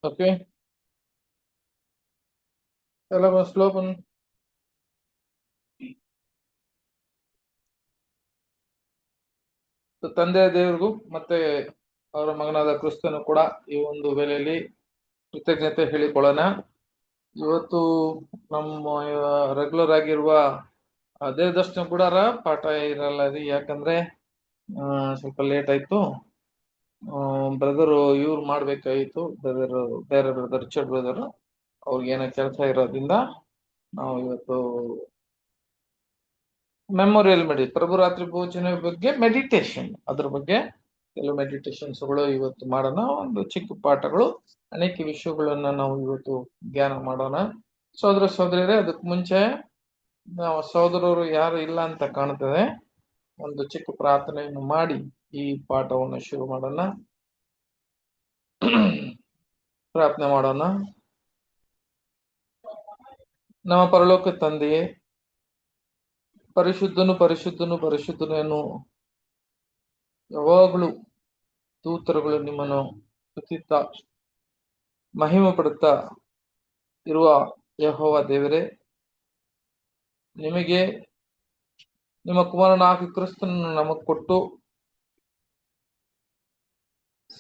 Okay, ಎಲ್ಲ ಸ್ಲೋಪನ್ ತಂದೆಯ ದೇವರಿಗೂ ಮತ್ತೆ ಅವರ ಮಗನಾದ ಕ್ರಿಸ್ತನು ಕೂಡ ಈ ಒಂದು ವೇಳೆಯಲ್ಲಿ ಕೃತಜ್ಞತೆ ಹೇಳಿಕೊಳ್ಳೋಣ. ಇವತ್ತು ನಮ್ಮ ರೆಗ್ಯುಲರ್ ಆಗಿರುವ ದೇವದರ್ಶನ ಗುಡಾರ ಪಾಠ ಇರಲ್ಲ, ಯಾಕಂದ್ರೆ ಸ್ವಲ್ಪ ಲೇಟ್ ಆಯ್ತು. ಬ್ರದರ್ ಇವ್ರು ಮಾಡ್ಬೇಕಾಗಿತ್ತು, ಬೇರೆ ಬ್ರದರ್ ರಿಚರ್ಡ್ ಬ್ರದರ್ ಅವ್ರಿಗೆ ಏನೋ ಕೆಲಸ ಇರೋದ್ರಿಂದ ನಾವು ಇವತ್ತು ಮೆಮೊರಿಯಲ್ ಪ್ರಭು ರಾತ್ರಿ ಭೋಜನ ಬಗ್ಗೆ ಮೆಡಿಟೇಷನ್, ಅದ್ರ ಬಗ್ಗೆ ಕೆಲವು ಮೆಡಿಟೇಷನ್ಸ್ಗಳು ಇವತ್ತು ಮಾಡೋಣ. ಒಂದು ಚಿಕ್ಕ ಪಾಠಗಳು, ಅನೇಕ ವಿಷಯಗಳನ್ನ ನಾವು ಇವತ್ತು ಧ್ಯಾನ ಮಾಡೋಣ. ಸಹೋದರ ಸಹೋದರಿಯರೇ, ಅದಕ್ಕೆ ಮುಂಚೆ ನಾವು ಸಹೋದರರು ಯಾರು ಇಲ್ಲ ಅಂತ ಕಾಣ್ತದೆ, ಒಂದು ಚಿಕ್ಕ ಪ್ರಾರ್ಥನೆಯನ್ನು ಮಾಡಿ ಈ ಪಾಠವನ್ನು ಶುರು ಮಾಡೋಣ. ಪ್ರಾರ್ಥನೆ ಮಾಡೋಣ. ನಮ್ಮ ಪರಲೋಕ ತಂದೆಯೇ, ಪರಿಶುದ್ಧನು ಪರಿಶುದ್ಧನು ಪರಿಶುದ್ಧನು ಎನ್ನು ಯಾವಾಗಲೂ ದೂತರುಗಳು ನಿಮ್ಮನ್ನು ಸ್ತುತಿಸುತ್ತಾ ಮಹಿಮೆ ಪಡುತ್ತಾ ಇರುವ ಯೆಹೋವ ದೇವರೇ, ನಿಮಗೆ ನಿಮ್ಮ ಕುಮಾರನಾಗಿ ಕ್ರಿಸ್ತನನ್ನು ನಮಗೆ ಕೊಟ್ಟು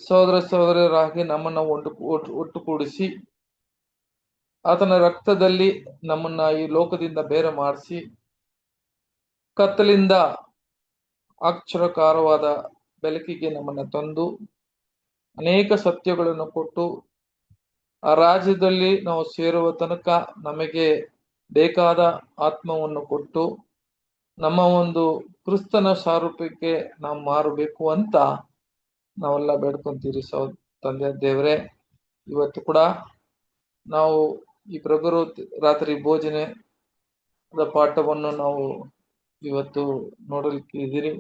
ಸಹೋದರ ಸಹೋದರರಾಗಿ ನಮ್ಮನ್ನು ಒಟ್ಟುಗೂಡಿಸಿ ಆತನ ರಕ್ತದಲ್ಲಿ ನಮ್ಮನ್ನ ಈ ಲೋಕದಿಂದ ಬೇರೆ ಮಾಡಿಸಿ ಕತ್ತಲಿಂದ ಅಕ್ಷರಕಾರವಾದ ಬೆಳಕಿಗೆ ನಮ್ಮನ್ನ ತಂದು ಅನೇಕ ಸತ್ಯಗಳನ್ನು ಕೊಟ್ಟು ಆ ರಾಜ್ಯದಲ್ಲಿ ನಾವು ಸೇರುವ ತನಕ ನಮಗೆ ಬೇಕಾದ ಆತ್ಮವನ್ನು ಕೊಟ್ಟು ನಮ್ಮ ಒಂದು ಕ್ರಿಸ್ತನ ಸಾರೂಪ್ಯಕ್ಕೆ ನಾವು ಮಾರಬೇಕು ಅಂತ ನಾವೆಲ್ಲ ಬೇಡ್ಕೊಂತೀರಿ. ತಂದೆ ದೇವರೇ, ಇವತ್ತು ಕೂಡ ನಾವು ಈ ಪ್ರಭು ರಾತ್ರಿ ಭೋಜನದ ಪಾಠವನ್ನು ನಾವು ಇವತ್ತು ನೋಡಲಿಕ್ಕೆ ಇದ್ದೀರಿ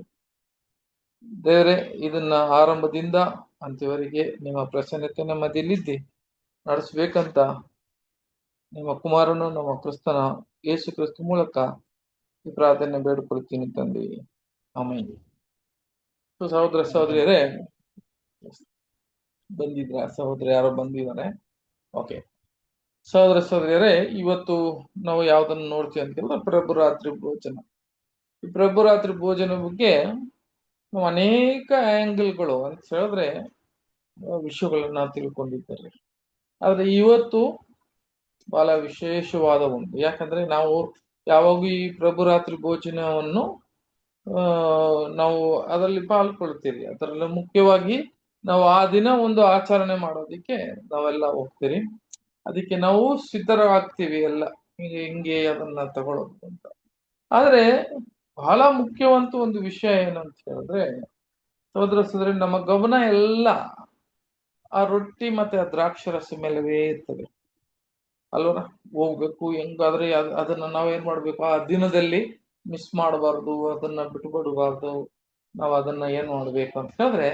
ದೇವರೇ. ಇದನ್ನ ಆರಂಭದಿಂದ ಅಂತ್ಯವರೆಗೆ ನಿಮ್ಮ ಪ್ರಸನ್ನತೆ ನಮ್ಮದಿಲ್ಲಿದ್ದಿ ನಡೆಸ್ಬೇಕಂತ ನಿಮ್ಮ ಕುಮಾರನು ನಮ್ಮ ಕ್ರಿಸ್ತನ ಯೇಸು ಕ್ರಿಸ್ತ ಮೂಲಕ ಈ ಪ್ರಾರ್ಥನೆ ಬೇಡಿಕೊಳ್ತೀನಿ ತಂದೆ, ಆಮೇಲೆ. ಸಹೋದರ ಸಹೋದರಿಯರೇ, ಬಂದಿದ್ರ ಸಹೋದರ ಯಾರೋ ಬಂದಿದ್ದಾರೆ? ಓಕೆ. ಸಹೋದರ ಸಹೋದರಿಯರೇ, ಇವತ್ತು ನಾವು ಯಾವ್ದನ್ನು ನೋಡ್ತೀವಿ ಅಂತ ಪ್ರಭು ರಾತ್ರಿ ಭೋಜನ. ಈ ಪ್ರಭು ರಾತ್ರಿ ಭೋಜನ ಬಗ್ಗೆ ನಾವು ಅನೇಕ ಆಂಗಲ್ಗಳು ಅಂತ ಹೇಳಿದ್ರೆ ವಿಷಯಗಳನ್ನ ನಾವು ತಿಳ್ಕೊಂಡಿದ್ದಾರೆ. ಆದ್ರೆ ಇವತ್ತು ಬಹಳ ವಿಶೇಷವಾದ ಒಂದು, ಯಾಕಂದ್ರೆ ನಾವು ಯಾವಾಗ ಈ ಪ್ರಭು ರಾತ್ರಿ ಭೋಜನವನ್ನು ನಾವು ಅದರಲ್ಲಿ ಪಾಲ್ಕೊಳ್ತೀರಿ, ಅದರಲ್ಲಿ ಮುಖ್ಯವಾಗಿ ನಾವು ಆ ದಿನ ಒಂದು ಆಚರಣೆ ಮಾಡೋದಿಕ್ಕೆ ನಾವೆಲ್ಲ ಹೋಗ್ತೀರಿ. ಅದಕ್ಕೆ ನಾವು ಸಿದ್ಧರಾಗ್ತೀವಿ ಎಲ್ಲ ಹಿಂಗೆ ಅದನ್ನ ತಗೊಳ್ಳೋದು ಅಂತ. ಆದ್ರೆ ಬಹಳ ಮುಖ್ಯವಂತ ಒಂದು ವಿಷಯ ಏನಂತ ಹೇಳಿದ್ರೆ ಸಹೋದರ ಸಹೋದರಿ, ನಮ್ಮ ಗಮನ ಎಲ್ಲ ಆ ರೊಟ್ಟಿ ಮತ್ತೆ ಆ ದ್ರಾಕ್ಷರಸ ಮೇಲವೇ ಇರ್ತದೆ ಅಲ್ವರ. ಹೋಗ್ಬೇಕು ಹೆಂಗಾದ್ರೆ ಅದನ್ನ ನಾವೇನ್ ಮಾಡ್ಬೇಕು, ಆ ದಿನದಲ್ಲಿ ಮಿಸ್ ಮಾಡಬಾರ್ದು, ಅದನ್ನ ಬಿಟ್ಬಿಡಬಾರ್ದು. ನಾವು ಅದನ್ನ ಏನ್ ಮಾಡ್ಬೇಕು ಅಂತ ಹೇಳಿದ್ರೆ,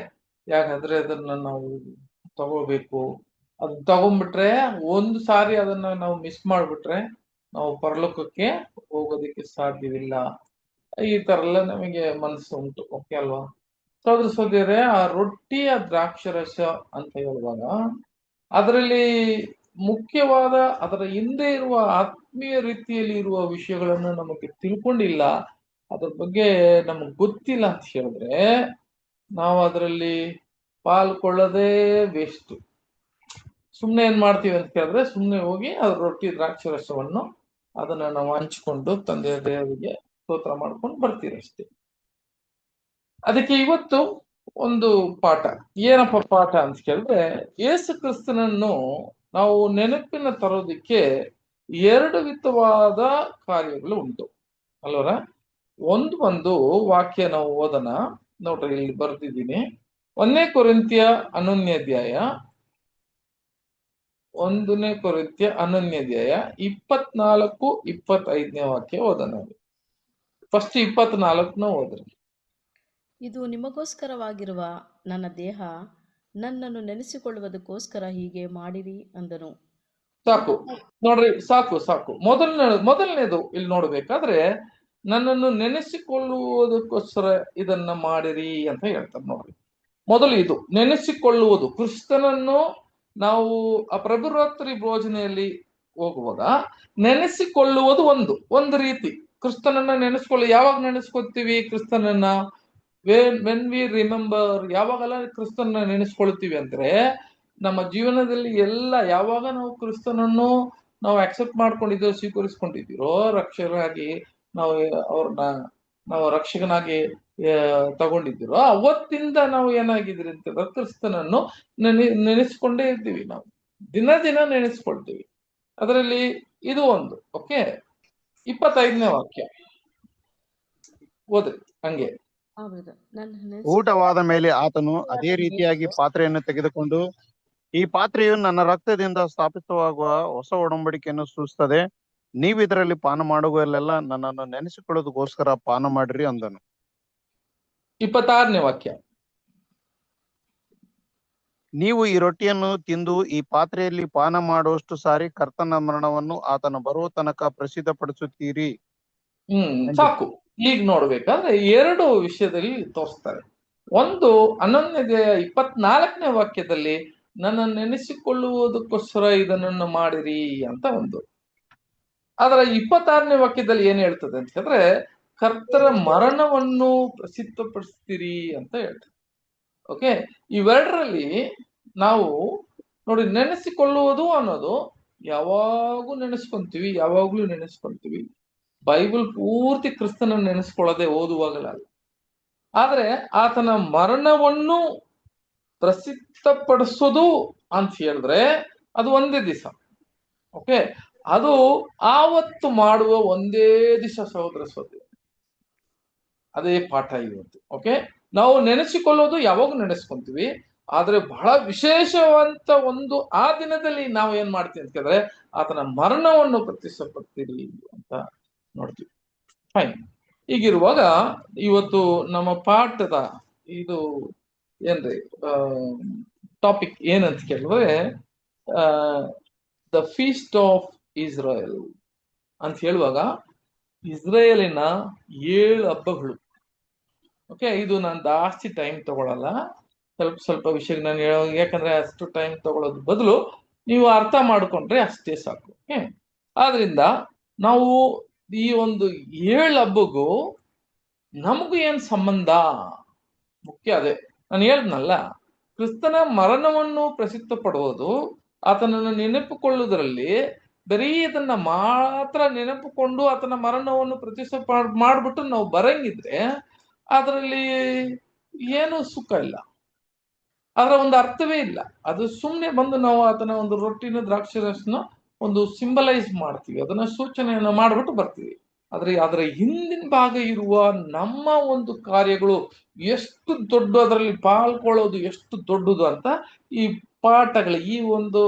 ಯಾಕಂದ್ರೆ ಅದನ್ನ ನಾವು ತಗೋಬೇಕು. ಅದನ್ನ ತಗೊಂಡ್ಬಿಟ್ರೆ, ಒಂದು ಸಾರಿ ಅದನ್ನ ನಾವು ಮಿಸ್ ಮಾಡ್ಬಿಟ್ರೆ ನಾವು ಪರಲೋಕಕ್ಕೆ ಹೋಗೋದಕ್ಕೆ ಸಾಧ್ಯವಿಲ್ಲ. ಈ ತರ ಎಲ್ಲ ನಮಗೆ ಮನಸ್ಸು ಉಂಟು, ಓಕೆ ಅಲ್ವಾ ಸಹೋದರ ಸಹೋದರಿಯರೇ? ಆ ರೊಟ್ಟಿಯ ದ್ರಾಕ್ಷರಸ ಅಂತ ಹೇಳುವಾಗ ಅದರಲ್ಲಿ ಮುಖ್ಯವಾದ ಅದರ ಹಿಂದೆ ಇರುವ ಆತ್ಮೀಯ ರೀತಿಯಲ್ಲಿ ಇರುವ ವಿಷಯಗಳನ್ನು ನಮಗೆ ತಿಳ್ಕೊಂಡಿಲ್ಲ, ಅದ್ರ ಬಗ್ಗೆ ನಮಗ್ ಗೊತ್ತಿಲ್ಲ ಅಂತ ಹೇಳಿದ್ರೆ ನಾವು ಅದರಲ್ಲಿ ಪಾಲ್ಕೊಳ್ಳೋದೇ ವೇಸ್ಟ್. ಸುಮ್ನೆ ಏನ್ ಮಾಡ್ತೀವಿ ಅಂತ ಕೇಳಿದ್ರೆ, ಸುಮ್ನೆ ಹೋಗಿ ಅದ್ರ ರೊಟ್ಟಿ ದ್ರಾಕ್ಷರಸವನ್ನು ಅದನ್ನ ನಾವು ಹಂಚ್ಕೊಂಡು ತಂದೆಯ ದೇವರಿಗೆ ಸ್ತೋತ್ರ ಮಾಡ್ಕೊಂಡು ಬರ್ತೀವಿ ಅಷ್ಟೇ. ಅದಕ್ಕೆ ಇವತ್ತು ಒಂದು ಪಾಠ. ಏನಪ್ಪ ಪಾಠ ಅಂತ ಕೇಳಿದ್ರೆ, ಯೇಸು ಕ್ರಿಸ್ತನನ್ನು ನಾವು ನೆನಪಿನ ತರೋದಿಕ್ಕೆ ಎರಡು ವಿಧವಾದ ಕಾರ್ಯಗಳು ಉಂಟು ಅಲ್ವರ. ಒಂದು ವಾಕ್ಯ ನಾವು ಓದೋಣ ನೋಡ್ರಿ, ಇಲ್ಲಿ ಬರ್ದಿದ್ದೀನಿ. 1 ಕೊರಿಂಥ್ಯ 11ನೇ ಅಧ್ಯಾಯ 24-25ನೇ ವಾಕ್ಯ ಓದೋಣ. ಫಸ್ಟ್ 24ನ ಓದ್ರಿ. ಇದು ನಿಮಗೋಸ್ಕರವಾಗಿರುವ ನನ್ನ ದೇಹ, ನನ್ನನ್ನು ನೆನೆಸಿಕೊಳ್ಳುವುದಕ್ಕೋಸ್ಕರ ಹೀಗೆ ಮಾಡಿರಿ ಅಂದನು. ಸಾಕು ನೋಡ್ರಿ, ಸಾಕು. ಮೊದಲನೇದು ಇಲ್ಲಿ ನೋಡ್ಬೇಕಾದ್ರೆ, ನನ್ನನ್ನು ನೆನೆಸಿಕೊಳ್ಳುವುದಕ್ಕೋಸ್ಕರ ಇದನ್ನ ಮಾಡಿರಿ ಅಂತ ಹೇಳ್ತಾರೆ. ನೋಡ್ರಿ, ಮೊದಲು ಇದು ನೆನೆಸಿಕೊಳ್ಳುವುದು, ಕ್ರಿಸ್ತನನ್ನು ನಾವು ಆ ಪ್ರಭುರಾತ್ರಿ ಭೋಜನೆಯಲ್ಲಿ ಹೋಗುವಾಗ ನೆನೆಸಿಕೊಳ್ಳುವುದು ಒಂದು ರೀತಿ. ಕ್ರಿಸ್ತನನ್ನ ಯಾವಾಗ ನೆನೆಸ್ಕೊತೀವಿ ಕ್ರಿಸ್ತನನ್ನ? ವೆನ್ ವಿ ರಿಮೆಂಬರ್, ಯಾವಾಗೆಲ್ಲ ಕ್ರಿಸ್ತನ ನೆನೆಸ್ಕೊಳ್ತೀವಿ ಅಂದ್ರೆ ನಮ್ಮ ಜೀವನದಲ್ಲಿ ಎಲ್ಲ ಯಾವಾಗ ನಾವು ಕ್ರಿಸ್ತನನ್ನು ನಾವು ಅಕ್ಸೆಪ್ಟ್ ಮಾಡ್ಕೊಂಡಿದ್ದೀರೋ, ಸ್ವೀಕರಿಸ್ಕೊಂಡಿದ್ದೀರೋ, ರಕ್ಷಕರಾಗಿ ನಾವು ಅವ್ರನ್ನ ನಾವು ರಕ್ಷಕನಾಗಿ ತಗೊಂಡಿದ್ದೀರೋ, ಅವತ್ತಿಂದ ನಾವು ಏನಾಗಿದ್ದೀರಿ ಅಂತಂದ್ರೆ ಕ್ರಿಸ್ತನನ್ನು ನೆನೆಸ್ಕೊಂಡೇ ಇದ್ದೀವಿ. ನಾವು ದಿನ ದಿನ ನೆನೆಸ್ಕೊಳ್ತೀವಿ. ಅದರಲ್ಲಿ ಇದು ಒಂದು. ಓಕೆ, 25ನೇ ವಾಕ್ಯ ಓದ್ರಿ ಹಂಗೆ. ಊಟವಾದ ಮೇಲೆ ಆತನು ಅದೇ ರೀತಿಯಾಗಿ ಪಾತ್ರೆಯನ್ನು ತೆಗೆದುಕೊಂಡು, ಈ ಪಾತ್ರೆಯು ನನ್ನ ರಕ್ತದಿಂದ ಸ್ಥಾಪಿತವಾಗುವ ಹೊಸ ಒಡಂಬಡಿಕೆಯನ್ನು ಸೂಚಿಸುತ್ತದೆ. ನೀವು ಇದರಲ್ಲಿ ಪಾನ ಮಾಡುವಲ್ಲೆಲ್ಲ ನನ್ನನ್ನು ನೆನೆಸಿಕೊಳ್ಳೋದಕ್ಕೋಸ್ಕರ ಪಾನ ಮಾಡ್ರಿ ಅಂದನು. 26ನೇ ವಾಕ್ಯ. ನೀವು ಈ ರೊಟ್ಟಿಯನ್ನು ತಿಂದು ಈ ಪಾತ್ರೆಯಲ್ಲಿ ಪಾನ ಮಾಡುವಷ್ಟು ಸಾರಿ ಕರ್ತನ ಮರಣವನ್ನು ಆತನ ಬರುವ ತನಕ ಪ್ರಸಿದ್ಧಪಡಿಸುತ್ತೀರಿ. ಸಾಕು. ಈಗ ನೋಡ್ಬೇಕಾದ್ರೆ ಎರಡು ವಿಷಯದಲ್ಲಿ ತೋರಿಸ್ತಾರೆ. ಒಂದು 24ನೇ ವಾಕ್ಯದಲ್ಲಿ ನನ್ನನ್ನು ನೆನೆಸಿಕೊಳ್ಳುವುದಕ್ಕೋಸ್ಕರ ಇದನ್ನು ಮಾಡಿರಿ ಅಂತ ಒಂದು. ಅದರ 26ನೇ ವಾಕ್ಯದಲ್ಲಿ ಏನ್ ಹೇಳ್ತದೆ ಅಂತ ಹೇಳಿದ್ರೆ ಕರ್ತರ ಮರಣವನ್ನು ಪ್ರಸಿದ್ಧಪಡಿಸ್ತೀರಿ ಅಂತ ಹೇಳ್ತಾರೆ. ಓಕೆ, ಇವೆರಡರಲ್ಲಿ ನಾವು ನೋಡಿ, ನೆನೆಸಿಕೊಳ್ಳುವುದು ಅನ್ನೋದು ಯಾವಾಗೂ ನೆನೆಸ್ಕೊಂತೀವಿ. ಬೈಬಲ್ ಪೂರ್ತಿ ಕ್ರಿಸ್ತನನ್ನು ನೆನೆಸ್ಕೊಳ್ಳದೆ ಓದುವಾಗಲ್ಲ. ಆದ್ರೆ ಆತನ ಮರಣವನ್ನು ಪ್ರಸಿದ್ಧಪಡಿಸೋದು ಅಂತ ಹೇಳಿದ್ರೆ ಅದು ಒಂದೇ ದಿವಸ. ಓಕೆ, ಅದು ಆವತ್ತು ಮಾಡುವ ಒಂದೇ ದಿವಸ ಸಹೋದರ ಸಹೋದರಿ, ಅದೇ ಪಾಠ ಇವತ್ತು. ಓಕೆ, ನಾವು ನೆನೆಸಿಕೊಳ್ಳೋದು ಯಾವಾಗ ನೆನೆಸ್ಕೊಂತೀವಿ, ಆದ್ರೆ ಬಹಳ ವಿಶೇಷವಂತ ಒಂದು ಆ ದಿನದಲ್ಲಿ ನಾವು ಏನ್ ಮಾಡ್ತೀವಿ ಅಂತ ಹೇಳಿದ್ರೆ ಆತನ ಮರಣವನ್ನು ಪ್ರತಿಷ್ಠಪಡ್ತೀರಿ ಅಂತ ನೋಡ್ತೀವಿ. ಫೈನ್. ಹೀಗಿರುವಾಗ ಇವತ್ತು ನಮ್ಮ ಪಾಠದ ಇದು ಏನ್ರಿ ಟಾಪಿಕ್ ಏನಂತ ಕೇಳಿದ್ರೆ ದ ಫೀಸ್ಟ್ ಆಫ್ ಇಸ್ರಾಯೇಲ್ ಅಂತ ಹೇಳುವಾಗ ಇಸ್ರೇಲಿನ 7 ಹಬ್ಬಗಳು. ಓಕೆ, ಇದು ನಾನು ಜಾಸ್ತಿ ಟೈಮ್ ತಗೊಳಲ್ಲ, ಸ್ವಲ್ಪ ವಿಷಯ ನಾನು ಹೇಳೋ, ಯಾಕಂದ್ರೆ ಅಷ್ಟು ಟೈಮ್ ತಗೊಳ್ಳೋದು ಬದಲು ನೀವು ಅರ್ಥ ಮಾಡ್ಕೊಂಡ್ರೆ ಅಷ್ಟೇ ಸಾಕು. ಓಕೆ, ಆದ್ರಿಂದ ನಾವು ಈ ಒಂದು 7 ಹಬ್ಬಗೂ ನಮಗೂ ಏನ್ ಸಂಬಂಧ ಮುಖ್ಯ. ಅದೇ ನಾನು ಹೇಳ್ದನಲ್ಲ, ಕ್ರಿಸ್ತನ ಮರಣವನ್ನು ಪ್ರಸಿದ್ಧ ಪಡುವುದು, ಆತನನ್ನು ನೆನಪುಕೊಳ್ಳುವುದರಲ್ಲಿ ಬರೀ ಇದನ್ನ ಮಾತ್ರ ನೆನಪುಕೊಂಡು ಆತನ ಮರಣವನ್ನು ಪ್ರತಿಷ್ಠೆ ಮಾಡ್ಬಿಟ್ಟು ನಾವು ಬರಂಗಿದ್ರೆ ಅದರಲ್ಲಿ ಏನು ಸುಖ ಇಲ್ಲ, ಅದರ ಒಂದು ಅರ್ಥವೇ ಇಲ್ಲ. ಅದು ಸುಮ್ಮನೆ ಬಂದು ನಾವು ಆತನ ಒಂದು ರೊಟ್ಟಿನ ದ್ರಾಕ್ಷರಸನ ಒಂದು ಸಿಂಬಲೈಸ್ ಮಾಡ್ತೀವಿ, ಅದನ್ನ ಸೂಚನೆಯನ್ನ ಮಾಡ್ಬಿಟ್ಟು ಬರ್ತೀವಿ. ಆದ್ರೆ ಅದರ ಹಿಂದಿನ ಭಾಗ ಇರುವ ನಮ್ಮ ಒಂದು ಕಾರ್ಯಗಳು ಎಷ್ಟು ದೊಡ್ಡ, ಅದರಲ್ಲಿ ಪಾಲ್ಕೊಳ್ಳೋದು ಎಷ್ಟು ದೊಡ್ಡದು ಅಂತ ಈ ಪಾಠಗಳು, ಈ ಒಂದು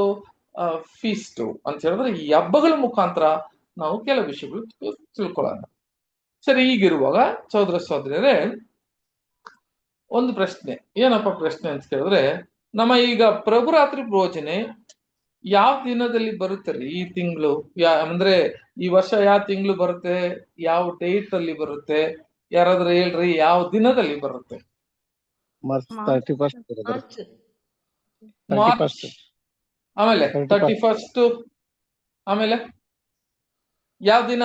ಫೀಸ್ಟ್ ಅಂತ ಹೇಳಿದ್ರೆ ಈ ಹಬ್ಬಗಳ ಮುಖಾಂತರ ನಾವು ಕೆಲವು ವಿಷಯಗಳು ತಿಳ್ಕೊಳ್ಳೋಣ. ಸರಿ, ಈಗಿರುವಾಗ ಸಹೋದರ ಸಹೋದರಿಯರೇ ಒಂದು ಪ್ರಶ್ನೆ. ಏನಪ್ಪ ಪ್ರಶ್ನೆ ಅಂತ ಕೇಳಿದ್ರೆ, ನಮ್ಮ ಈಗ ಪ್ರಭುರಾತ್ರಿ ಭೋಜನೆ ಯಾವ ದಿನದಲ್ಲಿ ಬರುತ್ತೆ ರೀ ಈ ತಿಂಗಳು? ಅಂದ್ರೆ ಈ ವರ್ಷ ಯಾವ ತಿಂಗಳು ಬರುತ್ತೆ, ಯಾವ ಡೇಟ್ ಅಲ್ಲಿ ಬರುತ್ತೆ? ಯಾರಾದ್ರೂ ಹೇಳ್ರಿ, ಯಾವ ದಿನದಲ್ಲಿ ಬರುತ್ತೆ? ಮಾರ್ಚ್, ಆಮೇಲೆ 31, ಆಮೇಲೆ ಯಾವ ದಿನ?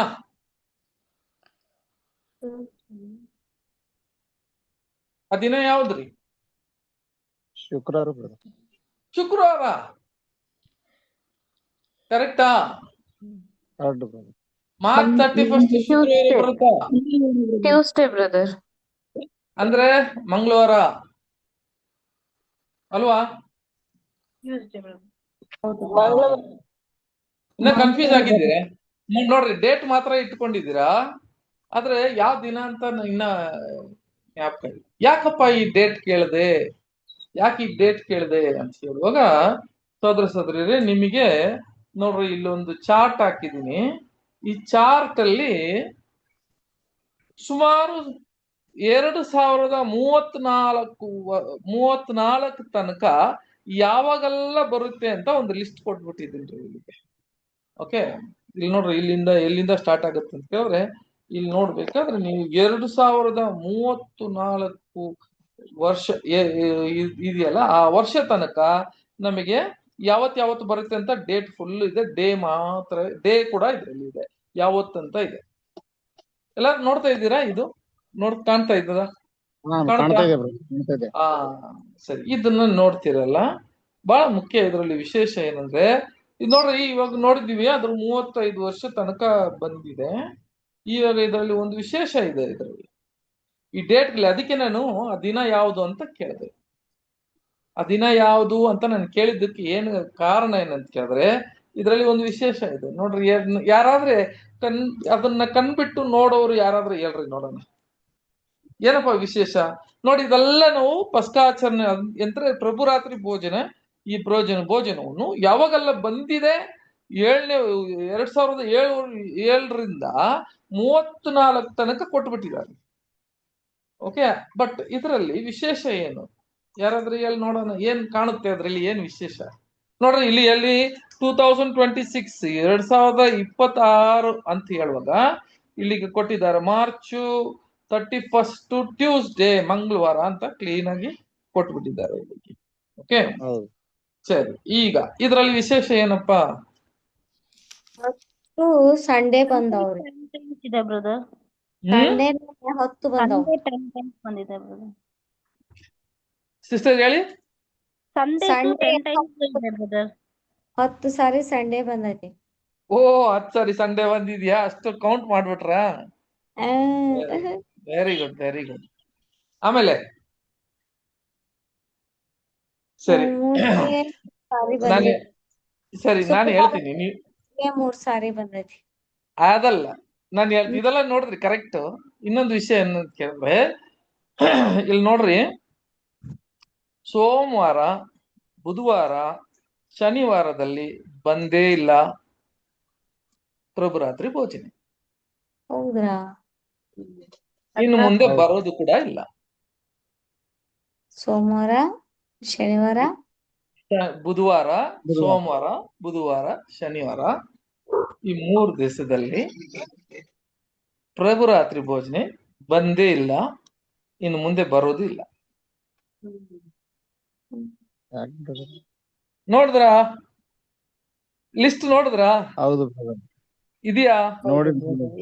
ಆ ದಿನ ಯಾವ್ದ್ರಿ? ಶುಕ್ರವಾರ. ಕರೆಕ್ಟಾ? ಮಾರ್ಚ್ 31 ಶುಕ್ರವಾರ ಬರುತ್ತಾ? Tuesday brother. ಅಂದ್ರೆ ಮಂಗಳವಾರ ಅಲ್ವಾ? ಇನ್ನ ಕನ್ಫ್ಯೂಸ್ ಆಗಿದ್ದೀರಾ? ನೋಡ್ರಿ, ಡೇಟ್ ಮಾತ್ರ ಇಟ್ಕೊಂಡಿದ್ದೀರಾ, ಆದ್ರೆ ಯಾವ ದಿನ ಅಂತ ಇನ್ನ ಜ್ಞಾಪಕ ಇಲ್ಲ. ಯಾಕಪ್ಪ ಈ ಡೇಟ್ ಕೇಳದೆ, ಯಾಕೆ ಈ ಡೇಟ್ ಕೇಳದೆ ಅಂತ ಹೇಳುವಾಗ ಸಹೋದರ ಸಹೋದರಿಯರೇ, ನಿಮಗೆ ನೋಡ್ರಿ ಇಲ್ಲೊಂದು ಚಾರ್ಟ್ ಹಾಕಿದೀನಿ. ಈ ಚಾರ್ಟ್ ಅಲ್ಲಿ ಸುಮಾರು 2034 ತನಕ ಯಾವಾಗೆಲ್ಲ ಬರುತ್ತೆ ಅಂತ ಒಂದು ಲಿಸ್ಟ್ ಕೊಟ್ಬಿಟ್ಟಿದ್ದೀನಿ ಇಲ್ಲಿಗೆ. ಓಕೆ, ಇಲ್ಲಿ ನೋಡ್ರಿ, ಎಲ್ಲಿಂದ ಸ್ಟಾರ್ಟ್ ಆಗುತ್ತೆ ಅಂತ ಕೇಳಿದ್ರೆ ಇಲ್ಲಿ ನೋಡ್ಬೇಕಾದ್ರೆ ನೀವು 2034 ವರ್ಷ ಇದೆಯಲ್ಲ, ಆ ವರ್ಷ ತನಕ ನಮಗೆ ಯಾವತ್ತು ಬರುತ್ತೆ ಅಂತ ಡೇಟ್ ಫುಲ್ ಇದೆ, ಡೇ ಮಾತ್ರ, ಡೇ ಕೂಡ ಇದ್ರಲ್ಲಿ ಇದೆ, ಯಾವತ್ತಂತ ಇದೆ. ಎಲ್ಲಾರು ನೋಡ್ತಾ ಇದ್ದೀರಾ? ಇದು ಕಾಣ್ತಾ ಇದ್ದದ? ಕಾಣ್ತಾ ಕಾಣ್ತಾ? ಇದೆ ಬ್ರದರ್, ಕಾಣ್ತಾ ಇದೆ. ಆ ಸರಿ, ಇದನ್ನ ನೋಡ್ತಿರಲ್ಲ. ಬಹಳ ಮುಖ್ಯ ಇದರಲ್ಲಿ ವಿಶೇಷ ಏನಂದ್ರೆ, ಇದು ನೋಡ್ರಿ, ಇವಾಗ ನೋಡಿದೀವಿ ಅದ್ರ 35 ವರ್ಷ ತನಕ ಬಂದಿದೆ. ಇವಾಗ ಇದರಲ್ಲಿ ಒಂದು ವಿಶೇಷ ಇದೆ ಇದರಲ್ಲಿ, ಈ ಡೇಟ್ಗಳಲ್ಲಿ. ಅದಕ್ಕೆ ನಾನು ಆ ದಿನ ಯಾವುದು ಅಂತ ಕೇಳಿದೆ. ಆ ದಿನ ಯಾವುದು ಅಂತ ನಾನು ಕೇಳಿದ್ದಕ್ಕೆ ಏನು ಕಾರಣ ಏನಂತ ಕೇಳಿದ್ರೆ, ಇದರಲ್ಲಿ ಒಂದು ವಿಶೇಷ ಇದೆ ನೋಡ್ರಿ. ಯಾರಾದ್ರೆ ಅದನ್ನ ಕಣ್ಬಿಟ್ಟು ನೋಡೋರು ಯಾರಾದ್ರೂ ಹೇಳ್ರಿ ನೋಡೋಣ, ಏನಪ್ಪ ವಿಶೇಷ? ನೋಡಿ, ಇದೆಲ್ಲ ನಾವು ಪಸ್ಕಾಚರಣೆ ಅಂದ್ರೆ ಪ್ರಭುರಾತ್ರಿ ಭೋಜನ, ಈ ಭೋಜನವನ್ನು ಯಾವಾಗೆಲ್ಲ ಬಂದಿದೆ 2007ರಿಂದ 34 ತನಕ ಕೊಟ್ಬಿಟ್ಟಿದ್ದಾರೆ. ಓಕೆ, ಬಟ್ ಇದರಲ್ಲಿ ವಿಶೇಷ ಏನು? ಯಾರಾದ್ರೂ ಹೇಳಿ ನೋಡೋಣ, ಏನ್ ಕಾಣುತ್ತೆ ಅದ್ರಲ್ಲಿ, ಏನ್ ವಿಶೇಷ? ನೋಡ್ರಿ, ಇಲ್ಲಿ 2026 2026 ಅಂತ ಹೇಳುವಾಗ ಇಲ್ಲಿಗೆ ಕೊಟ್ಟಿದ್ದಾರೆ ಮಾರ್ಚ್ 31 ಟ್ಯೂಸ್ಡೇ, ಮಂಗಳವಾರ ಅಂತ ಕ್ಲೀನ್ ಆಗಿ ಕೊಟ್ಬಿಟ್ಟಿದ್ದಾರೆ ಇಲ್ಲಿಗೆ. ಓಕೆ, ಹೌದು. ಸರಿ. ಈಗ ಇದರಲ್ಲಿ ವಿಶೇಷ ಏನಪ್ಪಾ? ಸಂಡೇ ಬಂದವ್ರಿ. ಇದೆ ಬ್ರದರ್, ಸಂಡೇ 10 ಬಂದವ್. ಸಂಡೇ 10 ಟೈಮ್ಸ್ ಬಂದಿದೆ ಬ್ರದರ್. ಸಿಸ್ಟರ್ ಹೇಳಿ. ಸಂಡೇ Sunday 10 ಟೈಮ್ಸ್ ಇದೆ ಬ್ರದರ್. 10 ಸಾರಿ ಸಂಡೇ ಬಂದೈತಿ. ಓ, 10 ಸಾರಿ ಸಂಡೇ ಬಂದಿದ್ಯಾ? ಅಷ್ಟು ಕೌಂಟ್ ಮಾಡ್ಬಿಟ್ರಾ? Very good, very good. ಆಮೇಲೆ ಸರಿ, ಸಾರಿ ನಾನು ಬಂದೈತಿ. ಸರಿ ನಾನು ಹೇಳ್ತೀನಿ, ನೀವು 3 ಸಾರಿ ಬಂದೈತಿ. ಅದಲ್ಲ ನಾನು ಹೇಳ್ತೀನಿ. ಇದೆಲ್ಲ ನೋಡ್ರಿ ಕರೆಕ್ಟ್. ಇನ್ನೊಂದು ವಿಷಯ ಏನಂತ ಕೇಳಿದ್ರೆ, ಇಲ್ಲಿ ನೋಡ್ರಿ, ಸೋಮವಾರ, ಬುಧವಾರ, ಶನಿವಾರದಲ್ಲಿ ಬಂದೇ ಇಲ್ಲ ಪ್ರಭುರಾತ್ರಿ ಭೋಜನ. ಹೌದ್ರಾ? ಇನ್ನು ಮುಂದೆ ಬರೋದು ಕೂಡ ಇಲ್ಲ. ಸೋಮವಾರ, ಶನಿವಾರ, ಬುಧವಾರ, ಸೋಮವಾರ, ಬುಧವಾರ, ಶನಿವಾರ, ಈ 3 ದಿವಸದಲ್ಲಿ ಪ್ರಭುರಾತ್ರಿ ಭೋಜನೆ ಬಂದೇ ಇಲ್ಲ, ಇನ್ನು ಮುಂದೆ ಬರೋದು ಇಲ್ಲ. ನೋಡಿದ್ರಾ ಲಿಸ್ಟ್? ನೋಡಿದ್ರಾ? ಹೌದು ಬ್ರದರ್, ಇದೆಯಾ? ನೋಡಿ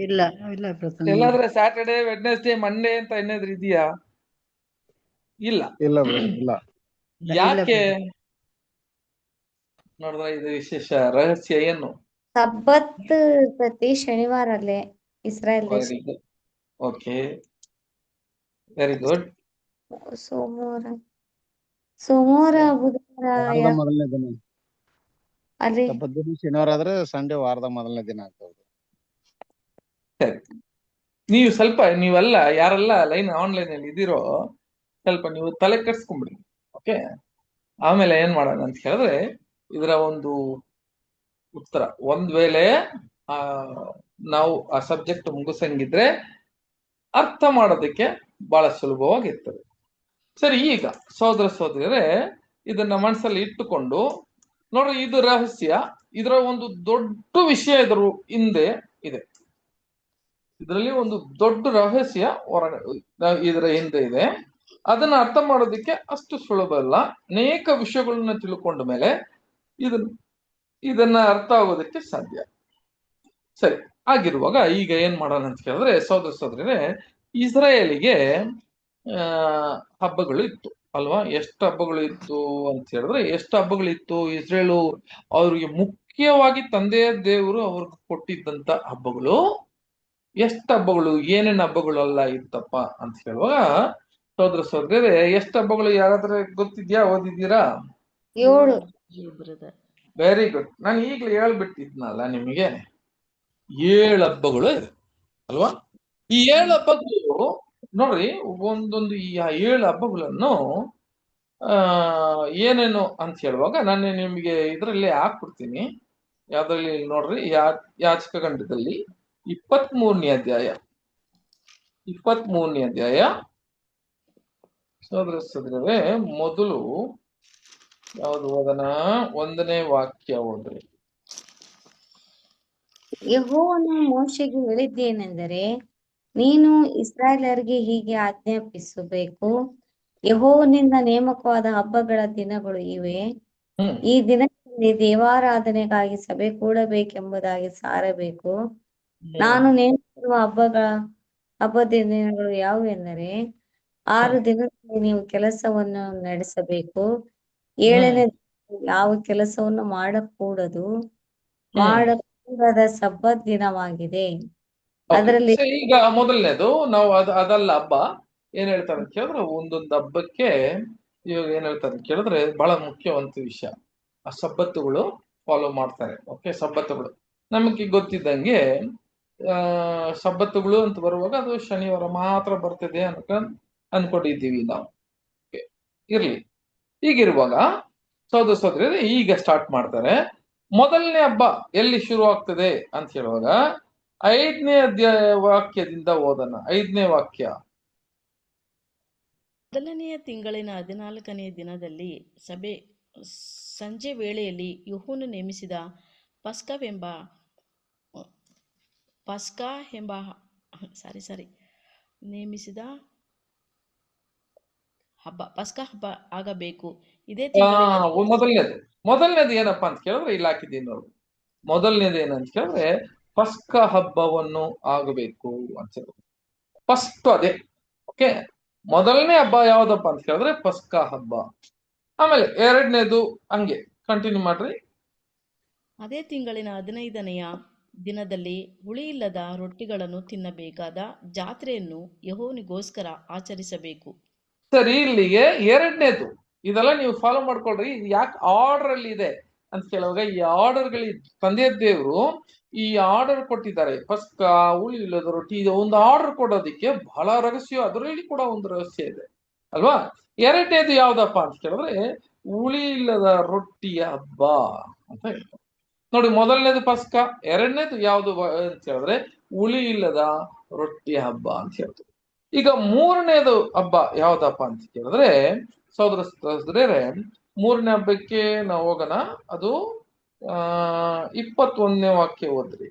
ಇಲ್ಲ ಇಲ್ಲ ಬ್ರದರ್, ಎಲ್ಲಾದ್ರೆ ಸ್ಯಾಟರ್ಡೆ, ವೆಡ್ನೆಸ್ಡೇ, ಮಂಡೇ ಅಂತ ಏನಾದ್ರು ಇದೆಯಾ? ಇಲ್ಲ. ಇಲ್ಲ ಬ್ರದರ್, ಇಲ್ಲ. ಯಾಕೆ? ನೋಡಿದ್ರ, ಇದು ವಿಶೇಷ ರಹಸ್ಯ ಏನು? ಸಬ್ಬತ್ ಪ್ರತಿ ಶನಿವಾರಲ್ಲೇ ಇಸ್ರಾಯೇಲ್ ದೇಶ. Very good. Okay, very good. ಸೋಮವಾರ ಬುಧವಾರ ವಾರದ ಮೊದಲನೇ ದಿನ. ಅಲ್ಲಿ ಸಬ್ಬತ್ ದಿನ ಶನಿವಾರ ಆದ್ರೆ ಸಂಡೇ ವಾರದ ಮೊದಲನೇ ದಿನ ಆಗ್ತದೆ. ಸರಿ, ನೀವು ಸ್ವಲ್ಪ, ನೀವೆಲ್ಲ ಯಾರೆಲ್ಲ ಆನ್ಲೈನ್ ಅಲ್ಲಿ ಇದ್ದೀರೋ ಸ್ವಲ್ಪ ನೀವು ತಲೆ ಕೆಡ್ಸ್ಕೊಂಡ್ಬಿಡಿ. ಓಕೆ, ಆಮೇಲೆ ಏನ್ ಮಾಡೋಣ ಅಂತ ಹೇಳಿದ್ರೆ, ಇದರ ಒಂದು ಉತ್ತರ ಒಂದ್ ವೇಳೆ ನಾವು ಆ ಸಬ್ಜೆಕ್ಟ್ ಮುಗಿಸಂಗಿದ್ರೆ ಅರ್ಥ ಮಾಡೋದಕ್ಕೆ ಬಹಳ ಸುಲಭವಾಗಿರ್ತದೆ. ಸರಿ, ಈಗ ಸಹೋದರ ಸಹೋದರಿಯರೇ, ಇದನ್ನ ಮನಸ್ಸಲ್ಲಿ ಇಟ್ಟುಕೊಂಡು ನೋಡ್ರಿ, ಇದು ರಹಸ್ಯ. ಇದರ ಒಂದು ದೊಡ್ಡ ವಿಷಯ ಇದರ ಹಿಂದೆ ಇದೆ. ಇದರಲ್ಲಿ ಒಂದು ದೊಡ್ಡ ರಹಸ್ಯ ಇದರ ಹಿಂದೆ ಇದೆ. ಅದನ್ನ ಅರ್ಥ ಮಾಡೋದಕ್ಕೆ ಅಷ್ಟು ಸುಲಭ ಅಲ್ಲ. ಅನೇಕ ವಿಷಯಗಳನ್ನ ತಿಳ್ಕೊಂಡ ಮೇಲೆ ಇದನ್ನ ಅರ್ಥ ಆಗೋದಕ್ಕೆ ಸಾಧ್ಯ. ಸರಿ, ಆಗಿರುವಾಗ ಈಗ ಏನ್ ಮಾಡೋಣ ಅಂತ ಕೇಳಿದ್ರೆ, ಸಹೋದರ ಸಹೋದರರೇ, ಇಸ್ರಾಯೇಲಿಗೆ ಹಬ್ಬಗಳು ಇತ್ತು ಅಲ್ವಾ? ಎಷ್ಟು ಹಬ್ಬಗಳು ಇತ್ತು ಅಂತ ಹೇಳಿದ್ರೆ, ಎಷ್ಟು ಹಬ್ಬಗಳಿತ್ತು? ಇಸ್ರೇಲು ಅವ್ರಿಗೆ ಮುಖ್ಯವಾಗಿ ತಂದೆಯ ದೇವರು ಅವ್ರಿಗೆ ಕೊಟ್ಟಿದ್ದಂತ ಹಬ್ಬಗಳು ಎಷ್ಟು ಹಬ್ಬಗಳು, ಏನೇನ್ ಹಬ್ಬಗಳೆಲ್ಲ ಇತ್ತಪ್ಪ ಅಂತ ಹೇಳುವಾಗ, ಸಹೋದರ ಸಹೋದರರೇ, ಎಷ್ಟು ಹಬ್ಬಗಳು ಯಾರಾದ್ರೆ ಗೊತ್ತಿದ್ಯಾ? ಓದಿದ್ದೀರಾ? 7. ಬ್ರದರ್. Very good. ನಾನು ಈಗಲೇ ಹೇಳ್ಬಿಟ್ಟಿದ್ನಲ್ಲ ನಿಮಗೆ, 7 ಹಬ್ಬಗಳು ಇದೆ ಅಲ್ವಾ? ಈ 7 ಹಬ್ಬಗಳು ನೋಡ್ರಿ, ಒಂದೊಂದು ಈ 7 ಹಬ್ಬಗಳನ್ನು ಏನೇನು ಅಂತ ಹೇಳುವಾಗ ನಾನು ನಿಮಗೆ ಇದರಲ್ಲಿ ಹಾಕ್ಬಿಡ್ತೀನಿ. ಯಾವ್ದ್ರಲ್ಲಿ ನೋಡ್ರಿ, ಯಾಜಕ ಖಂಡದಲ್ಲಿ 23ನೇ ಅಧ್ಯಾಯ, 23ನೇ ಅಧ್ಯಾಯ. ಸಹೋದರ ಸಹೋದರರೇ, ಮೊದಲು ಯಾವ್ದು ಓದನ? 1ನೇ ವಾಕ್ಯ ಓದ್ರಿ. ಯೆಹೋವನು ಮೋಶೆಗೆ ಹೇಳಿದ್ದೇನೆಂದರೆ, ನೀನು ಇಸ್ರಾಯೇಲರಿಗೆ ಹೀಗೆ ಆಜ್ಞಾಪಿಸಬೇಕು, ಯೆಹೋವನಿಂದ ನೇಮಕವಾದ ಹಬ್ಬಗಳ ದಿನಗಳು ಇವೆ. ಈ ದಿನಗಳಲ್ಲಿ ದೇವಾರಾಧನೆಗಾಗಿ ಸಭೆ ಕೂಡಬೇಕೆಂಬುದಾಗಿ ಸಾರಬೇಕು. ನಾನು ನೇಮಿಸಿರುವ ಹಬ್ಬದ ದಿನಗಳು ಯಾವುವೆಂದರೆ 6 ದಿನದಲ್ಲಿ ನೀವು ಕೆಲಸವನ್ನು ನಡೆಸಬೇಕು. 7ನೇ ದಿನದಲ್ಲಿ ಯಾವ ಕೆಲಸವನ್ನು ಮಾಡಕೂಡದು. ಮಾಡಕೂಡದ ಸಬ್ಬತ್ ದಿನವಾಗಿದೆ. ಅದರಲ್ಲಿ ಈಗ ಮೊದಲನೇದು ನಾವು ಅದಲ್ಲ ಹಬ್ಬ ಏನ್ ಹೇಳ್ತಾರೆ ಅಂತ ಕೇಳಿದ್ರೆ, ಒಂದೊಂದು ಹಬ್ಬಕ್ಕೆ ಇವಾಗ ಏನ್ ಹೇಳ್ತಾರೆ ಅಂತ ಕೇಳಿದ್ರೆ ಬಹಳ ಮುಖ್ಯವಂತ ವಿಷಯ. ಆ ಸಬ್ಬತ್ತುಗಳು ಫಾಲೋ ಮಾಡ್ತಾರೆ. ಓಕೆ, ಸಬ್ಬತ್ತುಗಳು ನಮಗೆ ಗೊತ್ತಿದ್ದಂಗೆ ಸಬ್ಬತ್ತುಗಳು ಅಂತ ಬರುವಾಗ ಅದು ಶನಿವಾರ ಮಾತ್ರ ಬರ್ತದೆ ಅನ್ಕೊಂಡಿದ್ದೀವಿ ನಾವು. ಇರ್ಲಿ, ಹೀಗಿರುವಾಗ ಸಹೋದರ ಸಹೋದರಿಯರೇ ಈಗ ಸ್ಟಾರ್ಟ್ ಮಾಡ್ತಾರೆ. ಮೊದಲನೇ ಹಬ್ಬ ಎಲ್ಲಿ ಶುರು ಆಗ್ತದೆ ಅಂತ ಹೇಳುವಾಗ 5ನೇ ವಾಕ್ಯದಿಂದ ಓದೋಣ. 5ನೇ ವಾಕ್ಯ. ಮೊದಲನೆಯ ತಿಂಗಳಿನ 14ನೇ ದಿನದಲ್ಲಿ ಸಂಜೆ ವೇಳೆಯಲ್ಲಿ ಯೆಹೋವನು ನೇಮಿಸಿದ ನೇಮಿಸಿದ ಪಸ್ಕಾ ಹಬ್ಬ ಆಗಬೇಕು. ಇದೇ ಮೊದಲನೇದು ಏನಪ್ಪಾ ಅಂತ ಕೇಳಿದ್ರೆ ಇಲ್ಲಿ ಹಾಕಿದ್ದೀನಿ ನೋಡಿ. ಮೊದಲನೇದು ಏನಂತ ಕೇಳಿದ್ರೆ ಪಸ್ಕ ಹಬ್ಬವನ್ನು ಆಗಬೇಕು ಅಂತ ಹೇಳಿ ಫಸ್ಟ್ ಅದೇ. ಓಕೆ, ಮೊದಲನೇ ಹಬ್ಬ ಯಾವ್ದಪ್ಪ ಅಂತ ಕೇಳಿದ್ರೆ ಪಸ್ಕ ಹಬ್ಬ. ಆಮೇಲೆ 2ನೇದು ಹಂಗೆ ಕಂಟಿನ್ಯೂ ಮಾಡ್ರಿ. ಅದೇ ತಿಂಗಳಿನ 15ನೆಯ ದಿನದಲ್ಲಿ ಹುಳಿಯಿಲ್ಲದ ರೊಟ್ಟಿಗಳನ್ನು ತಿನ್ನಬೇಕಾದ ಜಾತ್ರೆಯನ್ನು ಯೆಹೋವನಿಗೋಸ್ಕರ ಆಚರಿಸಬೇಕು. ಸರಿ, ಇಲ್ಲಿಗೆ 2ನೇದು ಇದೆಲ್ಲ ನೀವು ಫಾಲೋ ಮಾಡ್ಕೊಳ್ರಿ. ಯಾಕೆ ಆರ್ಡರ್ ಅಲ್ಲಿ ಇದೆ ಅಂತ ಕೇಳುವಾಗ, ಈ ಆರ್ಡರ್ಗಳು ತಂದೆ ದೇವರು ಈ ಆರ್ಡರ್ ಕೊಟ್ಟಿದ್ದಾರೆ. ಪಸ್ಕ, ಹುಳಿ ಇಲ್ಲದ ರೊಟ್ಟಿ, ಇದು ಒಂದು ಆರ್ಡರ್ ಕೊಡೋದಿಕ್ಕೆ ಬಹಳ ರಹಸ್ಯ, ಅದರಲ್ಲಿ ಕೂಡ ಒಂದು ರಹಸ್ಯ ಇದೆ ಅಲ್ವಾ. 2ನೇದು ಯಾವ್ದಪ್ಪ ಅಂತ ಕೇಳಿದ್ರೆ ಹುಳಿ ಇಲ್ಲದ ರೊಟ್ಟಿಯ ಹಬ್ಬ ಅಂತ ಹೇಳ್ತಾರೆ ನೋಡಿ. ಮೊದಲನೇದು ಪಸ್ಕ, 2ನೇದು ಯಾವ್ದು ಅಂತ ಹೇಳಿದ್ರೆ ಹುಳಿ ಇಲ್ಲದ ರೊಟ್ಟಿಯ ಹಬ್ಬ ಅಂತ ಹೇಳ್ತಾರೆ. ಈಗ 3ನೇದು ಹಬ್ಬ ಯಾವ್ದಪ್ಪ ಅಂತ ಕೇಳಿದ್ರೆ ಸಹೋದರ ಸಹೋದರಿಯರೇ, 3ನೇ ಹಬ್ಬಕ್ಕೆ ನಾವು ಹೋಗೋಣ. ಅದು 21ನೇ ವಾಕ್ಯ ಓದ್ರಿ.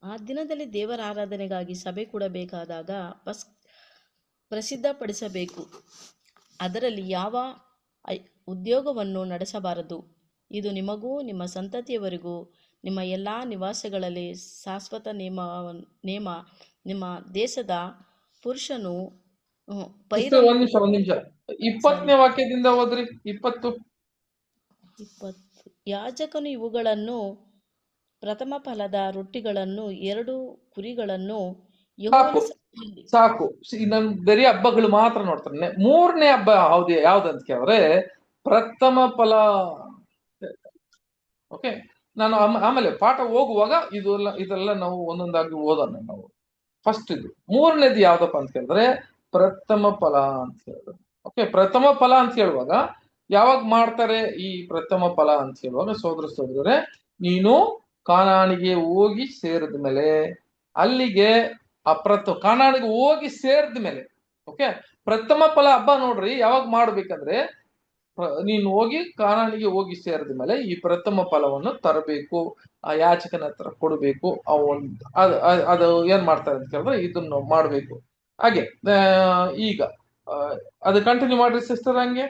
ಆ ದಿನದಲ್ಲಿ ದೇವರ ಆರಾಧನೆಗಾಗಿ ಸಭೆ ಕೂಡಬೇಕಾದಾಗ ಪ್ರಸಿದ್ಧಪಡಿಸಬೇಕು. ಅದರಲ್ಲಿ ಯಾವ ಉದ್ಯೋಗವನ್ನು ನಡೆಸಬಾರದು. ಇದು ನಿಮಗೂ ನಿಮ್ಮ ಸಂತತಿಯವರಿಗೂ ನಿಮ್ಮ ಎಲ್ಲಾ ನಿವಾಸಗಳಲ್ಲಿ ಶಾಶ್ವತ ನೇಮ. ನಿಮ್ಮ ದೇಶದ ಪುರುಷನು ಒಂದ್ ನಿಮಿಷ 20ನೇ ವಾಕ್ಯದಿಂದ ಓದ್ರಿ. 20 ಯಾಜಕನು ಇವುಗಳನ್ನು ಪ್ರಥಮ ಫಲದ ರೊಟ್ಟಿಗಳನ್ನು 2 ಕುರಿಗಳನ್ನು ಸಾಕು. ನಮ್ ಬರೀ ಹಬ್ಬಗಳು ಮಾತ್ರ ನೋಡ್ತಾರೆ. 3ನೇ ಹಬ್ಬ ಯಾವ್ದಂತ ಕೇಳಿದ್ರೆ ಪ್ರಥಮ ಫಲ. ಓಕೆ, ನಾನು ಆಮೇಲೆ ಪಾಠ ಹೋಗುವಾಗ ಇದೆಲ್ಲ ನಾವು ಒಂದೊಂದಾಗಿ ಓದೋಣ ನಾವು. ಫಸ್ಟ್ ಇದು 3ನೇದು ಯಾವ್ದಪ್ಪ ಅಂತ ಕೇಳಿದ್ರೆ ಪ್ರಥಮ ಫಲ ಅಂತ ಹೇಳಿದ್ರು. ಓಕೆ, ಪ್ರಥಮ ಫಲ ಅಂತ ಹೇಳುವಾಗ ಯಾವಾಗ ಮಾಡ್ತಾರೆ ಈ ಪ್ರಥಮ ಫಲ ಅಂತ ಹೇಳುವಾಗ ಸಹೋದರ ಸಹೋದರರೇ, ನೀನು ಕಾನಾನಿಗೆ ಹೋಗಿ ಸೇರಿದ ಮೇಲೆ ಅಲ್ಲಿಗೆ ಕಾನಾನಿಗೆ ಹೋಗಿ ಸೇರಿದ ಮೇಲೆ, ಓಕೆ, ಪ್ರಥಮ ಫಲ ಹಬ್ಬ ನೋಡ್ರಿ ಯಾವಾಗ ಮಾಡ್ಬೇಕಂದ್ರೆ ನೀನು ಹೋಗಿ ಕಾನಾನಿಗೆ ಹೋಗಿ ಸೇರಿದ ಮೇಲೆ ಈ ಪ್ರಥಮ ಫಲವನ್ನು ತರಬೇಕು, ಆ ಯಾಚಕನ ಹತ್ರ ಕೊಡಬೇಕು. ಅದು ಏನ್ ಮಾಡ್ತಾರೆ ಅಂತ ಕೇಳಿದ್ರೆ ಇದನ್ನು ಮಾಡ್ಬೇಕು. ಹಾಗೆ ಈಗ ಅದು ಕಂಟಿನ್ಯೂ ಮಾಡ್ರಿ ಸಿಸ್ಟರ್. ಹಂಗೆ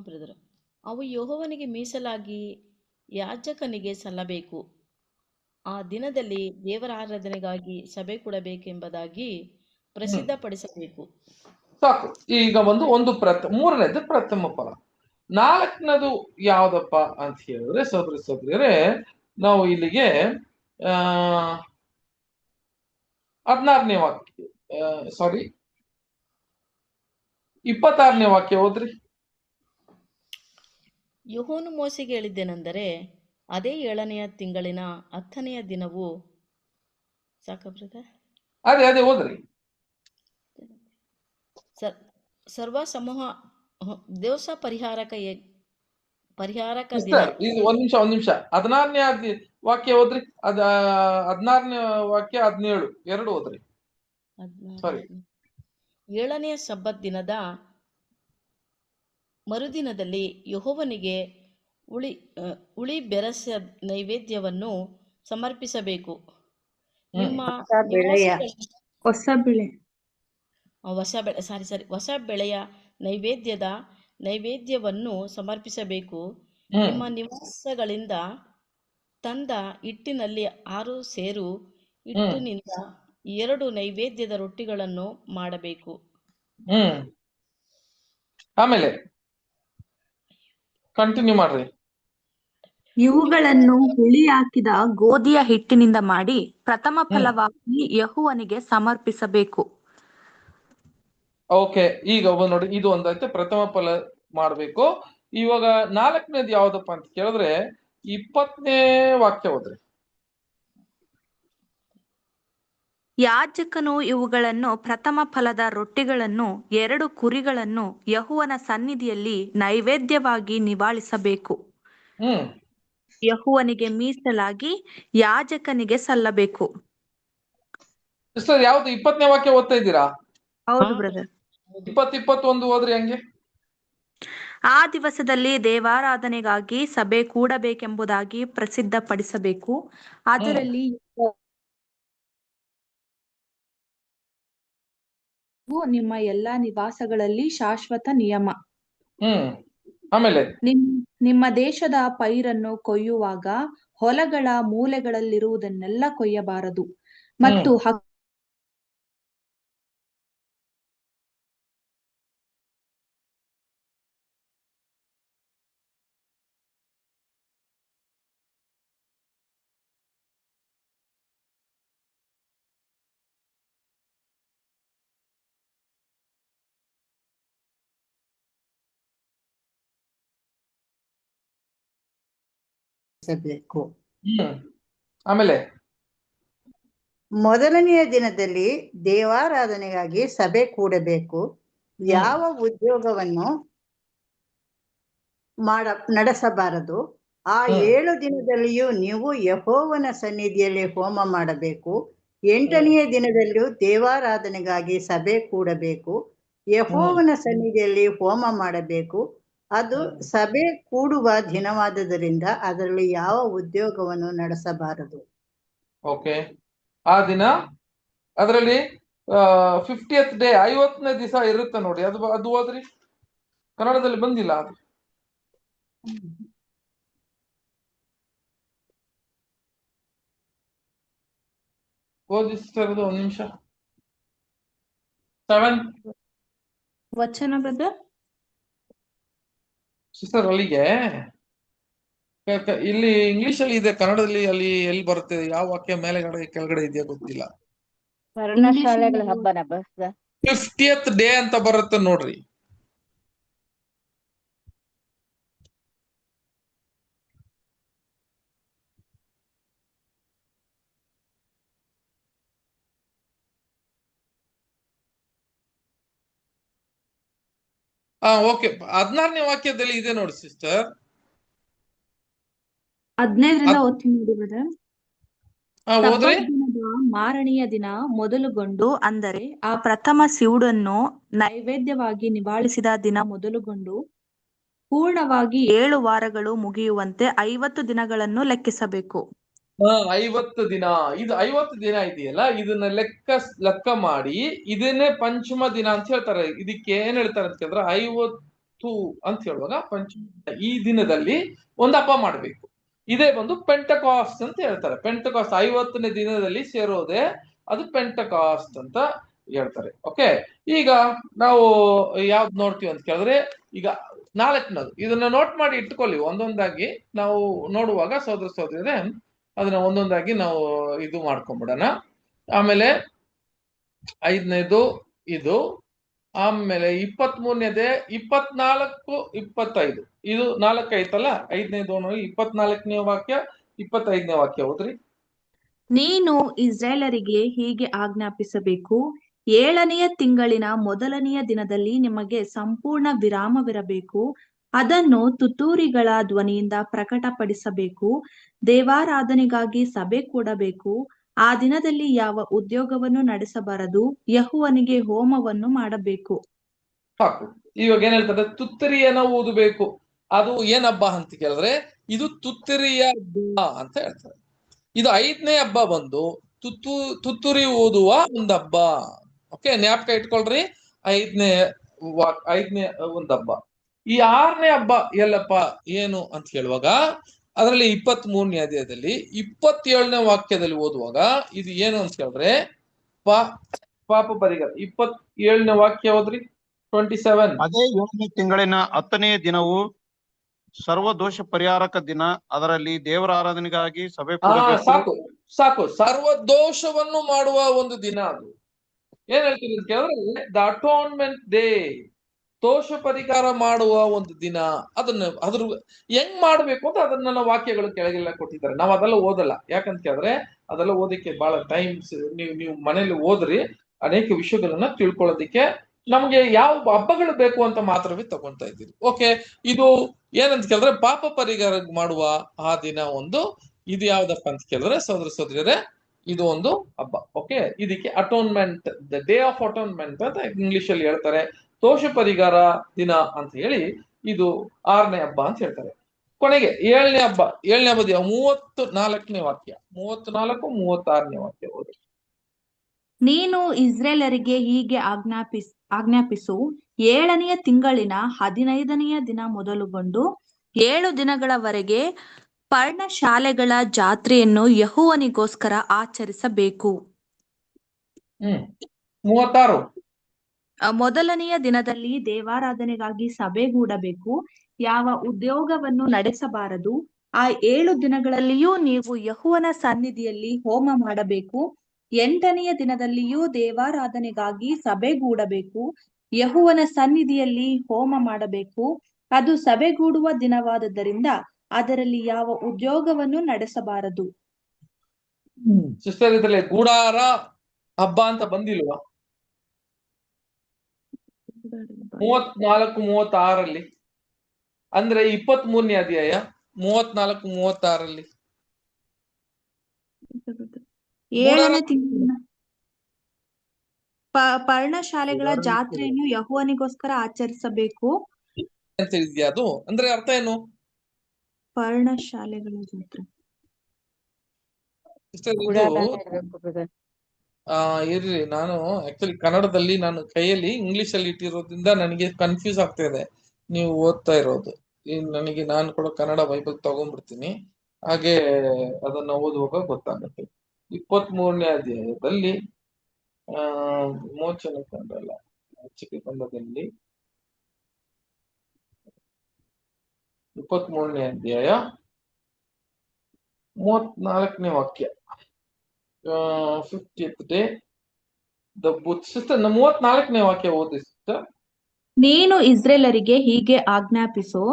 ಬ್ರದರ್, ಅವು ಯೆಹೋವನಿಗೆ ಮೀಸಲಾಗಿ ಯಾಜಕನಿಗೆ ಸಲ್ಲಬೇಕು. ಆ ದಿನದಲ್ಲಿ ದೇವರ ಆರಾಧನೆಗಾಗಿ ಸಭೆ ಕೊಡಬೇಕೆಂಬುದಾಗಿ ಪ್ರಸಿದ್ಧಪಡಿಸಬೇಕು. ಸಾಕು. ಈಗ ಒಂದು 3ನೇದು ಪ್ರಥಮ ಫಲ. 4ನೇದು ಯಾವ್ದಪ್ಪ ಅಂತ ಹೇಳಿದ್ರೆ ಸಹೋದರ ಸಹೋದರಿಯರೇ, ನಾವು ಇಲ್ಲಿಗೆ 16ನೇ ವಾಕ್ಯ 26ನೇ ವಾಕ್ಯ ಓದ್ರಿ. ಯೆಹೋವನು ಮೋಶೆಗೆ ಹೇಳಿದ್ದೇನೆಂದರೆ, ಅದೇ 7ನೆಯ ತಿಂಗಳಿನ 10ನೆಯ ದಿನವು ಅದೇ ಓದ್ರಿ. ಸರ್ವ ಸಮೂಹ ದೋಷ ಪರಿಹಾರಕ ಇದು ಒಂದ್ ನಿಮಿಷ 16ನೇ ವಾಕ್ಯ ಓದ್ರಿ. 16ನೇ ವಾಕ್ಯ 17 2 ಓದ್ರಿ. ಸಾರಿ. 7ನೆಯ ಸಬ್ಬತ್ ದಿನದ ಮರುದಿನದಲ್ಲಿ ಯೆಹೋವನಿಗೆ ಹುಳಿ ಬೆರಸ ನೈವೇದ್ಯವನ್ನು ಸಮರ್ಪಿಸಬೇಕು. ನಿಮ್ಮ ಹೊಸ ಬೆಳೆಯ ನೈವೇದ್ಯವನ್ನು ಸಮರ್ಪಿಸಬೇಕು. ನಿಮ್ಮ ನಿವಾಸಗಳಿಂದ ತಂದ ಹಿಟ್ಟಿನಲ್ಲಿ 6 ಸೇರು ಹಿಟ್ಟಿನಿಂದ 2 ನೈವೇದ್ಯದ ರೊಟ್ಟಿಗಳನ್ನು ಮಾಡಬೇಕು. ಆಮೇಲೆ ಕಂಟಿನ್ಯೂ ಮಾಡ್ರಿ. ಇವುಗಳನ್ನು ಹುಳಿ ಹಾಕಿದ ಗೋಧಿಯ ಹಿಟ್ಟಿನಿಂದ ಮಾಡಿ ಪ್ರಥಮ ಫಲವಾಗಿ ಯೆಹೋವನಿಗೆ ಸಮರ್ಪಿಸಬೇಕು. ಓಕೆ, ಈಗ ನೋಡಿ, ಇದು ಒಂದಾಯ್ತು, ಪ್ರಥಮ ಫಲ ಮಾಡ್ಬೇಕು. ಇವಾಗ 4ನೇದು ಯಾವ್ದಪ್ಪ ಅಂತ ಕೇಳಿದ್ರೆ 20ನೇ ವಾಕ್ಯ ಓದ್ರಿ. ಯಾಜಕನು ಇವುಗಳನ್ನು ಪ್ರಥಮ ಫಲದ ರೊಟ್ಟಿಗಳನ್ನು 2 ಕುರಿಗಳನ್ನು ಯೆಹೋವನ ಸನ್ನಿಧಿಯಲ್ಲಿ ನೈವೇದ್ಯವಾಗಿ ನಿವಾಳಿಸಬೇಕು. ಯೆಹೋವನಿಗೆ ಮೀಸಲಾಗಿ ಯಾಜಕನಿಗೆ ಸಲ್ಲಬೇಕು. ಸಿಸ್ಟರ್, ಯಾವ್ದು 20ನೇ ವಾಕ್ಯ ಓದ್ತಾ ಇದ್ದೀರಾ? ಹೌದು ಬ್ರದರ್. 20-21 ಓದ್ರಿ ಹಂಗೆ. ಆ ದಿವಸದಲ್ಲಿ ದೇವಾರಾಧನೆಗಾಗಿ ಸಭೆ ಕೂಡಬೇಕೆಂಬುದಾಗಿ ಪ್ರಸಿದ್ಧಪಡಿಸಬೇಕು. ಅದರಲ್ಲಿ ನಿಮ್ಮ ಎಲ್ಲಾ ನಿವಾಸಗಳಲ್ಲಿ ಶಾಶ್ವತ ನಿಯಮ. ಆಮೇಲೆ ನಿಮ್ಮ ದೇಶದ ಪೈರನ್ನು ಕೊಯ್ಯುವಾಗ ಹೊಲಗಳ ಮೂಲೆಗಳಲ್ಲಿರುವುದನ್ನೆಲ್ಲ ಕೊಯ್ಯಬಾರದು. ಮತ್ತು ಆಮೇಲೆ ಮೊದಲನೆಯ ದಿನದಲ್ಲಿ ದೇವಾರಾಧನೆಗಾಗಿ ಸಭೆ ಕೂಡಬೇಕು. ಯಾವ ಉದ್ಯೋಗವನ್ನು ನಡೆಸಬಾರದು. ಆ 7 ದಿನದಲ್ಲಿಯೂ ನೀವು ಯೆಹೋವನ ಸನ್ನಿಧಿಯಲ್ಲಿ ಹೋಮ ಮಾಡಬೇಕು. 8ನೆಯ ದಿನದಲ್ಲಿಯೂ ದೇವಾರಾಧನೆಗಾಗಿ ಸಭೆ ಕೂಡಬೇಕು. ಯೆಹೋವನ ಸನ್ನಿಧಿಯಲ್ಲಿ ಹೋಮ ಮಾಡಬೇಕು. ಅದು ಸಭೆ ಕೂಡುವ ದಿನವಾದದರಿಂದ ಅದರಲ್ಲಿ ಯಾವ ಉದ್ಯೋಗವನ್ನು ನಡೆಸಬಾರದು. ಓಕೆ, ಆ ದಿನ ಅದರಲ್ಲಿ 50th ಡೇ 50ನೇ ದಿವಸ ಇರುತ್ತೆ ನೋಡಿ. ಅದು ಓದ್ರಿ. ಕನ್ನಡದಲ್ಲಿ ಬಂದಿಲ್ಲ ಅದು. ಓದಿ ಸಿಸ್ಟರ್, ಅದು 1 ನಿಮಿಷ. 7 ವಚನ ಬ್ರದರ್. ಸಿಸ್ಟರ್, ಅಲ್ಲಿಗೆ ಇಲ್ಲಿ ಇಂಗ್ಲಿಷ್ ಅಲ್ಲಿ ಇದೆ, ಕನ್ನಡದಲ್ಲಿ ಅಲ್ಲಿ ಎಲ್ಲಿ ಬರುತ್ತೆ? ಯಾವ ವಾಕ್ಯ ಮೇಲೆ ಕೆಳಗಡೆ ಇದೆಯಾ ಗೊತ್ತಿಲ್ಲ. ಪರ್ಣಶಾಲೆಗಳ ಹಬ್ಬನ 50th ಡೇ ಅಂತ ಬರುತ್ತೆ ನೋಡ್ರಿ. ಓಕೆ, 16ನೇ ವಾಕ್ಯದಲ್ಲಿ ಇದೆ ನೋಡಿ ಸಿಸ್ಟರ್. 15ರಿಂದ ಓದ್ತೀನಿ ಬ್ರದರ್. ಓದ್ರಿ. ಮಾರನೆಯ ದಿನ ಮೊದಲುಗೊಂಡು, ಅಂದರೆ ಆ ಪ್ರಥಮ ಸಿವುಡನ್ನು ನೈವೇದ್ಯವಾಗಿ ನಿವಾಳಿಸಿದ ದಿನ ಮೊದಲುಗೊಂಡು ಪೂರ್ಣವಾಗಿ 7 ವಾರಗಳು ಮುಗಿಯುವಂತೆ 50 ದಿನಗಳನ್ನು ಲೆಕ್ಕಿಸಬೇಕು. 50 ದಿನ. ಇದು 50 ದಿನ ಇದೆಯಲ್ಲ, ಇದನ್ನ ಲೆಕ್ಕ ಮಾಡಿ ಇದನ್ನೇ ಪಂಚಮ ದಿನ ಅಂತ ಹೇಳ್ತಾರೆ. ಇದಕ್ಕೆ ಏನ್ ಹೇಳ್ತಾರೆ ಅಂತ ಹೇಳಿದ್ರೆ 50 ಅಂತ ಹೇಳುವಾಗ ಪಂಚಮ ಈ ದಿನದಲ್ಲಿ ಒಂದು ಹಬ್ಬ ಮಾಡ್ಬೇಕು. ಇದೇ ಬಂದು ಪೆಂಟಕಾಸ್ಟ್ ಅಂತ ಹೇಳ್ತಾರೆ. ಪೆಂಟಕಾಸ್ಟ್ 50ನೇ ದಿನದಲ್ಲಿ ಸೇರೋದೇ ಅದು ಪೆಂಟಕಾಸ್ಟ್ ಅಂತ ಹೇಳ್ತಾರೆ. ಓಕೆ, ಈಗ ನಾವು ಯಾವ್ದು ನೋಡ್ತೀವಿ ಅಂತ ಕೇಳಿದ್ರೆ ಈಗ 4ನೇದು. ಇದನ್ನ ನೋಟ್ ಮಾಡಿ ಇಟ್ಕೊಳ್ಳಿ. ಒಂದೊಂದಾಗಿ ನಾವು ನೋಡುವಾಗ ಸಹೋದರ ಸಹೋದರಿಯರೇ ಅದನ್ನ ಒಂದೊಂದಾಗಿ ನಾವು ಇದು ಮಾಡ್ಕೊಂಡ್ಬಿಡೋಣ. ಆಮೇಲೆ 5ನೇದು ಇದು, ಆಮೇಲೆ 23ನೇದೇ 24, 25 ಇದು 4 ಐತಲ್ಲ. 5ನೇದು 24ನೇ ವಾಕ್ಯ 25ನೇ ವಾಕ್ಯ ಓದ್ರಿ. ನೀನು ಇಸ್ರಾಯೇಲರಿಗೆ ಹೀಗೆ ಆಜ್ಞಾಪಿಸಬೇಕು, 7ನೆಯ ತಿಂಗಳಿನ ಮೊದಲನೆಯ ದಿನದಲ್ಲಿ ನಿಮಗೆ ಸಂಪೂರ್ಣ ವಿರಾಮವಿರಬೇಕು. ಅದನ್ನು ತುತ್ತೂರಿಗಳ ಧ್ವನಿಯಿಂದ ಪ್ರಕಟಪಡಿಸಬೇಕು. ದೇವಾರಾಧನೆಗಾಗಿ ಸಭೆ ಕೂಡಬೇಕು. ಆ ದಿನದಲ್ಲಿ ಯಾವ ಉದ್ಯೋಗವನ್ನು ನಡೆಸಬಾರದು. ಯೆಹೋವನಿಗೆ ಹೋಮವನ್ನು ಮಾಡಬೇಕು. ಸಾಕು. ಇವಾಗ ಏನ್ ಹೇಳ್ತಾರೆ? ತುತ್ತರಿಯನ್ನ ಊದಬೇಕು. ಅದು ಏನ್ ಹಬ್ಬ ಅಂತ ಕೇಳಿದ್ರೆ ಇದು ತುತ್ತರಿಯ ಹಬ್ಬ ಅಂತ ಹೇಳ್ತಾರೆ. ಇದು 5ನೇ ಹಬ್ಬ ಬಂದು ತುತ್ತೂರಿ ಊದುವ ಒಂದು ಹಬ್ಬ. ಓಕೆ, ಜ್ಞಾಪಕ ಇಟ್ಕೊಳ್ರಿ. ಐದನೇ ಒಂದ್ ಹಬ್ಬ. ಈ 6ನೇ ಹಬ್ಬ ಎಲ್ಲಪ್ಪ ಏನು ಅಂತ ಹೇಳುವಾಗ ಅದರಲ್ಲಿ 23ನೇ ಅಧ್ಯಾಯದಲ್ಲಿ 27ನೇ ವಾಕ್ಯದಲ್ಲಿ ಓದುವಾಗ ಇದು ಏನು ಅಂತ ಹೇಳಿದ್ರೆ ಪಾಪ ಪರಿಹಾರ. 27ನೇ ವಾಕ್ಯ ಹೋದ್ರಿ 27. ಅದೇ 7ನೇ ತಿಂಗಳಿನ 10ನೇ ದಿನವು ಸರ್ವದೋಷ ಪರಿಹಾರಕ ದಿನ. ಅದರಲ್ಲಿ ದೇವರ ಆರಾಧನೆಗಾಗಿ ಸಭೆ ಕೂಡಬೇಕು. ಸಾಕು ಸಾಕು, ಸರ್ವದೋಷವನ್ನು ಮಾಡುವ ಒಂದು ದಿನ ಅದು. ಏನ್ ಹೇಳ್ತೀನಿ ಅಂತ ಕೇಳಿದ್ರೆ ದ ಅಟೋನ್ಮೆಂಟ್ ಡೇ, ದೋಷ ಪರಿಹಾರ ಮಾಡುವ ಒಂದು ದಿನ. ಅದ್ರ ಹೆಂಗ್ ಮಾಡ್ಬೇಕು ಅಂತ ಅದನ್ನ ವಾಕ್ಯಗಳು ಕೆಳಗೆಲ್ಲ ಕೊಟ್ಟಿದ್ದಾರೆ. ನಾವ್ ಅದೆಲ್ಲ ಓದಲ್ಲ, ಯಾಕಂತ ಕೇಳಿದ್ರೆ ಅದೆಲ್ಲ ಓದಕ್ಕೆ ಬಹಳ ಟೈಮ್ಸ್. ನೀವು ಮನೇಲಿ ಓದ್ರಿ, ಅನೇಕ ವಿಷಯಗಳನ್ನ ತಿಳ್ಕೊಳ್ಳೋದಿಕ್ಕೆ ನಮ್ಗೆ ಯಾವ ಹಬ್ಬಗಳು ಬೇಕು ಅಂತ ಮಾತ್ರವೇ ತಗೊಂತಾ ಇದ್ದೀವಿ. ಓಕೆ, ಇದು ಏನಂತ ಕೇಳಿದ್ರೆ ಪಾಪ ಪರಿಹಾರ ಮಾಡುವ ಆ ದಿನ ಒಂದು. ಇದು ಯಾವ್ದಪ್ಪ ಅಂತ ಕೇಳಿದ್ರೆ ಸಹೋದರ ಸಹೋದರಿಯರೇ, ಇದು ಒಂದು ಹಬ್ಬ. ಓಕೆ, ಇದಕ್ಕೆ atonement, the day of atonement ಅಂತ ಇಂಗ್ಲಿಷ್ ಅಲ್ಲಿ ಹೇಳ್ತಾರೆ. ದೋಷ ಪರಿಹಾರ ದಿನ ಅಂತ ಹೇಳಿ ಇದು 6ನೇ ಹಬ್ಬ ಅಂತ ಹೇಳ್ತಾರೆ. ಕೊನೆಗೆ 7ನೇ ಹಬ್ಬ. 7ನೇ ಹಬ್ಬದ 34ನೇ ವಾಕ್ಯ, 34, 36ನೇ ವಾಕ್ಯ ಓದಿ. ನೀನು ಇಸ್ರೇಲರಿಗೆ ಹೀಗೆ ಆಜ್ಞಾಪಿಸು, 7ನೆಯ ತಿಂಗಳಿನ 15ನೆಯ ದಿನ ಮೊದಲುಗೊಂಡು 7 ದಿನಗಳವರೆಗೆ ಪರ್ಣಶಾಲೆಗಳ ಜಾತ್ರೆಯನ್ನು ಯೆಹೋವನಿಗೋಸ್ಕರ ಆಚರಿಸಬೇಕು. 36. ಮೊದಲನೆಯ ದಿನದಲ್ಲಿ ದೇವಾರಾಧನೆಗಾಗಿ ಸಭೆಗೂಡಬೇಕು, ಯಾವ ಉದ್ಯೋಗವನ್ನು ನಡೆಸಬಾರದು. ಆ 7 ದಿನಗಳಲ್ಲಿಯೂ ನೀವು ಯೆಹೋವನ ಸನ್ನಿಧಿಯಲ್ಲಿ ಹೋಮ ಮಾಡಬೇಕು. 8ನೆಯ ದಿನದಲ್ಲಿಯೂ ದೇವಾರಾಧನೆಗಾಗಿ ಸಭೆಗೂಡಬೇಕು, ಯೆಹೋವನ ಸನ್ನಿಧಿಯಲ್ಲಿ ಹೋಮ ಮಾಡಬೇಕು. ಅದು ಸಭೆಗೂಡುವ ದಿನವಾದದ್ದರಿಂದ ಅದರಲ್ಲಿ ಯಾವ ಉದ್ಯೋಗವನ್ನು ನಡೆಸಬಾರದು. ಸಿಸ್ಟರ್, ಇದರಲ್ಲಿ ಗೂಡಾರ ಹಬ್ಬ ಅಂತ ಬಂದಿಲ್ವಾ? 34, 36 ಅಂದ್ರೆ 23ನೇ ಅಧ್ಯಾಯ 34, 36 7ನೇ ತಿಂಗಳಿನ ಪರ್ಣಶಾಲೆಗಳ ಜಾತ್ರೆಯನ್ನು ಯೆಹೋವನಿಗೋಸ್ಕರ ಆಚರಿಸಬೇಕು ಅಂತ ಇದೆಯಾ? ಅದು ಅಂದ್ರೆ ಅರ್ಥ ಏನು? ಪರ್ಣಶಾಲೆಗಳ ಜಾತ್ರೆ ಇರ್ರಿ, ನಾನು ಆಕ್ಚುಲಿ ಕನ್ನಡದಲ್ಲಿ ನಾನು ಕೈಯಲ್ಲಿ ಇಂಗ್ಲಿಷ್ ಅಲ್ಲಿ ಇಟ್ಟಿರೋದ್ರಿಂದ ನನಗೆ ಕನ್ಫ್ಯೂಸ್ ಆಗ್ತಾ ಇದೆ ನೀವು ಓದ್ತಾ ಇರೋದು. ನಾನು ಕೂಡ ಕನ್ನಡ ಬೈಬಲ್ ತಗೊಂಡ್ಬಿಡ್ತೀನಿ, ಹಾಗೆ ಅದನ್ನ ಓದುವಾಗ ಗೊತ್ತಾಗುತ್ತೆ. 23ನೇ ಅಧ್ಯಾಯದಲ್ಲಿ ಮೋಚನ ಕಂಡಲ್ಲ ಚಿಕ್ಕಕಂಡದಲ್ಲಿ 23ನೇ ಅಧ್ಯಾಯ 34ನೇ ವಾಕ್ಯ, 50th day the booth. Sister, 34ನೇ ವಾಕ್ಯ ಓದಿ ಸಿಸ್ಟರ್. ನೀನು ಇಸ್ರೇಲರಿಗೆ ಹೀಗೆ ಆಜ್ಞಾಪಿಸು,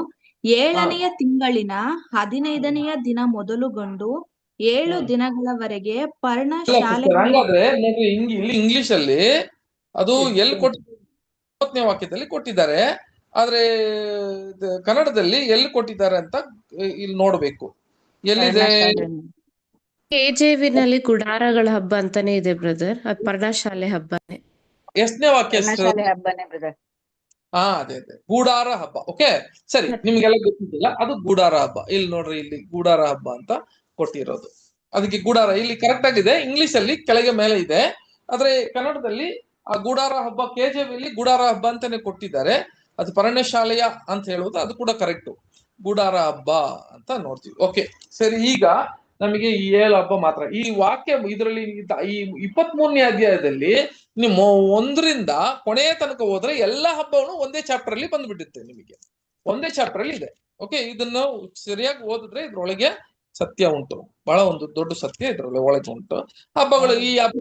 7ನೆಯ ತಿಂಗಳಿನ 15ನೆಯ ದಿನ ಮೊದಲುಗೊಂಡು 7 ದಿನಗಳವರೆಗೆ ಪರ್ಣಶಾಲೆಗಳ. ಹಂಗಾದ್ರೆ ನೋಡ್ರಿ, ಇಲ್ಲಿ ಇಂಗ್ಲಿಷ್ ಅಲ್ಲಿ ಅದು ಎಲ್ಲಿ 30ನೇ ವಾಕ್ಯದಲ್ಲಿ ಕೊಟ್ಟಿದ್ದಾರೆ, ಆದ್ರೆ ಕನ್ನಡದಲ್ಲಿ ಎಲ್ಲಿ ಕೊಟ್ಟಿದ್ದಾರೆ ಅಂತ ಇಲ್ಲಿ ನೋಡ್ಬೇಕು. ಎಲ್ಲಿದೆ? ಕೆಜೆವಿನಲ್ಲಿ ಗುಡಾರಗಳ ಹಬ್ಬ ಅಂತಾನೆ ಇದೆ ಬ್ರದರ್, ಅದು ಪರ್ಣಶಾಲೆ ಹಬ್ಬನೇ. ಎಷ್ಟನೇ ವಾಕ್ಯ? ಅದೇ ಗೂಡಾರ ಹಬ್ಬ. ಓಕೆ, ಸರಿ, ನಿಮ್ಗೆಲ್ಲ ಗೊತ್ತಿಲ್ಲ, ಅದು ಗೂಡಾರ ಹಬ್ಬ. ಇಲ್ಲಿ ನೋಡ್ರಿ, ಇಲ್ಲಿ ಗೂಡಾರ ಹಬ್ಬ ಅಂತ ಕೊಟ್ಟಿರೋದು. ಅದಕ್ಕೆ ಗೂಡಾರ ಇಲ್ಲಿ ಕರೆಕ್ಟ್ ಆಗಿದೆ, ಇಂಗ್ಲಿಷ್ ಅಲ್ಲಿ ಕೆಳಗೆ ಮೇಲೆ ಇದೆ, ಆದ್ರೆ ಕನ್ನಡದಲ್ಲಿ ಆ ಗೂಡಾರ ಹಬ್ಬ ಕೆಜೆವಿಯಲ್ಲಿ ಗೂಡಾರ ಹಬ್ಬ ಅಂತಾನೆ ಕೊಟ್ಟಿದ್ದಾರೆ. ಅದು ಪರ್ಣಶಾಲೆಯ ಅಂತ ಹೇಳುವುದು ಅದು ಕೂಡ ಕರೆಕ್ಟ್, ಗೂಡಾರ ಹಬ್ಬ ಅಂತ ನೋಡ್ತೀವಿ. ಓಕೆ, ಸರಿ, ಈಗ ನಮಗೆ ಈ 7 ಹಬ್ಬ ಮಾತ್ರ. ಈ ವಾಕ್ಯ ಇದರಲ್ಲಿ ಈ 23ನೇ ಅಧ್ಯಾಯದಲ್ಲಿ ನಿಮ್ಮ 1ರಿಂದ ಕೊನೆಯ ತನಕ ಹೋದ್ರೆ ಎಲ್ಲಾ ಹಬ್ಬವನ್ನು ಒಂದೇ ಚಾಪ್ಟರ್ ಅಲ್ಲಿ ಬಂದ್ಬಿಡುತ್ತೆ, ನಿಮಗೆ ಒಂದೇ ಚಾಪ್ಟರ್ ಅಲ್ಲಿ ಇದೆ. ಓಕೆ, ಇದನ್ನು ಸರಿಯಾಗಿ ಓದಿದ್ರೆ ಇದ್ರೊಳಗೆ ಸತ್ಯ ಉಂಟು, ಬಹಳ ಒಂದು ದೊಡ್ಡ ಸತ್ಯ ಇದ್ರೊಳಗೆ ಉಂಟು. ಹಬ್ಬಗಳು ಈ ಹಬ್ಬ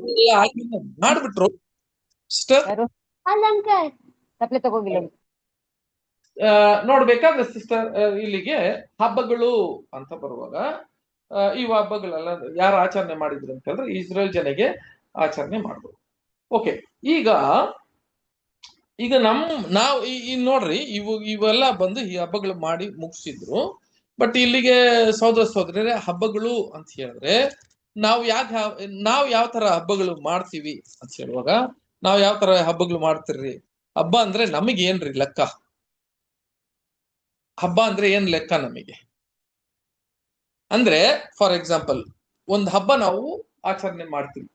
ಮಾಡ್ಬಿಟ್ರು ಸಿಸ್ಟರ್. ನೋಡ್ಬೇಕಾದ್ರೆ ಸಿಸ್ಟರ್, ಇಲ್ಲಿಗೆ ಹಬ್ಬಗಳು ಅಂತ ಬರುವಾಗ ಈ ಹಬ್ಬಗಳೆಲ್ಲ ಯಾರು ಆಚರಣೆ ಮಾಡಿದ್ರು ಅಂತ ಹೇಳಿದ್ರೆ ಇಸ್ರೇಲ್ ಜನಗೆ ಆಚರಣೆ ಮಾಡಿದ್ರು. ಓಕೆ, ಈಗ ನಾವು ನೋಡ್ರಿ, ಇವೆಲ್ಲ ಬಂದು ಈ ಹಬ್ಬಗಳು ಮಾಡಿ ಮುಗಿಸಿದ್ರು. ಬಟ್ ಇಲ್ಲಿಗೆ ಸಹೋದರ ಸಹೋದರರೇ, ಹಬ್ಬಗಳು ಅಂತ ಹೇಳಿದ್ರೆ ನಾವು ಯಾವ ತರ ಹಬ್ಬಗಳು ಮಾಡ್ತೀವಿ ಅಂತ ಹೇಳುವಾಗ, ನಾವು ಯಾವ ತರ ಹಬ್ಬಗಳು ಮಾಡ್ತಿರ್ರಿ? ಹಬ್ಬ ಅಂದ್ರೆ ನಮಗೆ ಏನ್ರಿ ಲೆಕ್ಕ? ಹಬ್ಬ ಅಂದ್ರೆ ಏನ್ ಲೆಕ್ಕ ನಮಗೆ? ಅಂದ್ರೆ ಫಾರ್ ಎಕ್ಸಾಂಪಲ್, ಒಂದು ಹಬ್ಬ ನಾವು ಆಚರಣೆ ಮಾಡ್ತೀವಿ,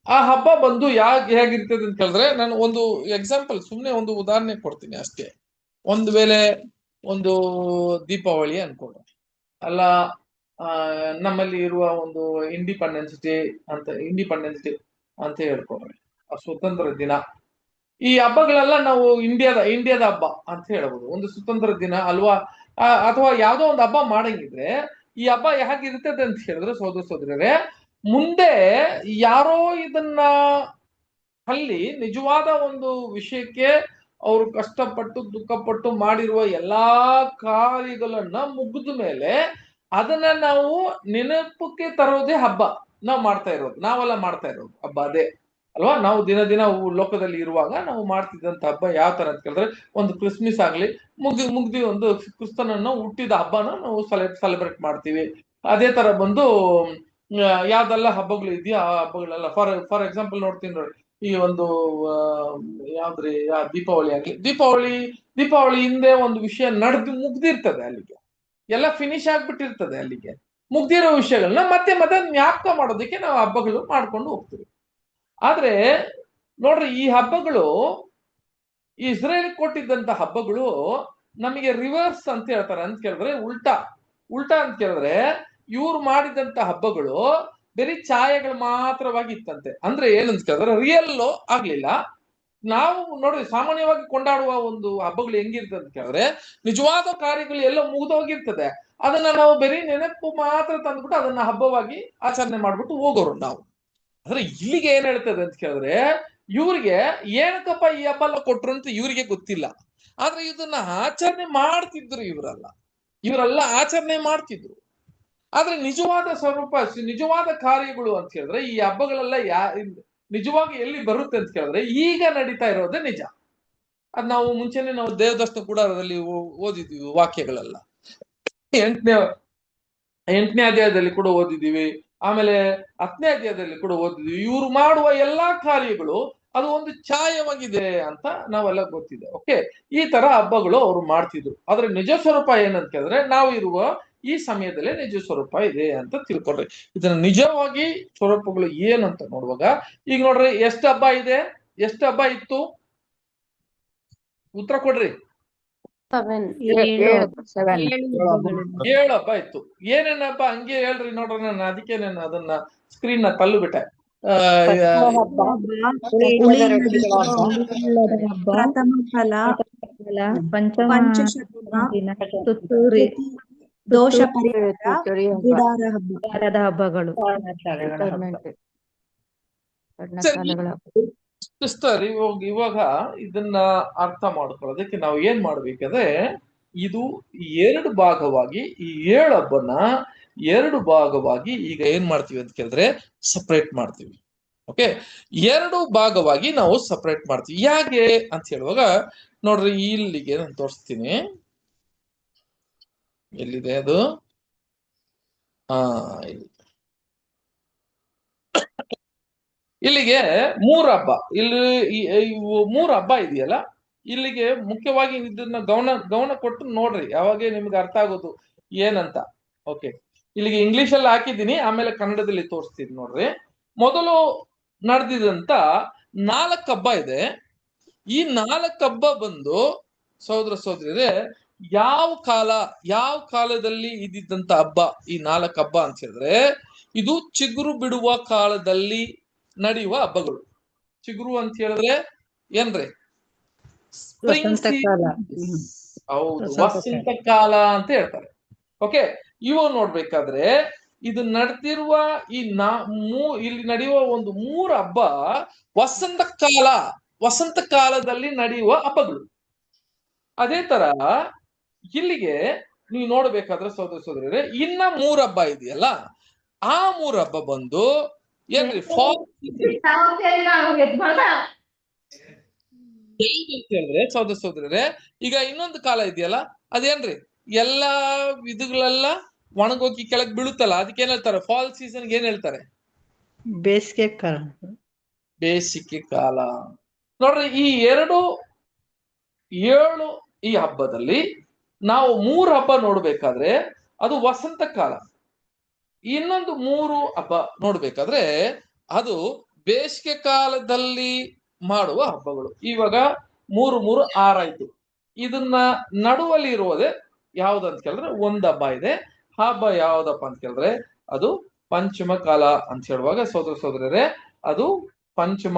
ಆ ಹಬ್ಬ ಬಂದು ಹೇಗಿರ್ತದೆ ಅಂತ ಕೇಳಿದ್ರೆ, ನಾನು ಒಂದು ಎಕ್ಸಾಂಪಲ್ ಸುಮ್ನೆ ಒಂದು ಉದಾಹರಣೆ ಕೊಡ್ತೀನಿ ಅಷ್ಟೇ. ಒಂದು ವೇಳೆ ಒಂದು ದೀಪಾವಳಿ ಅನ್ಕೊಂಡ್ರೆ, ಅಲ್ಲ ನಮ್ಮಲ್ಲಿ ಇರುವ ಒಂದು ಇಂಡಿಪೆಂಡೆನ್ಸ್ ಡೇ ಅಂತ ಹೇಳ್ಕೊಂಡ್ರೆ, ಆ ಸ್ವತಂತ್ರ ದಿನ, ಈ ಹಬ್ಬಗಳೆಲ್ಲ ನಾವು ಇಂಡಿಯಾದ ಹಬ್ಬ ಅಂತ ಹೇಳ್ಬೋದು. ಒಂದು ಸ್ವತಂತ್ರ ದಿನ ಅಲ್ವಾ, ಅಥವಾ ಯಾವ್ದೋ ಒಂದು ಹಬ್ಬ ಮಾಡಂಗಿದ್ರೆ ಈ ಹಬ್ಬ ಹೇಗಿರ್ತದೆ ಅಂತ ಹೇಳಿದ್ರೆ ಸೋದರರೇ, ಮುಂದೆ ಯಾರೋ ಇದನ್ನ ಅಲ್ಲಿ ನಿಜವಾದ ಒಂದು ವಿಷಯಕ್ಕೆ ಅವರು ಕಷ್ಟಪಟ್ಟು ದುಃಖಪಟ್ಟು ಮಾಡಿರುವ ಎಲ್ಲಾ ಕಾರ್ಯಗಳನ್ನ ಮುಗಿದ ಮೇಲೆ ಅದನ್ನ ನಾವು ನೆನಪಕ್ಕೆ ತರೋದೇ ಹಬ್ಬ. ನಾವೆಲ್ಲ ಮಾಡ್ತಾ ಇರೋದು ಹಬ್ಬ ಅದೇ ಅಲ್ವಾ. ನಾವು ದಿನ ಲೋಕದಲ್ಲಿ ಇರುವಾಗ ನಾವು ಮಾಡ್ತಿದ್ದಂತ ಹಬ್ಬ ಯಾವ ತರ ಅಂತ ಕೇಳಿದ್ರೆ, ಒಂದು ಕ್ರಿಸ್ಮಸ್ ಆಗ್ಲಿ, ಮುಗ್ದಿ ಒಂದು ಕ್ರಿಸ್ತನನ್ನ ಹುಟ್ಟಿದ ಹಬ್ಬನ ನಾವು ಸೆಲೆಬ್ರೇಟ್ ಮಾಡ್ತೀವಿ. ಅದೇ ತರ ಬಂದು ಯಾವ್ದೆಲ್ಲ ಹಬ್ಬಗಳು ಇದೆಯೋ ಆ ಹಬ್ಬಗಳೆಲ್ಲ ಫಾರ್ ಎಕ್ಸಾಂಪಲ್ ನೋಡ್ತೀನಿ ನೋಡಿ, ಈ ಒಂದು ಯಾವ್ದ್ರಿ ದೀಪಾವಳಿ ಆಗ್ಲಿ, ದೀಪಾವಳಿ ಹಿಂದೆ ಒಂದು ವಿಷಯ ಮುಗ್ದಿರ್ತದೆ, ಅಲ್ಲಿಗೆ ಎಲ್ಲ ಫಿನಿಶ್ ಆಗ್ಬಿಟ್ಟಿರ್ತದೆ, ಅಲ್ಲಿಗೆ ಮುಗ್ದಿರೋ ವಿಷಯಗಳನ್ನ ಮತ್ತೆ ಜ್ಞಾಪಕ ಮಾಡೋದಕ್ಕೆ ನಾವು ಹಬ್ಬಗಳು ಮಾಡ್ಕೊಂಡು ಹೋಗ್ತೀವಿ. ಆದ್ರೆ ನೋಡ್ರಿ, ಈ ಹಬ್ಬಗಳು ಇಸ್ರೇಲ್ ಕೊಟ್ಟಿದ್ದಂತ ಹಬ್ಬಗಳು ನಮಗೆ ರಿವರ್ಸ್ ಅಂತ ಹೇಳ್ತಾರೆ. ಅಂತ ಕೇಳಿದ್ರೆ ಉಲ್ಟಾ ಅಂತ ಕೇಳಿದ್ರೆ, ಇವ್ರು ಮಾಡಿದಂತ ಹಬ್ಬಗಳು ಬರೀ ಛಾಯೆಗಳು ಮಾತ್ರವಾಗಿ ಇತ್ತಂತೆ. ಅಂದ್ರೆ ಏನಂತ ಕೇಳಿದ್ರೆ ರಿಯಲ್ ಆಗ್ಲಿಲ್ಲ. ನಾವು ನೋಡ್ರಿ, ಸಾಮಾನ್ಯವಾಗಿ ಕೊಂಡಾಡುವ ಒಂದು ಹಬ್ಬಗಳು ಹೆಂಗಿರ್ತದೆ ಅಂತ ಕೇಳಿದ್ರೆ, ನಿಜವಾದ ಕಾರ್ಯಗಳು ಎಲ್ಲ ಮುಗಿದೋಗಿರ್ತದೆ, ಅದನ್ನ ನಾವು ಬರೀ ನೆನಪು ಮಾತ್ರ ತಂದ್ಬಿಟ್ಟು ಅದನ್ನ ಹಬ್ಬವಾಗಿ ಆಚರಣೆ ಮಾಡ್ಬಿಟ್ಟು ಹೋಗೋರು ನಾವು. ಆದ್ರೆ ಇಲ್ಲಿಗೆ ಏನ್ ಹೇಳ್ತದೆ ಅಂತ ಕೇಳಿದ್ರೆ, ಇವ್ರಿಗೆ ಏನಕ್ಕಪ್ಪ ಈ ಹಬ್ಬ ಎಲ್ಲ ಕೊಟ್ರು ಅಂತ ಇವ್ರಿಗೆ ಗೊತ್ತಿಲ್ಲ. ಆದ್ರೆ ಇದನ್ನ ಆಚರಣೆ ಮಾಡ್ತಿದ್ರು ಇವರೆಲ್ಲ ಆಚರಣೆ ಮಾಡ್ತಿದ್ರು. ಆದ್ರೆ ನಿಜವಾದ ಸ್ವರೂಪ, ನಿಜವಾದ ಕಾರ್ಯಗಳು ಅಂತ ಹೇಳಿದ್ರೆ ಈ ಹಬ್ಬಗಳೆಲ್ಲ ನಿಜವಾಗಿ ಎಲ್ಲಿ ಬರುತ್ತೆ ಅಂತ ಕೇಳಿದ್ರೆ ಈಗ ನಡೀತಾ ಇರೋದೇ ನಿಜ. ಅದ್ ನಾವು ಮುಂಚೆನೆ ನಾವು ದೇವದರ್ಶನ ಕೂಡ ಅದರಲ್ಲಿ ಓದಿದೀವಿ ವಾಕ್ಯಗಳೆಲ್ಲ. 8ನೇ ಅಧ್ಯಾಯದಲ್ಲಿ ಕೂಡ ಓದಿದೀವಿ, ಆಮೇಲೆ 10ನೇ ಅಧ್ಯಾಯದಲ್ಲಿ ಕೂಡ ಓದಿದೀವಿ. ಇವ್ರು ಮಾಡುವ ಎಲ್ಲಾ ಕಾರ್ಯಗಳು ಅದು ಒಂದು ಛಾಯವಾಗಿದೆ ಅಂತ ನಾವೆಲ್ಲ ಗೊತ್ತಿದೆ. ಓಕೆ, ಈ ತರ ಹಬ್ಬಗಳು ಅವ್ರು ಮಾಡ್ತಿದ್ರು. ಆದ್ರೆ ನಿಜ ಸ್ವರೂಪ ಏನಂತ ಕೇಳಿದ್ರೆ, ನಾವು ಇರುವ ಈ ಸಮಯದಲ್ಲೇ ನಿಜ ಸ್ವರೂಪ ಇದೆ ಅಂತ ತಿಳ್ಕೊಡ್ರಿ. ಇದನ್ನ ನಿಜವಾಗಿ ಸ್ವರೂಪಗಳು ಏನಂತ ನೋಡುವಾಗ, ಈಗ ನೋಡ್ರಿ, ಎಷ್ಟು ಹಬ್ಬ ಇದೆ, ಎಷ್ಟು ಹಬ್ಬ ಇತ್ತು, ಉತ್ತರ ಕೊಡ್ರಿ. 7 ಹಬ್ಬ ಇತ್ತು. ಏನೇನಪ್ಪ ಹಂಗೆ ಹೇಳ್ರಿ ನೋಡ್ರಿ, ನಾನು ಅದಕ್ಕೆ ನಾನು ಅದನ್ನ ಸ್ಕ್ರೀನ್ ನ ತಳ್ಳುಬಿಟ್ಟೆ. ಪ್ರಥಮ ಫಲ, ಪಂಚಶತಮಾನ, ದೋಷ ಪರಿಹಾರ, ಗುಡಾರದ ಹಬ್ಬಗಳು. ಸಿಸ್ಟರ್, ಇವಾಗ ಇದನ್ನ ಅರ್ಥ ಮಾಡ್ಕೊಳ್ಳೋದಕ್ಕೆ ನಾವು ಏನ್ ಮಾಡ್ಬೇಕಾದ್ರೆ, ಇದು 2 ಭಾಗವಾಗಿ, ಈ 7 ಹಬ್ಬನ 2 ಭಾಗವಾಗಿ ಈಗ ಏನ್ ಮಾಡ್ತೀವಿ ಅಂತ ಕೇಳಿದ್ರೆ ಸಪರೇಟ್ ಮಾಡ್ತೀವಿ. ಓಕೆ, 2 ಭಾಗವಾಗಿ ನಾವು ಸಪರೇಟ್ ಮಾಡ್ತೀವಿ. ಯಾಕೆ ಅಂತ ಹೇಳುವಾಗ ನೋಡ್ರಿ, ಇಲ್ಲಿಗೆ ನಾನು ತೋರಿಸ್ತೀನಿ. ಎಲ್ಲಿದೆ ಅದು? ಇಲ್ಲಿಗೆ 3 ಹಬ್ಬ, ಇಲ್ಲಿ 3 ಹಬ್ಬ ಇದೆಯಲ್ಲ, ಇಲ್ಲಿಗೆ ಮುಖ್ಯವಾಗಿ ಇದನ್ನ ಗಮನ ಕೊಟ್ಟು ನೋಡ್ರಿ, ಯಾವಾಗ ನಿಮ್ಗೆ ಅರ್ಥ ಆಗೋದು ಏನಂತ. ಓಕೆ, ಇಲ್ಲಿಗೆ ಇಂಗ್ಲಿಷ್ ಅಲ್ಲಿ ಹಾಕಿದ್ದೀನಿ, ಆಮೇಲೆ ಕನ್ನಡದಲ್ಲಿ ತೋರಿಸ್ತೀನಿ ನೋಡ್ರಿ. ಮೊದಲು ನಡೆದಿದಂತ 4 ಹಬ್ಬ ಇದೆ. ಈ 4 ಹಬ್ಬ ಬಂದು ಸಹೋದರ ಸಹೋದರಿಯರೇ, ಯಾವ ಕಾಲದಲ್ಲಿ ಇದ್ದಿದ್ದಂತ ಹಬ್ಬ ಈ 4 ಹಬ್ಬ ಅಂತ ಹೇಳಿದ್ರೆ, ಇದು ಚಿಗುರು ಬಿಡುವ ಕಾಲದಲ್ಲಿ ನಡೆಯುವ ಹಬ್ಬಗಳು. ಚಿಗುರು ಅಂತ ಹೇಳಿದ್ರೆ ಏನ್ರಿ? ಹೌದು, ವಸಂತ ಕಾಲ ಅಂತ ಹೇಳ್ತಾರೆ. ಓಕೆ, ಇವು ನೋಡ್ಬೇಕಾದ್ರೆ ಇದು ನಡೆದಿರುವ ಇಲ್ಲಿ ನಡೆಯುವ ಒಂದು 3 ಹಬ್ಬ ವಸಂತ ಕಾಲದಲ್ಲಿ ನಡೆಯುವ ಹಬ್ಬಗಳು. ಅದೇ ತರ ಇಲ್ಲಿಗೆ ನೀವು ನೋಡ್ಬೇಕಾದ್ರೆ ಸಹೋದರ ಸಹೋದರರೇ, ಇನ್ನ 3 ಹಬ್ಬ ಇದೆಯಲ್ಲ, ಆ 3 ಹಬ್ಬ ಬಂದು ಏನ್ರಿ? ಹೇಳಿದ್ರೆ ಸಹೋದರ ಸಹೋದರರೇ, ಈಗ ಇನ್ನೊಂದು ಕಾಲ ಇದೆಯಲ್ಲ, ಅದೇನ್ರಿ? ಎಲ್ಲಾ ವಿಧಗಳೆಲ್ಲ ಒಣಗೋಗಿ ಕೆಳಗ್ ಬೀಳುತ್ತಲ್ಲ, ಅದಕ್ಕೆ ಏನ್ ಹೇಳ್ತಾರೆ? ಫಾಲ್ ಸೀಸನ್ ಏನ್ ಹೇಳ್ತಾರೆ? ಬೇಸಿಗೆ ಕಾಲ. ನೋಡ್ರಿ, ಈ 7 ಈ ಹಬ್ಬದಲ್ಲಿ ನಾವು 3 ಹಬ್ಬ ನೋಡ್ಬೇಕಾದ್ರೆ ಅದು ವಸಂತ ಕಾಲ. ಇನ್ನೊಂದು 3 ಹಬ್ಬ ನೋಡ್ಬೇಕಾದ್ರೆ ಅದು ಬೇಸಿಗೆ ಕಾಲದಲ್ಲಿ ಮಾಡುವ ಹಬ್ಬಗಳು. ಇವಾಗ 3 ಆರಾಯ್ತು. ಇದನ್ನ ನಡುವಲ್ಲಿ ಇರುವುದೇ ಯಾವ್ದಂತ ಕೇಳಿದ್ರೆ ಒಂದ್ ಹಬ್ಬ ಇದೆ. ಹಬ್ಬ ಯಾವ್ದಪ್ಪ ಅಂತ ಕೇಳಿದ್ರೆ ಅದು ಪಂಚಮ ಕಾಲ ಅಂತ ಹೇಳುವಾಗ ಸೋದರ ಸೋದರರೇ ಅದು ಪಂಚಮ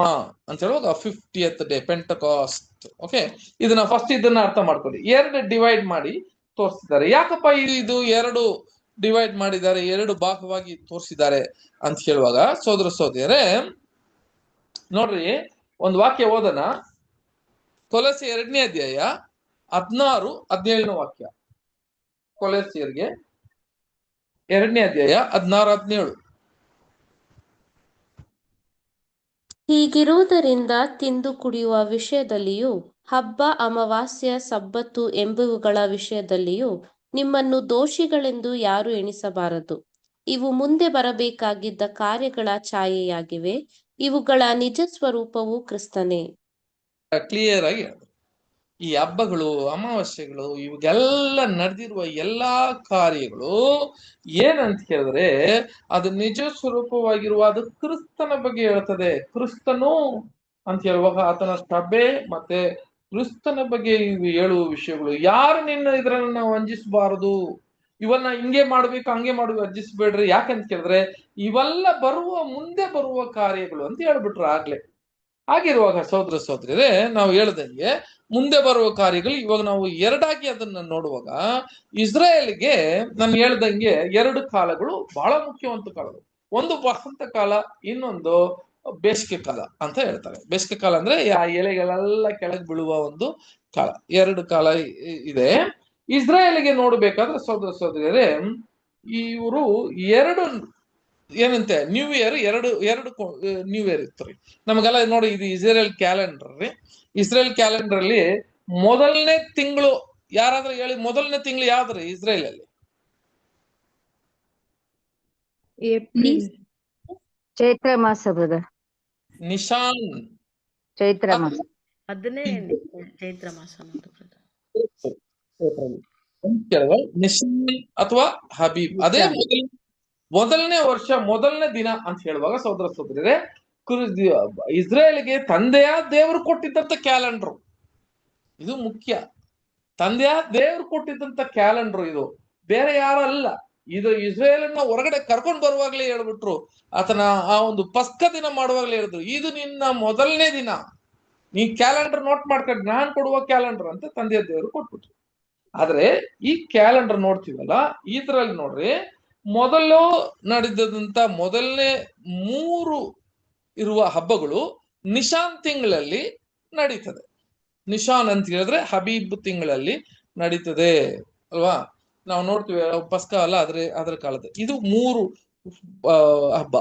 ಅಂತ ಹೇಳುವಾಗ 50th ಡೇ ಪೆಂಟಕಾಸ್ಟ್. ಓಕೆ, ಇದನ್ನ ಫಸ್ಟ್ ಇದನ್ನ ಅರ್ಥ ಮಾಡ್ಕೊಳ್ಳಿ. 2 ಡಿವೈಡ್ ಮಾಡಿ ತೋರಿಸಿದ್ದಾರೆ. ಯಾಕಪ್ಪ ಇದು 2 ಡಿವೈಡ್ ಮಾಡಿದ್ದಾರೆ, 2 ಭಾಗವಾಗಿ ತೋರಿಸಿದ್ದಾರೆ ಅಂತ ಹೇಳುವಾಗ ಸೋದರ ಸೋದರಿಯರೇ ನೋಡ್ರಿ, ಒಂದು ವಾಕ್ಯ ಓದನ. ಕೊಲೊಸ್ಸೆ 2ನೇ ಅಧ್ಯಾಯ 16-17 ವಾಕ್ಯ. ಕೊಲೊಸ್ಸೆಯರಿಗೆ 2ನೇ ಅಧ್ಯಾಯ 16-17. ಹೀಗಿರುವುದರಿಂದ ತಿಂದು ಕುಡಿಯುವ ವಿಷಯದಲ್ಲಿಯೂ ಹಬ್ಬ, ಅಮಾವಾಸ್ಯ, ಸಬ್ಬತ್ತು ಎಂಬುವುಗಳ ವಿಷಯದಲ್ಲಿಯೂ ನಿಮ್ಮನ್ನು ದೋಷಿಗಳೆಂದು ಯಾರು ಎಣಿಸಬಾರದು. ಇವು ಮುಂದೆ ಬರಬೇಕಾಗಿದ್ದ ಕಾರ್ಯಗಳ ಛಾಯೆಯಾಗಿವೆ. ಇವುಗಳ ನಿಜ ಸ್ವರೂಪವು ಕ್ರಿಸ್ತನೇ. ಕ್ಲಿಯರ್ ಆಗಿ ಈ ಹಬ್ಬಗಳು, ಅಮಾವಾಸ್ಯೆಗಳು, ಇವಾಗೆಲ್ಲ ನಡೆದಿರುವ ಎಲ್ಲಾ ಕಾರ್ಯಗಳು ಏನಂತ ಹೇಳಿದ್ರೆ ಅದು ನಿಜ ಸ್ವರೂಪವಾಗಿರುವ ಅದು ಕ್ರಿಸ್ತನ ಬಗ್ಗೆ ಹೇಳ್ತದೆ. ಕ್ರಿಸ್ತನು ಅಂತ ಹೇಳುವಾಗ ಆತನ ಸಭೆ ಮತ್ತೆ ಕ್ರಿಸ್ತನ ಬಗ್ಗೆ ಹೇಳುವ ವಿಷಯಗಳು. ಯಾರು ನಿನ್ನ ಇದ್ರಲ್ಲಿ ನಾವು ವಂಚಿಸಬಾರದು, ಇವನ್ನ ಹಿಂಗೆ ಮಾಡ್ಬೇಕು ಹಂಗೆ ಮಾಡ್ಬೇಕು ವಂಚಿಸ್ಬೇಡ್ರಿ. ಯಾಕಂತ ಕೇಳಿದ್ರೆ ಇವೆಲ್ಲ ಮುಂದೆ ಬರುವ ಕಾರ್ಯಗಳು ಅಂತ ಹೇಳ್ಬಿಟ್ರು ಆಗ್ಲೇ. ಹಾಗಿರುವಾಗ ಸಹೋದರ ಸಹೋದರಿಯರೇ ನಾವು ಹೇಳ್ದಂಗೆ ಮುಂದೆ ಬರುವ ಕಾರ್ಯಗಳು ಇವಾಗ ನಾವು ಎರಡಾಗಿ ಅದನ್ನ ನೋಡುವಾಗ ಇಸ್ರಾಯೇಲ್ಗೆ ನಾನು ಹೇಳ್ದಂಗೆ 2 ಕಾಲಗಳು ಬಹಳ ಮುಖ್ಯವಂತ ಕಾಲಗಳು. ಒಂದು ವಸಂತ ಕಾಲ, ಇನ್ನೊಂದು ಬೇಸಿಗೆ ಕಾಲ ಅಂತ ಹೇಳ್ತಾರೆ. ಬೇಸಿಗೆ ಕಾಲ ಅಂದ್ರೆ ಆ ಎಲೆಗಳೆಲ್ಲ ಕೆಳಗೆ ಬೀಳುವ ಒಂದು ಕಾಲ. 2 ಕಾಲ ಇದೆ. ಇಸ್ರಾಯೇಲ್ಗೆ ನೋಡ್ಬೇಕಾದ್ರೆ ಸಹೋದರ ಸಹೋದರಿಯರೇ ಇವರು 2 ಏನಂತೆ ನ್ಯೂ ಇಯರ್ ಎರಡು ನ್ಯೂ ಇಯರ್ ಇತ್ತು ರೀ. ನಮಗೆಲ್ಲ ನೋಡಿ, ಇದು ಇಸ್ರೇಲ್ ಕ್ಯಾಲೆಂಡರ್ ರೀ. ಇಸ್ರೇಲ್ ಕ್ಯಾಲೆಂಡರ್ ಅಲ್ಲಿ ಮೊದಲನೇ ತಿಂಗಳು ಯಾರಾದ್ರೂ ಹೇಳಿ, ಮೊದಲನೇ ತಿಂಗಳು ಯಾವ್ದ್ರಿ ಇಸ್ರೇಲ್ ಅಲ್ಲಿ? ಏಪ್ರಿಲ್. ಚೈತ್ರ ಮಾಸ ಬ್ರದರ್. ನಿಶಾನ್. ಚೈತ್ರ ಮಾಸ. ಅದನ್ನೇ ಚೈತ್ರ ಮಾಸ ಅನ್ನೋದು brother. ನಿಶಾನ್ ಅಥವಾ ಹಬೀಬ್. ಅದೇ ಮೊದಲನೇ ವರ್ಷ ಮೊದಲನೇ ದಿನ ಅಂತ ಹೇಳುವಾಗ ಸಹೋದರ ಸಹೋದರಿಯರೇ ಇಸ್ರೇಲ್ಗೆ ತಂದೆಯ ದೇವರು ಕೊಟ್ಟಿದ್ದಂತ ಕ್ಯಾಲೆಂಡರ್ ಇದು ಮುಖ್ಯ. ತಂದೆಯ ದೇವರು ಕೊಟ್ಟಿದ್ದಂತ ಕ್ಯಾಲೆಂಡರ್ ಇದು, ಬೇರೆ ಯಾರಲ್ಲ. ಇದು ಇಸ್ರೇಲನ್ನ ಹೊರಗಡೆ ಕರ್ಕೊಂಡು ಬರುವಾಗ್ಲೇ ಹೇಳ್ಬಿಟ್ರು. ಆತನ ಆ ಒಂದು ಪಸ್ಕ ದಿನ ಮಾಡುವಾಗ್ಲೇ ಹೇಳಿದ್ರು, ಇದು ನಿನ್ನ ಮೊದಲನೇ ದಿನ, ನೀ ಕ್ಯಾಲೆಂಡರ್ ನೋಟ್ ಮಾಡ್ಕೊಂಡು ನಾನ್ ಕೊಡುವ ಕ್ಯಾಲೆಂಡರ್ ಅಂತ ತಂದೆಯ ದೇವರು ಕೊಟ್ಬಿಟ್ರು. ಆದ್ರೆ ಈ ಕ್ಯಾಲೆಂಡರ್ ನೋಡ್ತೀವಲ್ಲ, ಇದ್ರಲ್ಲಿ ನೋಡ್ರಿ ಮೊದಲು ನಡೆದಂತ ಮೊದಲನೇ 3 ಇರುವ ಹಬ್ಬಗಳು ನಿಶಾನ್ ತಿಂಗಳಲ್ಲಿ ನಡೀತದೆ. ನಿಶಾನ್ ಅಂತ ಹೇಳಿದ್ರೆ ಹಬೀಬ್ ತಿಂಗಳಲ್ಲಿ ನಡೀತದೆ ಅಲ್ವಾ? ನಾವು ನೋಡ್ತೀವಿ ಪಸ್ಕ ಅಲ್ಲ, ಅದ್ರ ಕಾಲದ ಇದು 3 ಹಬ್ಬ.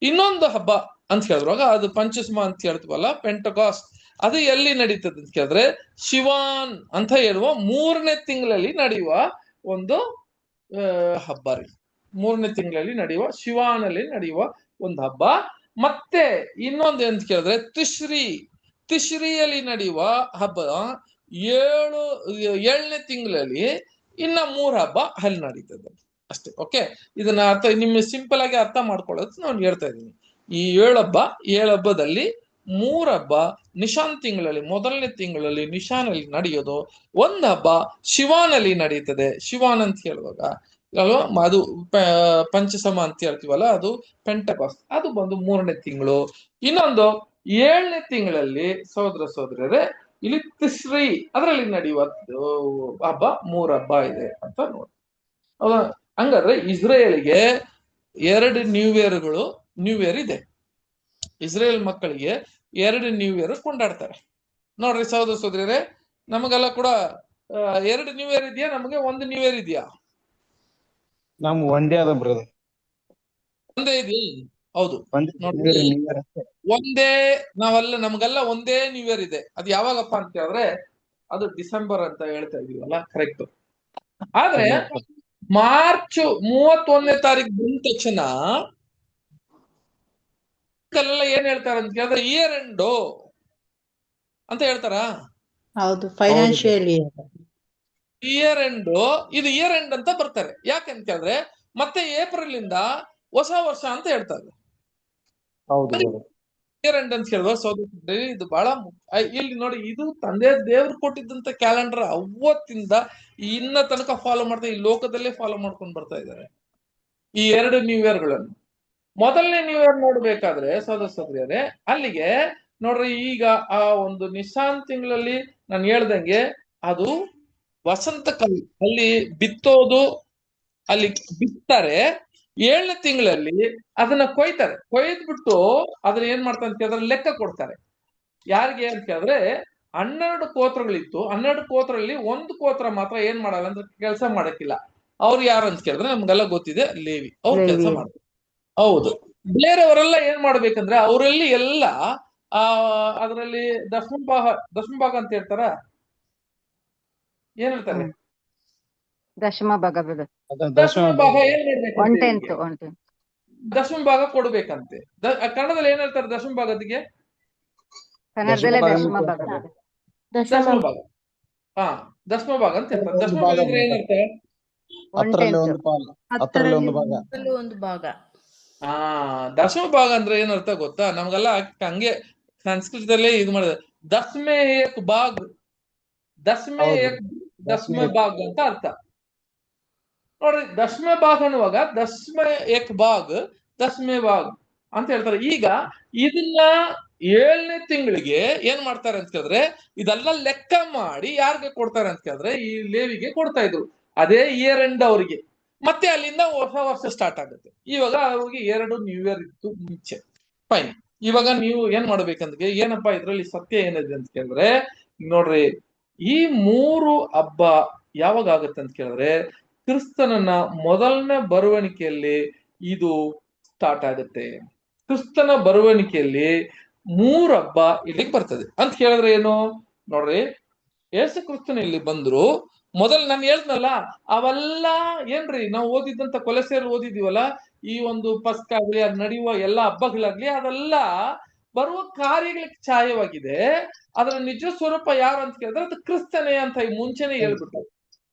ಇನ್ನೊಂದು ಹಬ್ಬ ಅಂತ ಹೇಳಿದ್ರಾಗ ಅದು ಪಂಚಸ್ಮ ಅಂತ ಹೇಳ್ತೀವಲ್ಲ, ಪೆಂಟಕಾಸ್ಟ್, ಅದು ಎಲ್ಲಿ ನಡೀತದೆ ಅಂತ ಕೇಳಿದ್ರೆ ಶಿವಾನ್ ಅಂತ ಹೇಳುವ 3ನೇ ತಿಂಗಳಲ್ಲಿ ನಡೆಯುವ ಒಂದು ಹಬ್ಬ ರೀ. 3ನೇ ತಿಂಗಳಲ್ಲಿ ನಡೆಯುವ ಶಿವಾನಲ್ಲಿ ನಡೆಯುವ ಒಂದು ಹಬ್ಬ. ಮತ್ತೆ ಇನ್ನೊಂದು ಅಂತ ಕೇಳಿದ್ರೆ ತಿಶ್ರಿಯಲ್ಲಿ ನಡೆಯುವ ಹಬ್ಬ 7ನೇ ತಿಂಗಳಲ್ಲಿ ಇನ್ನ 3 ಹಬ್ಬ ಅಲ್ಲಿ ನಡೀತದೆ ಅಷ್ಟೇ. ಓಕೆ, ಇದನ್ನ ನಿಮ್ಗೆ ಸಿಂಪಲ್ ಆಗಿ ಅರ್ಥ ಮಾಡ್ಕೊಳ್ಳೋದು ನಾನು ಹೇಳ್ತಾ ಇದ್ದೀನಿ. ಈ 7 ಹಬ್ಬದಲ್ಲಿ 3 ಹಬ್ಬ ನಿಶಾನ್ ತಿಂಗಳಲ್ಲಿ, ಮೊದಲನೇ ತಿಂಗಳಲ್ಲಿ ನಿಶಾನಲ್ಲಿ ನಡೆಯೋದು. ಒಂದು ಹಬ್ಬ ಶಿವಾನಲ್ಲಿ ನಡೀತದೆ. ಶಿವಾನ್ ಅಂತ ಹೇಳುವಾಗ ಅಲ್ವಾ, ಅದು ಪಂಚಸಮ ಅಂತ ಹೇಳ್ತೀವಲ್ಲ, ಅದು ಪೆಂಟಕಾಸ್ಟ್, ಅದು ಬಂದು 3ನೇ ತಿಂಗಳು. ಇನ್ನೊಂದು 7ನೇ ತಿಂಗಳಲ್ಲಿ ಸಹೋದರ ಸಹೋದರರೇ ಇಲ್ಲಿ ತಿಸ್ರಿ, ಅದರಲ್ಲಿ ನಡೆಯುವ ಹಬ್ಬ 3 ಹಬ್ಬ ಇದೆ ಅಂತ ನೋಡಿ. ಹಂಗಾದ್ರೆ ಇಸ್ರೇಲ್ಗೆ 2 ನ್ಯೂ ಇಯರ್ ಇದೆ. ಇಸ್ರೇಲ್ ಮಕ್ಕಳಿಗೆ 2 ನ್ಯೂ ಇಯರ್ ಕೊಂಡಾಡ್ತಾರೆ ನೋಡ್ರಿ ಸಹೋದರ ಸಹೋದರಿಯರೇ. ನಮಗೆಲ್ಲ ಕೂಡ 2 ನ್ಯೂ ಇಯರ್ ಇದೆಯಾ? ನಮಗೆ 1 ನ್ಯೂ ಇಯರ್ ಇದೆಯಾ? ನಮ್ ಒಂದೇ ಅದ ಬ್ರದರ್. ಒಂದೇ ಇದೆಯಾ? ಹೌದು ನೋಡ್ರಿ, ಒಂದೇ ನಾವೆಲ್ಲ ನಮ್ಗೆಲ್ಲ ಒಂದೇ ನ್ಯೂ ಇಯರ್ ಇದೆ. ಅದು ಯಾವಾಗಪ್ಪ ಅಂತ ಹೇಳಿದ್ರೆ ಅದು ಡಿಸೆಂಬರ್ ಅಂತ ಹೇಳ್ತಾ ಇದೀವಲ್ಲ, ಕರೆಕ್ಟ್. ಆದ್ರೆ ಮಾರ್ಚ್ 31ನೇ ತಾರೀಕು ಬಂದ ತಕ್ಷಣ ಏನ್ ಹೇಳ್ತಾರೆ ಅಂತ ಕೇಳಿದ್ರೆ ಇಯರ್ ಎಂಡ್ ಅಂತ ಹೇಳ್ತಾರ. ಹೌದು, ಫೈನಾನ್ಷಿಯಲ್ ಇಯರ್ ಎಂಡ್, ಇದು ಇಯರ್ ಎಂಡ್ ಅಂತ ಬರ್ತಾರೆ. ಯಾಕಂತ ಕೇಳಿದ್ರೆ ಮತ್ತೆ ಏಪ್ರಿಲ್ ಇಂದ ಹೊಸ ವರ್ಷ ಅಂತ ಹೇಳ್ತಾರೆ. ಇಯರ್ ಎಂಡ್ ಅಂತ ಹೇಳಿದ್ರೆ ಸೋದರ ಇದು ಬಹಳ ಇಲ್ಲಿ ನೋಡಿ, ಇದು ತಂದೆ ದೇವ್ರು ಕೊಟ್ಟಿದ್ದಂತ ಕ್ಯಾಲೆಂಡರ್ ಅವತ್ತಿಂದ ಇನ್ನ ತನಕ ಫಾಲೋ ಮಾಡ್ತಾ ಈ ಲೋಕದಲ್ಲೇ ಫಾಲೋ ಮಾಡ್ಕೊಂಡು ಬರ್ತಾ ಇದ್ದಾರೆ ಈ 2 ನ್ಯೂ ಇಯರ್ ಗಳನ್ನು. ಮೊದಲನೇ ನ್ಯೂ ಇಯರ್ ನೋಡ್ಬೇಕಾದ್ರೆ ಸೋದರಿಯರೇ, ಅಲ್ಲಿಗೆ ನೋಡ್ರಿ, ಈಗ ಆ ಒಂದು ನಿಶಾನ್ ತಿಂಗಳಲ್ಲಿ ನಾನು ಹೇಳ್ದಂಗೆ ಅದು ವಸಂತ ಕಾಲ, ಅಲ್ಲಿ ಬಿತ್ತೋದು, ಅಲ್ಲಿ ಬಿತ್ತಾರೆ. 7ನೇ ತಿಂಗಳಲ್ಲಿ ಅದನ್ನ ಕೊಯ್ತಾರೆ. ಕೊಯ್ದ್ಬಿಟ್ಟು ಅದನ್ನ ಏನ್ ಮಾಡ್ತಾರೆ ಅಂತ ಕೇಳಿದ್ರೆ ಲೆಕ್ಕ ಕೊಡ್ತಾರೆ. ಯಾರಿಗೆ ಅಂತ ಕೇಳಿದ್ರೆ 12 ಕೋತ್ರಗಳಿತ್ತು. 12 ಕೋತ್ರದಲ್ಲಿ 1 ಕೋತ್ರ ಮಾತ್ರ ಏನ್ ಮಾಡಲ್ಲ ಅಂದ್ರೆ ಕೆಲಸ ಮಾಡಕ್ಕಿಲ್ಲ. ಅವ್ರು ಯಾರು ಅಂತ ಕೇಳಿದ್ರೆ ನಮ್ಗೆಲ್ಲ ಗೊತ್ತಿದೆ, ಲೇವಿ. ಅವ್ರು ಕೆಲಸ ಮಾಡ್ತಾರೆ. ಹೌದು. ಬೇರೆಯವರೆಲ್ಲ ಏನ್ ಮಾಡ್ಬೇಕಂದ್ರೆ ಅವರಲ್ಲಿ ಎಲ್ಲ ಅದರಲ್ಲಿ ದಶಮಭಾಗ ಅಂತ ಹೇಳ್ತಾರ, ಏನ್ ಹೇಳ್ತಾರೆ, ದಶಮ ಭಾಗ ಬ್ರದರ್. ದಶಮಭಾಗ ಏನ್ ಮಾಡ್ಬೇಕು, 1/10. ದಶಮಭಾಗ ಕೊಡ್ಬೇಕಂತೆ. ಕನ್ನಡದಲ್ಲಿ ಏನ್ ಹೇಳ್ತಾರೆ ದಶಮಭಾಗದಿಗೆ? ಕನ್ನಡದಲ್ಲೇ ದಶಮ ಭಾಗ. ದಶಮಭಾಗ. ಹಾ, ದಶಮಭಾಗ ಅಂತ ಹೇಳ್ತಾರೆ. ದಶಮಭಾಗ ಅಂದ್ರೆ ಏನಂತ? 1/10. ಒಂದು ಭಾಗ. ಹಾ, ದಶಮಭಾಗ ಅಂದ್ರೆ ಏನರ್ಥ ಗೊತ್ತಾ? ನಮ್ಗೆಲ್ಲ ಹಂಗೆ ಸಂಸ್ಕೃತದಲ್ಲೇ ಇದು ಮಾಡಿದ ದಸ್ಮೆ ಏಕ್ ಭಾಗ್, ದಸ್ಮೆ ಭಾಗ್ ಅಂತ ಅರ್ಥ. ನೋಡ್ರಿ, ದಸ್ಮೆ ಭಾಗ್ ಅನ್ನುವಾಗ ದಸ್ಮೆ ಏಕ್ ಭಾಗ್, ದಸ್ಮೆ ಭಾಗ್ ಅಂತ ಹೇಳ್ತಾರೆ. ಈಗ ಇದನ್ನ 7ನೇ ತಿಂಗಳಿಗೆ ಏನ್ ಮಾಡ್ತಾರೆ ಅಂತ ಕೇಳಿದ್ರೆ ಇದೆಲ್ಲ ಲೆಕ್ಕ ಮಾಡಿ ಯಾರಿಗೆ ಕೊಡ್ತಾರೆ ಅಂತ ಕೇಳಿದ್ರೆ ಈ ಲೇವಿಗೆ ಕೊಡ್ತಾ ಇದ್ರು. ಅದೇ ಇಯರ್ ಎಂಡ್ ಅವರಿಗೆ. ಮತ್ತೆ ಅಲ್ಲಿಂದ ಹೊಸ ವರ್ಷ ಸ್ಟಾರ್ಟ್ ಆಗುತ್ತೆ. ಇವಾಗ ಅವ್ರಿಗೆ 2 ನ್ಯೂ ಇಯರ್ ಇತ್ತು ಮುಂಚೆ. ಫೈನ್. ಇವಾಗ ನೀವು ಏನ್ ಮಾಡ್ಬೇಕಂದ್ರೆ ಏನಪ್ಪಾ ಇದ್ರಲ್ಲಿ ಸತ್ಯ ಏನಿದೆ ಅಂತ ಕೇಳಿದ್ರೆ ನೋಡ್ರಿ, ಈ 3 ಹಬ್ಬ ಯಾವಾಗ ಆಗುತ್ತೆ ಅಂತ ಕೇಳಿದ್ರೆ ಕ್ರಿಸ್ತನನ್ನ ಮೊದಲನೇ ಬರುವಣಿಕೆಯಲ್ಲಿ ಇದು ಸ್ಟಾರ್ಟ್ ಆಗುತ್ತೆ. ಕ್ರಿಸ್ತನ ಬರುವಣಿಕೆಯಲ್ಲಿ 3 ಹಬ್ಬ ಇಲ್ಲಿಗೆ ಬರ್ತದೆ ಅಂತ ಕೇಳಿದ್ರೆ ಏನು ನೋಡ್ರಿ, ಯೇಸು ಕ್ರಿಸ್ತನ ಇಲ್ಲಿ ಬಂದ್ರು. ಮೊದಲು ನಾನು ಹೇಳ್ದನಲ್ಲ, ಅವೆಲ್ಲ ಏನ್ರಿ ನಾವು ಓದಿದ್ದಂತ ಕೊಲೆಸೆಯಲ್ಲಿ ಓದಿದೀವಲ್ಲ, ಈ ಒಂದು ಪಸ್ಕ ಆಗ್ಲಿ, ಅದ್ ನಡೆಯುವ ಎಲ್ಲಾ ಹಬ್ಬಗಳಾಗ್ಲಿ, ಅದೆಲ್ಲ ಬರುವ ಕಾರ್ಯಗಳಿಗೆ ಛಾಯವಾಗಿದೆ. ಅದರ ನಿಜ ಸ್ವರೂಪ ಯಾರು ಅಂತ ಕೇಳಿದ್ರೆ ಅದು ಕ್ರಿಸ್ತನೇ ಅಂತ ಮುಂಚೆನೆ ಹೇಳ್ಬಿಟ್ರು.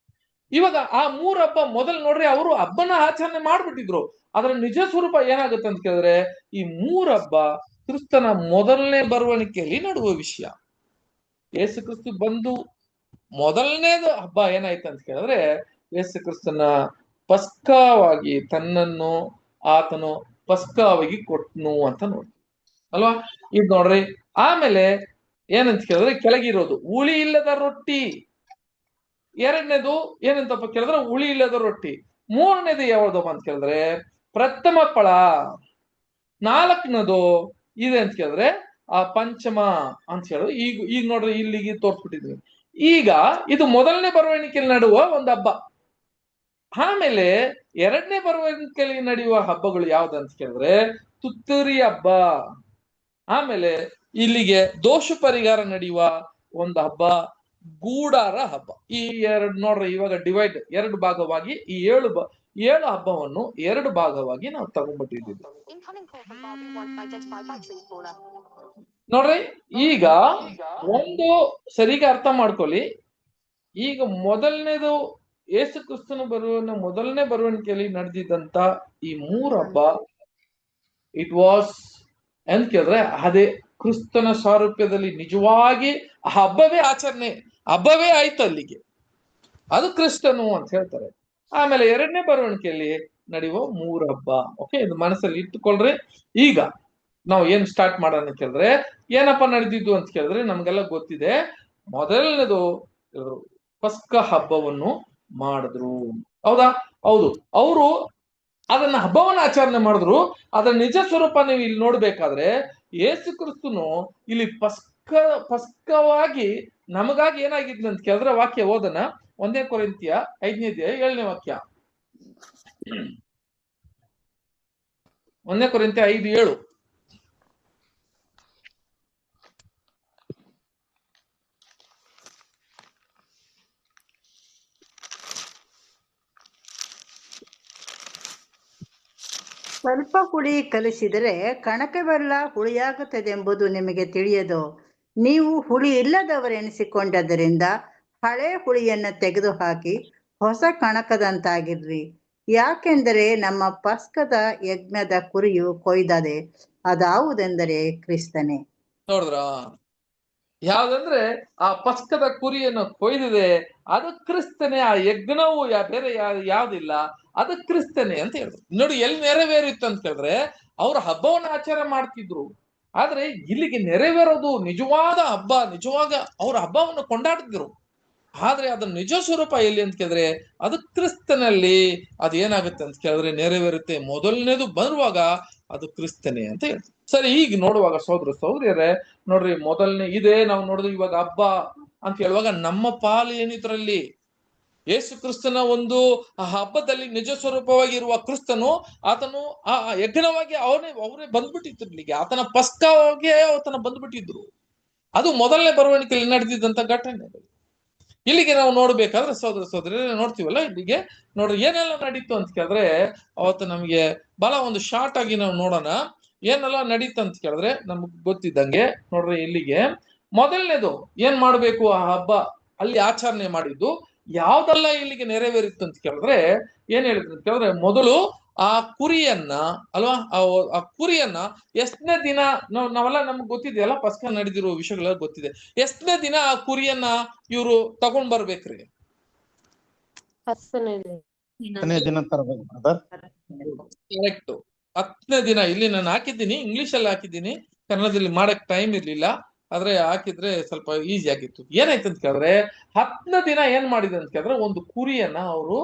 ಇವಾಗ ಆ 3 ಹಬ್ಬ ಮೊದಲು ನೋಡ್ರಿ, ಅವರು ಹಬ್ಬನ ಆಚರಣೆ ಮಾಡ್ಬಿಟ್ಟಿದ್ರು. ಅದರ ನಿಜ ಸ್ವರೂಪ ಏನಾಗುತ್ತೆ ಅಂತ ಕೇಳಿದ್ರೆ ಈ 3 ಹಬ್ಬ ಕ್ರಿಸ್ತನ ಮೊದಲನೇ ಬರುವಣಿಕೆಯಲ್ಲಿ ನಡುವ ವಿಷಯ. ಯೇಸು ಕ್ರಿಸ್ತು ಬಂದು ಮೊದಲನೇದು ಹಬ್ಬ ಏನಾಯ್ತು ಅಂತ ಕೇಳಿದ್ರೆ ಯೇಸು ಕ್ರಿಸ್ತನ ಪಸ್ಕವಾಗಿ ತನ್ನನ್ನು ಆತನು ಪಸ್ಕವಾಗಿ ಕೊಟ್ನು ಅಂತ ನೋಡ್ತೀವಿ ಅಲ್ವಾ. ಇದು ನೋಡ್ರಿ, ಆಮೇಲೆ ಏನಂತ ಕೇಳಿದ್ರೆ ಕೆಳಗಿರೋದು ಹುಳಿ ಇಲ್ಲದ ರೊಟ್ಟಿ. 2ನೇದು ಏನಂತಪ್ಪ ಕೇಳಿದ್ರೆ ಹುಳಿ ಇಲ್ಲದ ರೊಟ್ಟಿ. 3ನೇದು ಯಾವ್ದಪ್ಪ ಅಂತ ಕೇಳಿದ್ರೆ ಪ್ರಥಮ ಫಲ. 4ನೇದು ಇದೆ ಅಂತ ಕೇಳಿದ್ರೆ ಆ ಪಂಚಮ ಅಂತ ಹೇಳೋದು. ಈಗ ನೋಡ್ರಿ, ಇಲ್ಲಿಗೆ ತೋರ್ಸ್ಬಿಟ್ಟಿದ್ವಿ. ಈಗ ಇದು ಮೊದಲನೇ ಬರುವಣಿಕೆಯಲ್ಲಿ ನಡುವ ಒಂದು ಹಬ್ಬ. ಆಮೇಲೆ 2ನೇ ಬರುವಣಿಕೆಯಲ್ಲಿ ನಡೆಯುವ ಹಬ್ಬಗಳು ಯಾವ್ದಂತ ಕೇಳಿದ್ರೆ ತುತ್ತೂರಿ ಹಬ್ಬ. ಆಮೇಲೆ ಇಲ್ಲಿಗೆ ದೋಷ ಪರಿಹಾರ ನಡೆಯುವ ಒಂದು ಹಬ್ಬ ಗೂಡಾರ ಹಬ್ಬ. ಈ 2 ನೋಡ್ರಿ, ಇವಾಗ ಡಿವೈಡ್ 2 ಭಾಗವಾಗಿ ಈ 7 ಹಬ್ಬವನ್ನು 2 ಭಾಗವಾಗಿ ನಾವು ತಗೊಂಡ್ಬಿಟ್ಟಿದ್ದೀವಿ ನೋಡ್ರಿ. ಈಗ ಒಂದು ಸರಿಗೆ ಅರ್ಥ ಮಾಡ್ಕೊಳ್ಳಿ. ಈಗ ಮೊದಲನೇದು ಯೇಸು ಕ್ರಿಸ್ತನ ಮೊದಲನೇ ಬರುವಣಿಕೆಯಲ್ಲಿ ನಡೆದಿದ್ದಂತ ಈ 3 ಹಬ್ಬ ಇಟ್ ವಾಸ್ ಅಂತ ಕೇಳಿದ್ರೆ ಅದೇ ಕ್ರಿಸ್ತನ ಸಾರೂಪ್ಯದಲ್ಲಿ ನಿಜವಾಗಿ ಹಬ್ಬವೇ ಆಚರಣೆ, ಹಬ್ಬವೇ ಆಯ್ತು ಅಲ್ಲಿಗೆ. ಅದು ಕ್ರಿಸ್ತನು ಅಂತ ಹೇಳ್ತಾರೆ. ಆಮೇಲೆ 2ನೇ ಬರುವಣಿಕೆಯಲ್ಲಿ ನಡೆಯುವ 3 ಹಬ್ಬ. ಓಕೆ, ಇದು ಮನಸ್ಸಲ್ಲಿ ಇಟ್ಟುಕೊಳ್ರಿ. ಈಗ ನಾವು ಏನ್ ಸ್ಟಾರ್ಟ್ ಮಾಡೋಣ ಕೇಳಿದ್ರೆ ಏನಪ್ಪ ನಡೆದಿದ್ದು ಅಂತ ಕೇಳಿದ್ರೆ ನಮ್ಗೆಲ್ಲ ಗೊತ್ತಿದೆ. ಮೊದಲನೇದು ಪಸ್ಕ ಹಬ್ಬವನ್ನು ಮಾಡಿದ್ರು. ಹೌದಾ? ಹೌದು. ಅವರು ಅದನ್ನ ಹಬ್ಬವನ್ನ ಆಚರಣೆ ಮಾಡಿದ್ರು. ಅದರ ನಿಜ ಸ್ವರೂಪ ನೀವು ಇಲ್ಲಿ ನೋಡ್ಬೇಕಾದ್ರೆ ಯೇಸು ಕ್ರಿಸ್ತನು ಇಲ್ಲಿ ಪಸ್ಕವಾಗಿ ನಮಗಾಗಿ ಏನಾಗಿದ್ಲು ಅಂತ ಕೇಳಿದ್ರೆ ವಾಕ್ಯ ಓದನ 1 ಕೊರಿಂಥಿಯ 5ನೇ ಅಧ್ಯಾಯ 7ನೇ ವಾಕ್ಯ. 1 ಕೊರಿಂಥಿಯ 5:7. ಸ್ವಲ್ಪ ಹುಳಿ ಕಲಿಸಿದರೆ ಕಣಕವೆಲ್ಲ ಹುಳಿಯಾಗುತ್ತದೆಂಬುದು ನಿಮಗೆ ತಿಳಿಯದು. ನೀವು ಹುಳಿ ಇಲ್ಲದವರೆನಿಸಿಕೊಂಡದ್ದರಿಂದ ಹಳೆ ಹುಳಿಯನ್ನು ತೆಗೆದುಹಾಕಿ ಹೊಸ ಕಣಕದಂತಾಗಿರ್ರಿ. ಯಾಕೆಂದರೆ ನಮ್ಮ ಪಸ್ಕದ ಯಜ್ಞದ ಕುರಿಯು ಕೊಯ್ದದೆ, ಅದಾವುದೆಂದರೆ ಕ್ರಿಸ್ತನೇ. ನೋಡಿದ್ರ ಯಾವ್ದಂದ್ರೆ ಆ ಪಸ್ಕದ ಕುರಿಯನ್ನು ಕೊಯ್ದಿದೆ, ಅದು ಕ್ರಿಸ್ತನೇ. ಆ ಯಜ್ಞವು ಬೇರೆ ಯಾವ್ದಿಲ್ಲ, ಅದು ಕ್ರಿಸ್ತನೇ ಅಂತ ಹೇಳಿದ್ರು. ನೋಡಿ ಎಲ್ಲಿ ನೆರವೇರಿತ್ತು ಅಂತ ಹೇಳಿದ್ರೆ ಅವ್ರ ಹಬ್ಬವನ್ನ ಆಚರಣೆ ಮಾಡ್ತಿದ್ರು, ಆದ್ರೆ ಇಲ್ಲಿಗೆ ನೆರವೇರೋದು ನಿಜವಾದ ಹಬ್ಬ, ನಿಜವಾಗ ಅವ್ರ ಹಬ್ಬವನ್ನು ಕೊಂಡಾಡ್ತಿದ್ರು. ಆದ್ರೆ ಅದನ್ನ ನಿಜ ಸ್ವರೂಪ ಎಲ್ಲಿ ಅಂತ ಕೇಳಿದ್ರೆ ಅದು ಕ್ರಿಸ್ತನಲ್ಲಿ ಅದೇನಾಗುತ್ತೆ ಅಂತ ಕೇಳಿದ್ರೆ ನೆರವೇರುತ್ತೆ. ಮೊದಲನೇದು ಬರುವಾಗ ಅದು ಕ್ರಿಸ್ತನೇ ಅಂತ ಹೇಳ್ತೀವಿ. ಸರಿ, ಈಗ ನೋಡುವಾಗ ಸಹೋದರ ಸಹೋದರಿಯರೇ ನೋಡ್ರಿ, ಮೊದಲನೇ ಇದೇ ನಾವು ನೋಡಿದ್ವಿ. ಇವಾಗ ಹಬ್ಬ ಅಂತ ಹೇಳುವಾಗ ನಮ್ಮ ಪಾಲು ಏನಿದ್ರಲ್ಲಿ, ಯೇಸು ಕ್ರಿಸ್ತನ ಒಂದು ಹಬ್ಬದಲ್ಲಿ ನಿಜ ಸ್ವರೂಪವಾಗಿರುವ ಕ್ರಿಸ್ತನು ಆತನು ಆ ಯಜ್ಞವಾಗಿ ಅವರೇ ಬಂದ್ಬಿಟ್ಟಿರ್ಲಿಕ್ಕೆ, ಆತನ ಪಸ್ಕವಾಗಿ ಆತನ ಬಂದ್ಬಿಟ್ಟಿದ್ರು. ಅದು ಮೊದಲನೇ ಬರವಣಿಗೆಯಲ್ಲಿ ನಡೆದಿದ್ದಂತ ಘಟನೆ. ಇಲ್ಲಿಗೆ ನಾವು ನೋಡ್ಬೇಕಾದ್ರೆ ಸಹೋದರ ಸಹೋದರಿ ನೋಡ್ತೀವಲ್ಲ, ಇಲ್ಲಿಗೆ ನೋಡ್ರಿ ಏನೆಲ್ಲ ನಡೀತು ಅಂತ ಕೇಳಿದ್ರೆ ಅವತ್ತು ನಮಗೆ ಬಹಳ ಒಂದು ಶಾರ್ಟ್ ಆಗಿ ನಾವು ನೋಡೋಣ ಏನೆಲ್ಲ ನಡೀತು ಅಂತ ಕೇಳಿದ್ರೆ ನಮಗ್ ಗೊತ್ತಿದ್ದಂಗೆ. ನೋಡ್ರಿ ಇಲ್ಲಿಗೆ ಮೊದಲನೇದು ಏನ್ ಮಾಡ್ಬೇಕು, ಆ ಹಬ್ಬ ಅಲ್ಲಿ ಆಚರಣೆ ಮಾಡಿದ್ದು ಯಾವ್ದೆಲ್ಲ ಇಲ್ಲಿಗೆ ನೆರವೇರಿತ್ತು ಅಂತ ಕೇಳಿದ್ರೆ ಏನ್ ಹೇಳಿದ್ರು ಅಂತ ಕೇಳಿದ್ರೆ, ಮೊದಲು ಆ ಕುರಿಯನ್ನ ಅಲ್ವಾ, ಆ ಕುರಿಯನ್ನ ಎಷ್ಟನೇ ದಿನ ನಾವೆಲ್ಲ ನಮ್ಗೆ ಗೊತ್ತಿದೆಯಲ್ಲ, ಪಸ್ಕ ನಡೆದಿರೋ ವಿಷಯಗಳೆಲ್ಲ ಗೊತ್ತಿದೆ. ಎಷ್ಟನೇ ದಿನ ಆ ಕುರಿಯನ್ನ ಇವ್ರು ತಗೊಂಡ್ ಬರ್ಬೇಕ್ರಿ? 10ನೇ ದಿನ ತರಬೇಕು ಬ್ರದರ್. ಕರೆಕ್ಟ್, 10ನೇ ದಿನ. ಇಲ್ಲಿ ನಾನು ಹಾಕಿದ್ದೀನಿ, ಇಂಗ್ಲಿಷ್ ಅಲ್ಲಿ ಹಾಕಿದ್ದೀನಿ, ಕನ್ನಡದಲ್ಲಿ ಮಾಡಕ್ ಟೈಮ್ ಇರ್ಲಿಲ್ಲ, ಆದ್ರೆ ಹಾಕಿದ್ರೆ ಸ್ವಲ್ಪ ಈಸಿ ಆಗಿತ್ತು. ಏನಾಯ್ತು ಅಂತ ಕೇಳಿದ್ರೆ 10ನೇ ದಿನ ಏನ್ ಮಾಡಿದೆ ಅಂತ ಕೇಳಿದ್ರೆ ಒಂದು ಕುರಿಯನ್ನ ಅವರು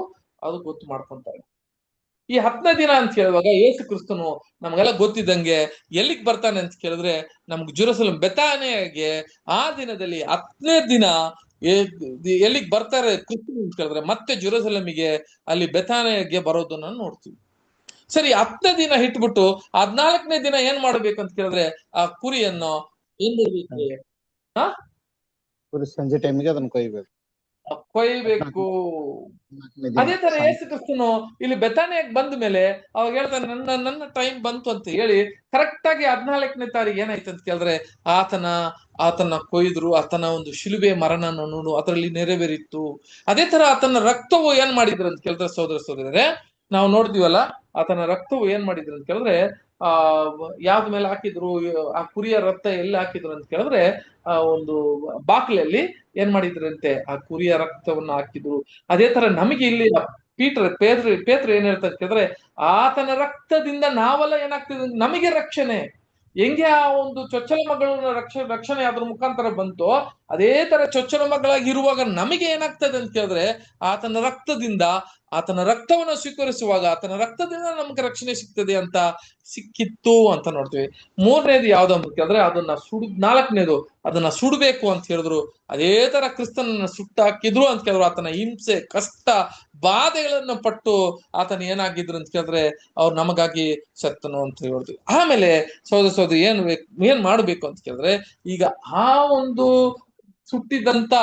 ಅದು ಗೊತ್ತು ಮಾಡ್ಕೊಂತಾರೆ. ಈ 10ನೇ ದಿನ ಅಂತ ಹೇಳುವಾಗ ಯೇಸು ಕ್ರಿಸ್ತನು ನಮ್ಗೆಲ್ಲ ಗೊತ್ತಿದ್ದಂಗೆ ಎಲ್ಲಿಗೆ ಬರ್ತಾನೆ ಅಂತ ಕೇಳಿದ್ರೆ ನಮ್ಗೆ ಜೆರುಸಲೇಮ್ ಬೆತಾನಿಯಾಗೆ ಆ ದಿನದಲ್ಲಿ 10ನೇ ದಿನ ಎಲ್ಲಿಗೆ ಬರ್ತಾರೆ ಕ್ರಿಸ್ತನು ಅಂತ ಕೇಳಿದ್ರೆ ಮತ್ತೆ ಜೆರುಸಲೇಮಿಗೆ ಅಲ್ಲಿ ಬೆತಾನಿಯಾಗೆ ಬರೋದನ್ನ ನೋಡ್ತೀವಿ. ಸರಿ, 10ನೇ ದಿನ ಇಟ್ಬಿಟ್ಟು 14ನೇ ದಿನ ಏನ್ ಮಾಡ್ಬೇಕು ಅಂತ ಕೇಳಿದ್ರೆ ಆ ಕುರಿಯನ್ನು ಏನ್ ಮಾಡ್ಬೇಕು, ಕುರಿ ಸಂಜೆ ಟೈಮಿಗೆ ಅದನ್ನ ಕೊಯ್ಬೇಕು. ಅದೇ ತರ ಯೇಸು ಕ್ರಿಸ್ತನು ಇಲ್ಲಿ ಬೆತಾನಿಯಾಗಿ ಬಂದ ಮೇಲೆ ಅವಾಗ ಹೇಳ್ತಾನೆ ನನ್ನ ಟೈಮ್ ಬಂತು ಅಂತ ಹೇಳಿ ಕರೆಕ್ಟ್ ಆಗಿ 14ನೇ ತಾರೀಕು ಏನಾಯ್ತು ಅಂತ ಕೇಳಿದ್ರೆ ಆತನ ಕೊಯ್ದ್ರು. ಆತನ ಒಂದು ಶಿಲುಬೆ ಮರಣ ನೋಡು ಅದರಲ್ಲಿ ನೆರವೇರಿತ್ತು. ಅದೇ ತರ ಆತನ ರಕ್ತವು ಏನ್ ಮಾಡಿದ್ರು ಅಂತ ಕೇಳಿದ್ರೆ ಸಹೋದರ ಸಹೋದರರೇ ನಾವು ನೋಡ್ತೀವಲ್ಲ, ಆತನ ರಕ್ತವು ಏನ್ ಮಾಡಿದ್ರು ಅಂತ ಕೇಳಿದ್ರೆ ಯಾವ್ದ ಮೇಲೆ ಹಾಕಿದ್ರು, ಆ ಕುರಿಯ ರಕ್ತ ಎಲ್ಲಿ ಹಾಕಿದ್ರು ಅಂತ ಕೇಳಿದ್ರೆ ಒಂದು ಬಾಕ್ಲಲ್ಲಿ ಏನ್ ಮಾಡಿದ್ರಂತೆ ಆ ಕುರಿಯ ರಕ್ತವನ್ನ ಹಾಕಿದ್ರು. ಅದೇ ತರ ನಮಗೆ ಇಲ್ಲಿ ಪೇತ್ರ ಏನ್ ಹೇಳ್ತಾರೆ ಕೇಳಿದ್ರೆ ಆತನ ರಕ್ತದಿಂದ ನಾವೆಲ್ಲ ಏನಾಗ್ತಿದೆ, ನಮಗೆ ರಕ್ಷಣೆ. ಹೆಂಗೆ ಆ ಒಂದು ಚೊಚ್ಚಲ ಮಗಳ ರಕ್ಷಣೆ ಅದ್ರ ಮುಖಾಂತರ ಬಂತು, ಅದೇ ತರ ಚೊಚ್ಚಲ ಮಗಳಾಗಿರುವಾಗ ನಮಗೆ ಏನಾಗ್ತದೆ ಅಂತ ಕೇಳಿದ್ರೆ ಆತನ ರಕ್ತದಿಂದ, ಆತನ ರಕ್ತವನ್ನು ಸ್ವೀಕರಿಸುವಾಗ ಆತನ ರಕ್ತದಿಂದ ನಮ್ಗೆ ರಕ್ಷಣೆ ಸಿಗ್ತದೆ ಅಂತ ಸಿಕ್ಕಿತ್ತು ಅಂತ ನೋಡ್ತೀವಿ. 3ನೇದು ಯಾವ್ದು ಅಂತ ಕೇಳಿದ್ರೆ ಅದನ್ನ 4ನೇದು ಅದನ್ನ ಸುಡಬೇಕು ಅಂತ ಹೇಳಿದ್ರು. ಅದೇ ತರ ಕ್ರಿಸ್ತನನ್ನ ಸುಟ್ಟಾಕಿದ್ರು ಅಂತ ಕೇಳಿದ್ರು. ಆತನ ಹಿಂಸೆ, ಕಷ್ಟ, ಬಾಧೆಗಳನ್ನ ಪಟ್ಟು ಆತನ ಏನಾಗಿದ್ರು ಅಂತ ಕೇಳಿದ್ರೆ ಅವ್ರು ನಮಗಾಗಿ ಸತ್ತನು ಅಂತ ಹೇಳಿದ್ರು. ಆಮೇಲೆ ಸಹೋದರ ಸಹೋದರಿ ಏನ್ ಮಾಡ್ಬೇಕು ಅಂತ ಕೇಳಿದ್ರೆ ಈಗ ಆ ಒಂದು ಸುಟ್ಟಿದಂತ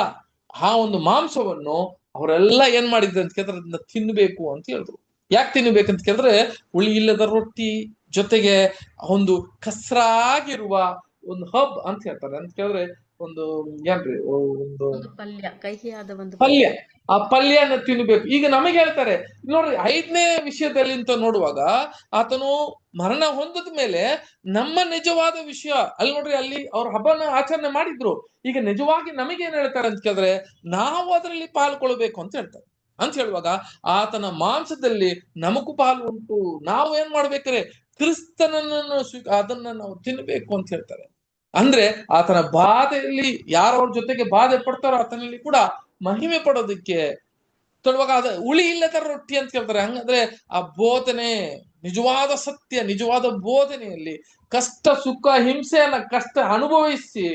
ಆ ಒಂದು ಮಾಂಸವನ್ನು ಅವರೆಲ್ಲ ಏನ್ ಮಾಡಿದ್ರು ಅಂತ ಕೇಳಿದ್ರೆ ಅದನ್ನ ತಿನ್ಬೇಕು ಅಂತ ಹೇಳಿದ್ರು. ಯಾಕೆ ತಿನ್ಬೇಕಂತ ಕೇಳಿದ್ರೆ ಹುಳಿ ಇಲ್ಲದ ರೊಟ್ಟಿ ಜೊತೆಗೆ ಒಂದು ಕಸ್ರಾಗಿರುವ ಒಂದು ಹಬ್ ಅಂತ ಹೇಳ್ತಾರೆ. ಅಂತ ಕೇಳಿದ್ರೆ ಒಂದು ಏನ್ರಿ ಒಂದು ಪಲ್ಯ, ಆ ಪಲ್ಯನ ತಿನ್ಬೇಕು. ಈಗ ನಮಗೆ ಹೇಳ್ತಾರೆ ನೋಡ್ರಿ 5ನೇ ವಿಷಯದಲ್ಲಿ ಅಂತ ನೋಡುವಾಗ ಆತನು ಮರಣ ಹೊಂದದ ಮೇಲೆ ನಮ್ಮ ನಿಜವಾದ ವಿಷಯ ಅಲ್ಲಿ ನೋಡ್ರಿ, ಅಲ್ಲಿ ಅವ್ರ ಹಬ್ಬನ ಆಚರಣೆ ಮಾಡಿದ್ರು. ಈಗ ನಿಜವಾಗಿ ನಮಗೆ ಏನ್ ಹೇಳ್ತಾರೆ ಅಂತ ಕೇಳಿದ್ರೆ ನಾವು ಅದರಲ್ಲಿ ಪಾಲ್ಕೊಳ್ಬೇಕು ಅಂತ ಹೇಳ್ತಾರೆ. ಅಂತ ಹೇಳುವಾಗ ಆತನ ಮಾಂಸದಲ್ಲಿ ನಮಗೂ ಪಾಲು ಉಂಟು. ನಾವು ಏನ್ ಮಾಡ್ಬೇಕ್ರೆ ಕ್ರಿಸ್ತನನ್ನು ಅದನ್ನ ನಾವು ತಿನ್ಬೇಕು ಅಂತ ಹೇಳ್ತಾರೆ. ಅಂದ್ರೆ ಆತನ ಬಾಧೆಯಲ್ಲಿ ಯಾರವ್ರ ಜೊತೆಗೆ ಬಾಧೆ ಪಡ್ತಾರೋ ಆತನಲ್ಲಿ ಕೂಡ ಮಹಿಮೆ ಪಡೋದಕ್ಕೆ ತೊಡುವಾಗ ಅದ ಹುಳಿ ಇಲ್ಲದ ರೊಟ್ಟಿ ಅಂತ ಕೇಳ್ತಾರೆ. ಹಂಗಂದ್ರೆ ಆ ಬೋಧನೆ ನಿಜವಾದ ಸತ್ಯ, ನಿಜವಾದ ಬೋಧನೆಯಲ್ಲಿ ಕಷ್ಟ ಸುಖ ಹಿಂಸೆಯನ್ನ ಕಷ್ಟ ಅನುಭವಿಸಿ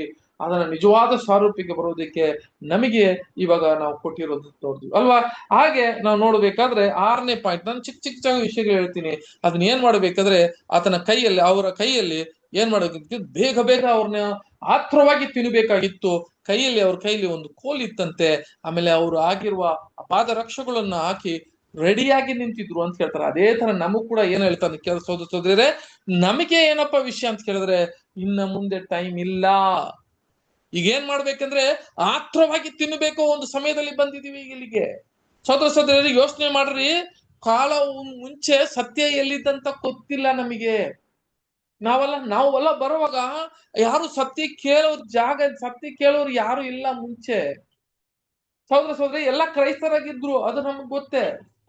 ಅದನ್ನ ನಿಜವಾದ ಸ್ವರೂಪಿಗೆ ಬರೋದಕ್ಕೆ ನಮಗೆ ಇವಾಗ ನಾವು ಕೊಟ್ಟಿರೋದು ನೋಡ್ತೀವಿ ಅಲ್ವಾ. ಹಾಗೆ ನಾವು ನೋಡ್ಬೇಕಾದ್ರೆ 6ನೇ ಪಾಯಿಂಟ್, ನಾನು ಚಿಕ್ಕ ವಿಷಯಗಳು ಹೇಳ್ತೀನಿ. ಅದನ್ನ ಏನ್ ಮಾಡ್ಬೇಕಾದ್ರೆ ಆತನ ಕೈಯಲ್ಲಿ, ಅವರ ಕೈಯಲ್ಲಿ ಏನ್ ಮಾಡಬೇಕಿತ್ತು, ಬೇಗ ಬೇಗ ಅವ್ರನ್ನ ಆತ್ರವಾಗಿ ತಿನ್ನಬೇಕಾಗಿತ್ತು. ಅವ್ರ ಕೈಯಲ್ಲಿ ಒಂದು ಕೋಲಿತ್ತಂತೆ. ಆಮೇಲೆ ಅವರು ಆಗಿರುವ ಪಾದರಕ್ಷೆಗಳನ್ನ ಹಾಕಿ ರೆಡಿಯಾಗಿ ನಿಂತಿದ್ರು ಅಂತ ಹೇಳ್ತಾರೆ. ಅದೇ ತರ ನಮಗ್ ಕೂಡ ಏನ್ ಹೇಳ್ತಾನೆ ಸಹೋದರ ಸಹೋದರಿಯರೇ, ನಮಗೆ ಏನಪ್ಪಾ ವಿಷಯ ಅಂತ ಕೇಳಿದ್ರೆ ಇನ್ನ ಮುಂದೆ ಟೈಮ್ ಇಲ್ಲ. ಈಗ ಏನ್ ಮಾಡ್ಬೇಕಂದ್ರೆ ಆತ್ರವಾಗಿ ತಿನ್ನಬೇಕು ಒಂದು ಸಮಯದಲ್ಲಿ ಬಂದಿದೀವಿ ಇಲ್ಲಿಗೆ. ಸಹೋದರ ಸಹೋದರಿಯರಿಗೆ ಯೋಚನೆ ಮಾಡ್ರಿ, ಕಾಲ ಮುಂಚೆ ಸತ್ಯ ಎಲ್ಲಿದ್ದಂತ ಗೊತ್ತಿಲ್ಲ ನಮಗೆ. ನಾವೆಲ್ಲ ಬರುವಾಗ ಯಾರು ಸತ್ಯ ಕೇಳೋರು ಯಾರು ಇಲ್ಲ ಮುಂಚೆ. ಸಹೋದರಿ ಎಲ್ಲ ಕ್ರೈಸ್ತರಾಗಿದ್ರು, ಅದು ನಮ್ಗೆ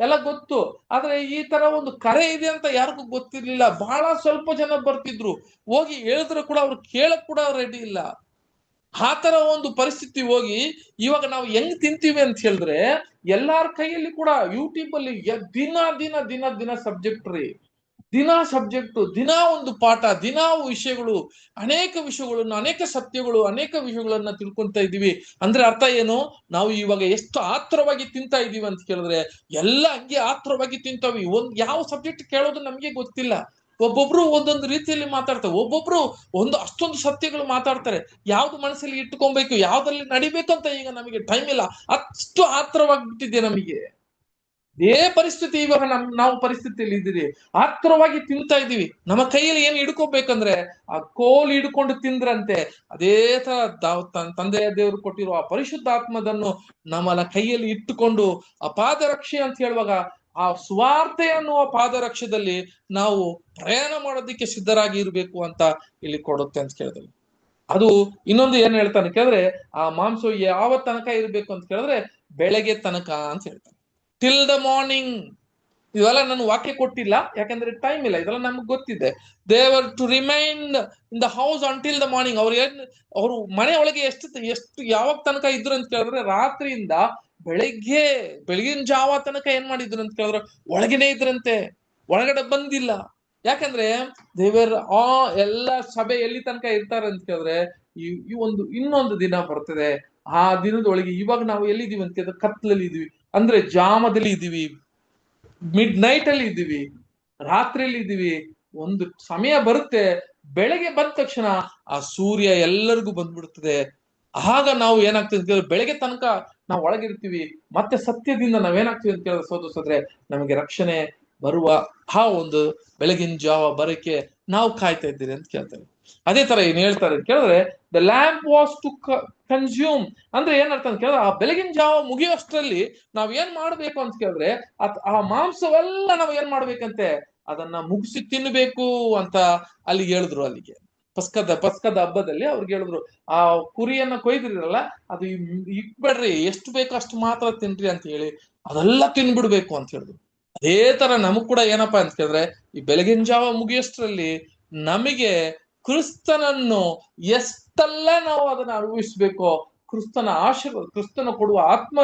ಎಲ್ಲ ಗೊತ್ತು. ಆದ್ರೆ ಈ ತರ ಒಂದು ಕರೆ ಇದೆ ಅಂತ ಯಾರಿಗೂ ಗೊತ್ತಿರ್ಲಿಲ್ಲ. ಬಹಳ ಸ್ವಲ್ಪ ಜನ ಬರ್ತಿದ್ರು, ಹೋಗಿ ಹೇಳಿದ್ರು ಕೂಡ ಅವ್ರು ಕೇಳಕ್ ಕೂಡ ರೆಡಿ ಇಲ್ಲ. ಆ ತರ ಒಂದು ಪರಿಸ್ಥಿತಿ ಹೋಗಿ ಇವಾಗ ನಾವು ಹೆಂಗ್ ತಿಂತೀವಿ ಅಂತ ಹೇಳಿದ್ರೆ, ಎಲ್ಲಾರ ಕೈಯಲ್ಲಿ ಕೂಡ ಯೂಟ್ಯೂಬ್ ಅಲ್ಲಿ ದಿನ ಸಬ್ಜೆಕ್ಟ್ ರೀ, ದಿನ ಒಂದು ಪಾಠ, ವಿಷಯಗಳು, ಅನೇಕ ಸತ್ಯಗಳು, ಅನೇಕ ವಿಷಯಗಳನ್ನ ತಿಳ್ಕೊಂತ ಇದೀವಿ. ಅಂದ್ರೆ ಅರ್ಥ ಏನು, ನಾವು ಇವಾಗ ಎಷ್ಟು ಆತ್ರವಾಗಿ ತಿಂತಾ ಇದೀವಿ ಅಂತ ಕೇಳಿದ್ರೆ, ಎಲ್ಲ ಹಂಗೆ ಆತ್ರವಾಗಿ ತಿಂತಾವಿ. ಯಾವ ಸಬ್ಜೆಕ್ಟ್ ಕೇಳೋದು ನಮ್ಗೆ ಗೊತ್ತಿಲ್ಲ. ಒಬ್ಬೊಬ್ರು ಒಂದೊಂದು ರೀತಿಯಲ್ಲಿ ಮಾತಾಡ್ತಾರೆ, ಒಬ್ಬೊಬ್ರು ಅಷ್ಟೊಂದು ಸತ್ಯಗಳು ಮಾತಾಡ್ತಾರೆ. ಯಾವ್ದು ಮನಸ್ಸಲ್ಲಿ ಇಟ್ಕೊಬೇಕು, ಯಾವ್ದ್ರಲ್ಲಿ ನಡಿಬೇಕು ಅಂತ ಈಗ ನಮಗೆ ಟೈಮ್ ಇಲ್ಲ. ಅಷ್ಟು ಆತ್ರವಾಗಿಬಿಟ್ಟಿದೆ ನಮಗೆ. ಪರಿಸ್ಥಿತಿ ಇವಾಗ ನಾವು ಪರಿಸ್ಥಿತಿಯಲ್ಲಿ ಇದ್ದೀರಿ, ಆತ್ರವಾಗಿ ತಿಂತಾ ಇದೀವಿ. ನಮ್ಮ ಕೈಯಲ್ಲಿ ಏನ್ ಹಿಡ್ಕೋಬೇಕಂದ್ರೆ ಆ ಕೋಲ್ ಹಿಡ್ಕೊಂಡು ತಿಂದ್ರಂತೆ, ಅದೇ ತರ ತಂದೆಯ ದೇವರು ಕೊಟ್ಟಿರುವ ಆ ಪರಿಶುದ್ಧಾತ್ಮದನ್ನು ನಮ್ಮನ್ನ ಕೈಯಲ್ಲಿ ಇಟ್ಟುಕೊಂಡು ಆ ಪಾದರಕ್ಷೆ ಅಂತ ಹೇಳುವಾಗ, ಆ ಸ್ವಾರ್ಥ ಅನ್ನುವ ಪಾದರಕ್ಷದಲ್ಲಿ ನಾವು ಪ್ರಯಾಣ ಮಾಡೋದಿಕ್ಕೆ ಸಿದ್ಧರಾಗಿ ಇರ್ಬೇಕು ಅಂತ ಇಲ್ಲಿ ಕೊಡುತ್ತೆ ಅಂತ ಕೇಳಿದ್ರೆ. ಅದು ಇನ್ನೊಂದು ಏನ್ ಹೇಳ್ತಾನೆ ಕೇಳಿದ್ರೆ, ಆ ಮಾಂಸ ಯಾವ ತನಕ ಇರ್ಬೇಕು ಅಂತ ಕೇಳಿದ್ರೆ, ಬೆಳಗ್ಗೆ ತನಕ ಅಂತ ಹೇಳ್ತಾನೆ. Till the morning. ಇವೆಲ್ಲ ನಾನು ವಾಕ್ಯ ಕೊಟ್ಟಿಲ್ಲ, ಯಾಕಂದ್ರೆ ಟೈಮ್ ಇಲ್ಲ, ಇದೆಲ್ಲ ನಮ್ಗೆ ಗೊತ್ತಿದೆ. They were to remain in the house until the morning. ಅವ್ರು ಮನೆ ಒಳಗೆ ಎಷ್ಟು ಯಾವಾಗ ತನಕ ಇದ್ರು ಅಂತ ಕೇಳಿದ್ರೆ, ರಾತ್ರಿಯಿಂದ ಬೆಳಗಿನ ಜಾವ ತನಕ ಏನ್ ಮಾಡಿದ್ರು ಅಂತ ಕೇಳಿದ್ರೆ ಒಳಗೇನೆ ಇದ್ರಂತೆ, ಒಳಗಡೆ ಬಂದಿಲ್ಲ. ಯಾಕಂದ್ರೆ ದೇವರ್ ಎಲ್ಲ ಸಭೆ ಎಲ್ಲಿ ತನಕ ಇರ್ತಾರೆ ಅಂತ ಕೇಳಿದ್ರೆ, ಇನ್ನೊಂದು ದಿನ ಬರ್ತದೆ. ಆ ದಿನದೊಳಗೆ ಇವಾಗ ನಾವು ಎಲ್ಲಿದ್ದೀವಿ ಅಂತ ಕೇಳಿದ್ರೆ ಕತ್ಲಲ್ಲಿ ಇದೀವಿ, ಅಂದ್ರೆ ಜಾಮದಲ್ಲಿ ಇದೀವಿ, ಮಿಡ್ ನೈಟ್ ಅಲ್ಲಿ ಇದೀವಿ, ರಾತ್ರಿಯಲ್ಲಿ ಇದೀವಿ. ಒಂದು ಸಮಯ ಬರುತ್ತೆ, ಬೆಳಗ್ಗೆ ಬಂದ ತಕ್ಷಣ ಆ ಸೂರ್ಯ ಎಲ್ಲರಿಗೂ ಬಂದ್ಬಿಡ್ತದೆ. ಆಗ ನಾವು ಏನಾಗ್ತದೆ ಅಂತ ಕೇಳಿದ್ರೆ, ಬೆಳಗ್ಗೆ ತನಕ ನಾವು ಒಳಗಿರ್ತೀವಿ. ಮತ್ತೆ ಸತ್ಯದಿಂದ ನಾವೇನಾಗ್ತೀವಿ ಅಂತ ಕೇಳಿದ್ರೆ, ಸೋದರಿಸೋದ್ರೆ ನಮಗೆ ರಕ್ಷಣೆ ಬರುವ ಆ ಒಂದು ಬೆಳಗಿನ ಜಾವ ಬರಕ್ಕೆ ನಾವು ಕಾಯ್ತಾ ಇದ್ದೀರಿ ಅಂತ ಕೇಳ್ತಾರೆ. ಅದೇ ತರ ಏನ್ ಹೇಳ್ತಾರೆ ಅಂತ ಕೇಳಿದ್ರೆ, the lamp was to consume. ಅಂದ್ರೆ ಏನರ್ಥ ಅಂತ ಕೇಳಿದ್ರೆ, ಆ ಬೆಳಗಿನ ಜಾವ ಮುಗಿಯೋಷ್ಟರಲ್ಲಿ ನಾವ್ ಏನ್ ಮಾಡ್ಬೇಕು ಅಂತ ಕೇಳಿದ್ರೆ, ಆ ಮಾಂಸವೆಲ್ಲ ನಾವ್ ಏನ್ ಮಾಡ್ಬೇಕಂತೆ, ಅದನ್ನ ಮುಗಿಸಿ ತಿನ್ಬೇಕು ಅಂತ ಅಲ್ಲಿಗೆ ಹೇಳಿದ್ರು. ಅಲ್ಲಿಗೆ ಪಸ್ಕದ ಹಬ್ಬದಲ್ಲಿ ಅವ್ರಿಗೆ ಹೇಳಿದ್ರು, ಆ ಕುರಿಯನ್ನ ಕೊಯ್ದಿರಲ್ಲ, ಅದು ಇಟ್ಬೇಡ್ರಿ, ಎಷ್ಟು ಬೇಕೋ ಅಷ್ಟು ಮಾತ್ರ ತಿನ್ರಿ ಅಂತ ಹೇಳಿ ಅದೆಲ್ಲ ತಿನ್ಬಿಡ್ಬೇಕು ಅಂತ ಹೇಳಿದ್ರು. ಅದೇ ತರ ನಮಗ್ ಕೂಡ ಏನಪ್ಪಾ ಅಂತ ಕೇಳಿದ್ರೆ, ಈ ಬೆಳಗಿನ ಜಾವ ಮುಗಿಯೋಷ್ಟ್ರಲ್ಲಿ ನಮಗೆ ಕ್ರಿಸ್ತನನ್ನು ಎಷ್ಟೆಲ್ಲ ನಾವು ಅದನ್ನ ಅನುಭವಿಸ್ಬೇಕೋ, ಕ್ರಿಸ್ತನ ಆಶೀರ್ವಾದ, ಕ್ರಿಸ್ತನ ಕೊಡುವ ಆತ್ಮ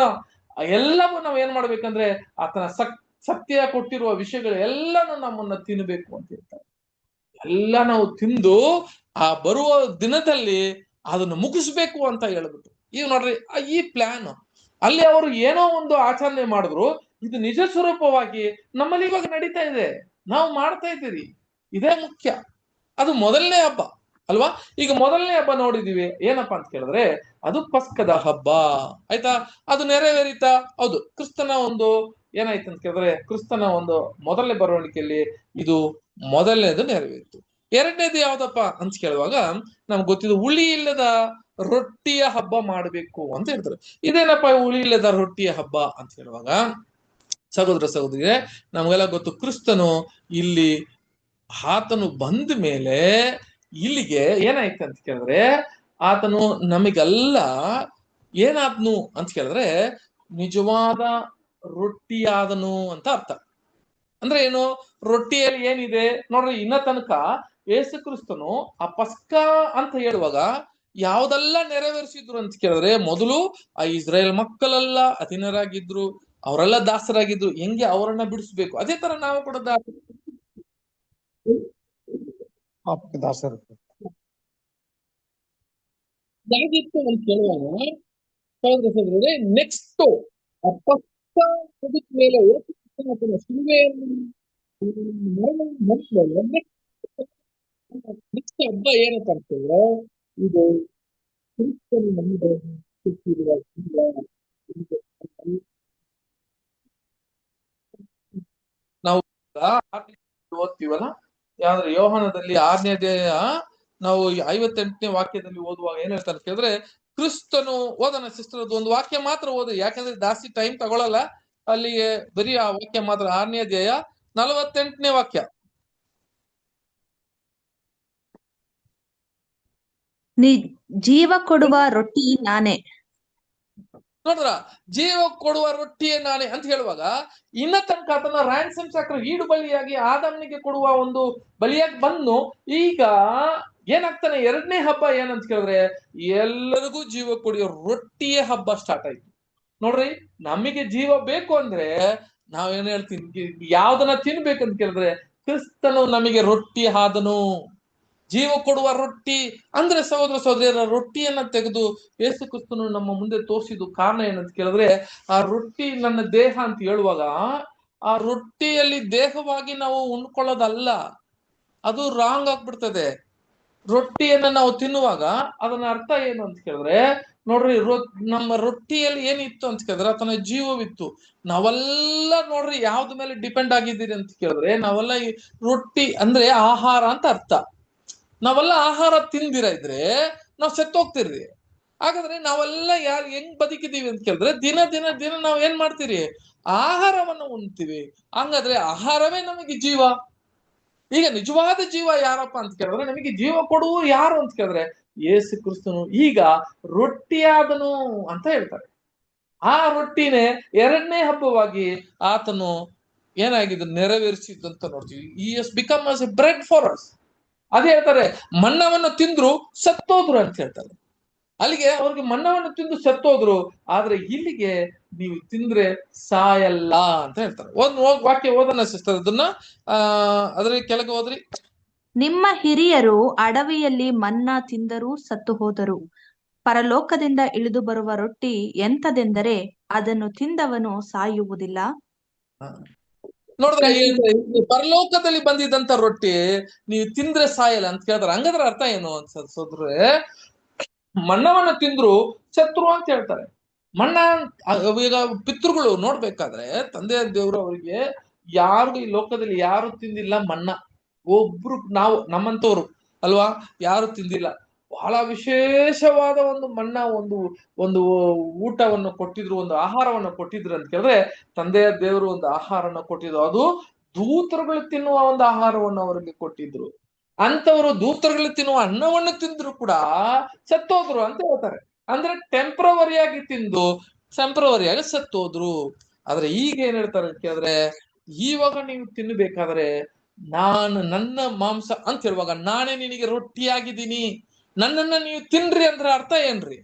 ಎಲ್ಲವೂ ನಾವ್ ಏನ್ ಮಾಡ್ಬೇಕಂದ್ರೆ, ಆತನ ಸತ್ಯ ಕೊಟ್ಟಿರುವ ವಿಷಯಗಳು ಎಲ್ಲಾನು ನಮ್ಮನ್ನ ತಿನ್ಬೇಕು ಅಂತ ಹೇಳ್ತಾರೆ. ಎಲ್ಲ ನಾವು ತಿಂದು ಆ ಬರುವ ದಿನದಲ್ಲಿ ಅದನ್ನು ಮುಗಿಸ್ಬೇಕು ಅಂತ ಹೇಳ್ಬಿಟ್ಟು, ಈಗ ನೋಡ್ರಿ ಈ ಪ್ಲಾನ್ ಅಲ್ಲಿ ಅವರು ಏನೋ ಒಂದು ಆಚರಣೆ ಮಾಡಿದ್ರು, ಇದು ನಿಜ ಸ್ವರೂಪವಾಗಿ ನಮ್ಮಲ್ಲಿ ಇವಾಗ ನಡೀತಾ ಇದೆ, ನಾವು ಮಾಡ್ತಾ ಇದ್ದೀರಿ. ಇದೇ ಮುಖ್ಯ. ಅದು ಮೊದಲನೇ ಹಬ್ಬ ಅಲ್ವಾ? ಈಗ ಮೊದಲನೇ ಹಬ್ಬ ನೋಡಿದೀವಿ, ಏನಪ್ಪಾ ಅಂತ ಕೇಳಿದ್ರೆ ಅದು ಪಸ್ಕದ ಹಬ್ಬ. ಆಯ್ತಾ? ಅದು ನೆರವೇರಿತಾ? ಹೌದು. ಕ್ರಿಸ್ತನ ಒಂದು ಏನಾಯ್ತು ಅಂತ ಕೇಳಿದ್ರೆ, ಕ್ರಿಸ್ತನ ಒಂದು ಮೊದಲನೇ ಬರವಣಿಗೆಯಲ್ಲಿ ಇದು ಮೊದಲನೇದು ನೆರವೇರಿತು. ಎರಡನೇದು ಯಾವ್ದಪ್ಪ ಅಂತ ಕೇಳುವಾಗ ನಮ್ಗೆ ಗೊತ್ತಿದ್ದು, ಹುಳಿ ಇಲ್ಲದ ರೊಟ್ಟಿಯ ಹಬ್ಬ ಮಾಡ್ಬೇಕು ಅಂತ ಹೇಳ್ತಾರೆ. ಇದೇನಪ್ಪ ಹುಳಿ ಇಲ್ಲದ ರೊಟ್ಟಿಯ ಹಬ್ಬ ಅಂತ ಹೇಳುವಾಗ, ಸಹೋದರಿಗೆ ನಮ್ಗೆಲ್ಲ ಗೊತ್ತು, ಕ್ರಿಸ್ತನು ಇಲ್ಲಿ ಆತನು ಬಂದ ಮೇಲೆ ಇಲ್ಲಿಗೆ ಏನಾಯ್ತು ಅಂತ ಕೇಳಿದ್ರೆ, ಆತನು ನಮಗೆಲ್ಲ ಏನಾದ್ನು ಅಂತ ಕೇಳಿದ್ರೆ ನಿಜವಾದ ರೊಟ್ಟಿಯಾದನು ಅಂತ ಅರ್ಥ. ಅಂದ್ರೆ ಏನು? ರೊಟ್ಟಿಯಲ್ಲಿ ಏನಿದೆ ನೋಡ್ರಿ, ಇನ್ನ ತನಕ ಯೇಸು ಕ್ರಿಸ್ತನು ಆ ಪಸ್ಕ ಅಂತ ಹೇಳುವಾಗ ಯಾವ್ದೆಲ್ಲ ನೆರವೇರಿಸಿದ್ರು ಅಂತ ಕೇಳಿದ್ರೆ, ಮೊದಲು ಆ ಇಸ್ರಾಯೇಲ್ ಮಕ್ಕಳೆಲ್ಲ ಅಧೀನರಾಗಿದ್ರು, ಅವರೆಲ್ಲ ದಾಸರಾಗಿದ್ರು, ಹೆಂಗೆ ಅವರನ್ನ ಬಿಡಿಸ್ಬೇಕು, ಅದೇ ತರ ನಾವು ಕೂಡ ದಾಸರು ಹೇಗಿತ್ತು ಅಂತ ಕೇಳುವಾಗ ನೆಕ್ಸ್ಟ್ ಮೇಲೆ ನೆಕ್ಸ್ಟ್ ಹಬ್ಬ ಏನಪ್ಪ ಅಂತಂದ್ರೆ, ಇದು ಕ್ರಿಸ್ತನು ನಮಗೆ ಕೊಟ್ಟಿರುವ ನಾವು ಓದ್ತೀವಲ್ಲ, ಯಾವ್ದ್ರೆ ಯೋಹಾನದಲ್ಲಿ 6ನೇ ಅಧ್ಯಾಯ ನಾವು 58ನೇ ವಾಕ್ಯದಲ್ಲಿ ಓದುವಾಗ ಏನ್ ಹೇಳ್ತಾರೆ ಕೇಳಿದ್ರೆ, ಕ್ರಿಸ್ತನು ಓದನ ಸಿಸ್ಟರ್, ಒಂದು ವಾಕ್ಯ ಮಾತ್ರ ಓದಿ, ಯಾಕಂದ್ರೆ ಜಾಸ್ತಿ ಟೈಮ್ ತಗೊಳಲ್ಲ. ಅಲ್ಲಿಗೆ ಬರೀ ಆ ವಾಕ್ಯ ಮಾತ್ರ, 6ನೇ ಅಧ್ಯಾಯ 48ನೇ ವಾಕ್ಯ. ಜೀವ ಕೊಡುವ ರೊಟ್ಟಿ ನಾನೇ. ನೋಡಿದ್ರ, ಜೀವ ಕೊಡುವ ರೊಟ್ಟಿಯೇ ನಾನೇ ಅಂತ ಹೇಳುವಾಗ ಇನ್ನ ತನಕ ಆತನ ರ್ಯಾನ್ಸಮ್ ಚಕ್ರ ಈಡು ಬಲಿಯಾಗಿ ಆದಾಮನಿಗೆ ಕೊಡುವ ಒಂದು ಬಲಿಯಾಗಿ ಬಂದು ಈಗ ಏನಾಗ್ತಾನೆ, ಎರಡನೇ ಹಬ್ಬ ಏನಂತ ಕೇಳಿದ್ರೆ ಎಲ್ಲರಿಗೂ ಜೀವ ಕೊಡುವ ರೊಟ್ಟಿಯ ಹಬ್ಬ ಸ್ಟಾರ್ಟ್ ಆಯ್ತು. ನೋಡ್ರಿ, ನಮಗೆ ಜೀವ ಬೇಕು ಅಂದ್ರೆ ನಾವೇನ್ ಹೇಳ್ತೀನಿ, ಯಾವ್ದನ್ನ ತಿನ್ಬೇಕಂತ ಕೇಳಿದ್ರೆ ಕ್ರಿಸ್ತನು ನಮಗೆ ರೊಟ್ಟಿ ಆದನು. ಜೀವ ಕೊಡುವ ರೊಟ್ಟಿ ಅಂದ್ರೆ ಸಹೋದರ ಸಹೋದರಿಯರ, ರೊಟ್ಟಿಯನ್ನ ತೆಗೆದು ಯೇಸು ಕ್ರಿಸ್ತನು ನಮ್ಮ ಮುಂದೆ ತೋರಿಸಿದ್ದು ಕಾರಣ ಏನಂತ ಕೇಳಿದ್ರೆ, ಆ ರೊಟ್ಟಿ ನನ್ನ ದೇಹ ಅಂತ ಹೇಳುವಾಗ ಆ ರೊಟ್ಟಿಯಲ್ಲಿ ದೇಹವಾಗಿ ನಾವು ಉಣ್ಕೊಳ್ಳೋದಲ್ಲ, ಅದು ರಾಂಗ್ ಆಗ್ಬಿಡ್ತದೆ. ರೊಟ್ಟಿಯನ್ನ ನಾವು ತಿನ್ನುವಾಗ ಅದನ್ನ ಅರ್ಥ ಏನು ಅಂತ ಕೇಳಿದ್ರೆ, ನೋಡ್ರಿ, ನಮ್ಮ ರೊಟ್ಟಿಯಲ್ಲಿ ಏನಿತ್ತು ಅಂತ ಕೇಳಿದ್ರೆ ಆತನ ಜೀವವಿತ್ತು. ನಾವೆಲ್ಲ ನೋಡ್ರಿ ಯಾವ್ದ ಮೇಲೆ ಡಿಪೆಂಡ್ ಆಗಿದ್ದೀರಿ ಅಂತ ಕೇಳಿದ್ರೆ, ನಾವೆಲ್ಲ ಈ ರೊಟ್ಟಿ ಅಂದ್ರೆ ಆಹಾರ ಅಂತ ಅರ್ಥ. ನಾವೆಲ್ಲ ಆಹಾರ ತಿಂದಿರ ಇದ್ರೆ ನಾವು ಸತ್ತೋಗ್ತಿರ್ರಿ. ಹಾಗಾದ್ರೆ ನಾವೆಲ್ಲ ಹೆಂಗ್ ಬದುಕಿದೀವಿ ಅಂತ ಕೇಳಿದ್ರೆ ದಿನ ದಿನ ದಿನ ನಾವ್ ಏನ್ ಮಾಡ್ತೀರಿ, ಆಹಾರವನ್ನು ಉಣ್ತೀವಿ. ಹಂಗಾದ್ರೆ ಆಹಾರವೇ ನಮಗೆ ಜೀವ. ಈಗ ನಿಜವಾದ ಜೀವ ಯಾರಪ್ಪ ಅಂತ ಕೇಳಿದ್ರೆ, ನಮಗೆ ಜೀವ ಕೊಡುವ ಯಾರು ಅಂತ ಕೇಳಿದ್ರೆ ಯೇಸು ಕ್ರಿಸ್ತನು ಈಗ ರೊಟ್ಟಿಯಾದನು ಅಂತ ಹೇಳ್ತಾರೆ. ಆ ರೊಟ್ಟಿನೇ ಎರಡನೇ ಹಬ್ಬವಾಗಿ ಆತನು ಏನಾಗಿದೆ ನೆರವೇರಿಸಿದಂತ ನೋಡ್ತೀವಿ. ಈ has become as A bread for us. ಅದೇ ಹೇಳ್ತಾರೆ, ಮನ್ನವನ್ನು ತಿಂದ್ರು ಸತ್ತೋದ್ರು ಅಂತ ಹೇಳ್ತಾರೆ. ಅಲ್ಲಿಗೆ ಅವ್ರಿಗೆ ಮನ್ನವನ್ನು ತಿಂದು ಸತ್ತೋದ್ರು, ಆದ್ರೆ ಇಲ್ಲಿಗೆ ನೀವು ತಿಂದ್ರೆ ಸಾಯಲ್ಲ ಅಂತ ಹೇಳ್ತಾರೆ. ವಾಕ್ಯ ಓದನ ಸಿಸ್ಟರ್, ಅದನ್ನ ಅದ್ರ ಕೆಳಗೆ ಹೋದ್ರಿ. ನಿಮ್ಮ ಹಿರಿಯರು ಅಡವಿಯಲ್ಲಿ ಮನ್ನಾ ತಿಂದರೂ ಸತ್ತು ಹೋದರು. ಪರಲೋಕದಿಂದ ಇಳಿದು ಬರುವ ರೊಟ್ಟಿ ಎಂತದೆಂದರೆ ಅದನ್ನು ತಿಂದವನು ಸಾಯುವುದಿಲ್ಲ. ನೋಡಿದ್ರೆ ಪರಲೋಕದಲ್ಲಿ ಬಂದಿದ್ದಂತ ರೊಟ್ಟಿ ನೀವು ತಿಂದ್ರೆ ಸಾಯಲ್ಲ ಅಂತ ಕೇಳ್ತಾರೆ. ಹಂಗಾದ್ರೆ ಅರ್ಥ ಏನು ಅನ್ಸೋದ್ರೆ, ಮಣ್ಣವನ್ನು ತಿಂದ್ರು ಶತ್ರು ಅಂತ ಹೇಳ್ತಾರೆ. ಮಣ್ಣ ಈಗ ಪಿತೃಗಳು ನೋಡ್ಬೇಕಾದ್ರೆ ತಂದೆ ದೇವರು ಅವರಿಗೆ ಯಾರು ಈ ಲೋಕದಲ್ಲಿ ಯಾರು ತಿಂದಿಲ್ಲ ಮಣ್ಣ. ಒಬ್ರು ನಾವು ನಮ್ಮಂತವ್ರು ಅಲ್ವಾ, ಯಾರು ತಿಂದಿಲ್ಲ. ಬಹಳ ವಿಶೇಷವಾದ ಒಂದು ಮಣ್ಣ, ಒಂದು ಊಟವನ್ನು ಕೊಟ್ಟಿದ್ರು, ಒಂದು ಆಹಾರವನ್ನು ಕೊಟ್ಟಿದ್ರು ಅಂತ ಕೇಳಿದ್ರೆ ತಂದೆಯ ದೇವರು ಒಂದು ಆಹಾರನ ಕೊಟ್ಟಿದ್ರು. ಅದು ದೂತರುಗಳು ತಿನ್ನುವ ಒಂದು ಆಹಾರವನ್ನು ಅವರಿಗೆ ಕೊಟ್ಟಿದ್ರು. ಅಂತವರು ದೂತರುಗಳು ತಿನ್ನುವ ಅನ್ನವನ್ನು ತಿಂದ್ರು ಕೂಡ ಸತ್ತೋದ್ರು ಅಂತ ಹೇಳ್ತಾರೆ. ಅಂದ್ರೆ ಟೆಂಪ್ರವರಿಯಾಗಿ ತಿಂದು ಟೆಂಪ್ರವರಿಯಾಗಿ ಸತ್ತೋದ್ರು. ಆದ್ರೆ ಈಗ ಏನ್ ಹೇಳ್ತಾರೆ ಅಂತ ಕೇಳಿದ್ರೆ, ಇವಾಗ ನೀವು ತಿನ್ಬೇಕಾದ್ರೆ ನಾನು ನನ್ನ ಮಾಂಸ ಅಂತ ಹೇಳುವಾಗ ನಾನೇ ನಿನಗೆ ರೊಟ್ಟಿಯಾಗಿದ್ದೀನಿ, ನನ್ನನ್ನ ನೀವು ತಿನ್ರಿ ಅಂದ್ರೆ ಅರ್ಥ ಏನ್ರಿ?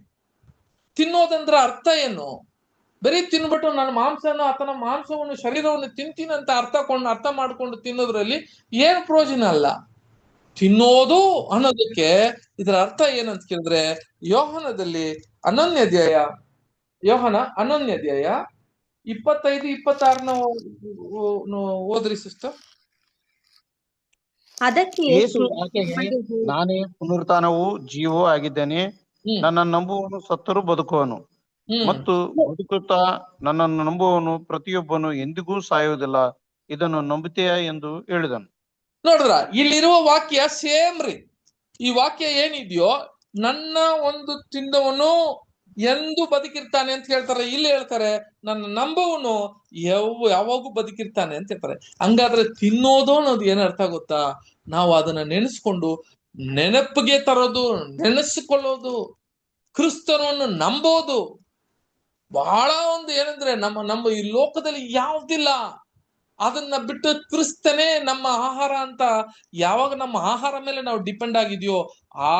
ತಿನ್ನೋದಂದ್ರ ಅರ್ಥ ಏನು? ಬರೀ ತಿನ್ಬಿಟ್ಟು ನನ್ನ ಮಾಂಸನ ಆತನ ಮಾಂಸವನ್ನು ಶರೀರವನ್ನು ತಿಂತೀನಿ ಅಂತ ಅರ್ಥ ಮಾಡ್ಕೊಂಡು ತಿನ್ನೋದ್ರಲ್ಲಿ ಏನ್ ಪ್ರಯೋಜನ ಅಲ್ಲ. ತಿನ್ನೋದು ಅನ್ನೋದಕ್ಕೆ ಇದರ ಅರ್ಥ ಏನಂತ ಕೇಳಿದ್ರೆ, ಯೋಹನ 11ನೇ ಅಧ್ಯಾಯ 25-26 ಓದ್ರಿ ಸಿಸ್ಟರ್. ಅದಕ್ಕೆ ಯೇಸು ಆಕೆಗೆ, ನಾನೇ ಪುನರುತ್ಥಾನವೂ ಜೀವವೂ ಆಗಿದ್ದೇನೆ. ನನ್ನನ್ನು ನಂಬುವವನು ಸತ್ತರೂ ಬದುಕುವನು, ಮತ್ತು ಬದುಕುತ್ತಾ ನನ್ನನ್ನು ನಂಬುವವನು ಪ್ರತಿಯೊಬ್ಬನು ಎಂದಿಗೂ ಸಾಯುವುದಿಲ್ಲ. ಇದನ್ನು ನಂಬುತ್ತೀಯಾ ಎಂದು ಹೇಳಿದನು. ನೋಡಿದ್ರ, ಇಲ್ಲಿರುವ ವಾಕ್ಯ ಸೇಮ್ ರೀ. ಈ ವಾಕ್ಯ ಏನಿದೆಯೋ, ನನ್ನ ಒಂದು ತಿಂದವನು ಎಂದು ಬದುಕಿರ್ತಾನೆ ಅಂತ ಹೇಳ್ತಾರೆ. ಇಲ್ಲಿ ಹೇಳ್ತಾರೆ ನನ್ನ ನಂಬುವನು ಯಾವಾಗೂ ಬದುಕಿರ್ತಾನೆ ಅಂತ ಹೇಳ್ತಾರೆ. ಹಂಗಾದ್ರೆ ತಿನ್ನೋದು ಅನ್ನೋದು ಏನ್ ಅರ್ಥ ಗೊತ್ತಾ? ನಾವು ಅದನ್ನ ನೆನೆಸ್ಕೊಂಡು ನೆನಪಿಗೆ ತರೋದು, ನೆನೆಸಿಕೊಳ್ಳೋದು, ಕ್ರಿಸ್ತನನ್ನು ನಂಬೋದು. ಬಹಳ ಒಂದು ಏನಂದ್ರೆ ನಮ್ಮ ಈ ಲೋಕದಲ್ಲಿ ಯಾವ್ದಿಲ್ಲ, ಅದನ್ನ ಬಿಟ್ಟು ಕ್ರಿಸ್ತನೇ ನಮ್ಮ ಆಹಾರ ಅಂತ ಯಾವಾಗ ನಮ್ಮ ಆಹಾರ ಮೇಲೆ ನಾವು ಡಿಪೆಂಡ್ ಆಗಿದೆಯೋ ಆ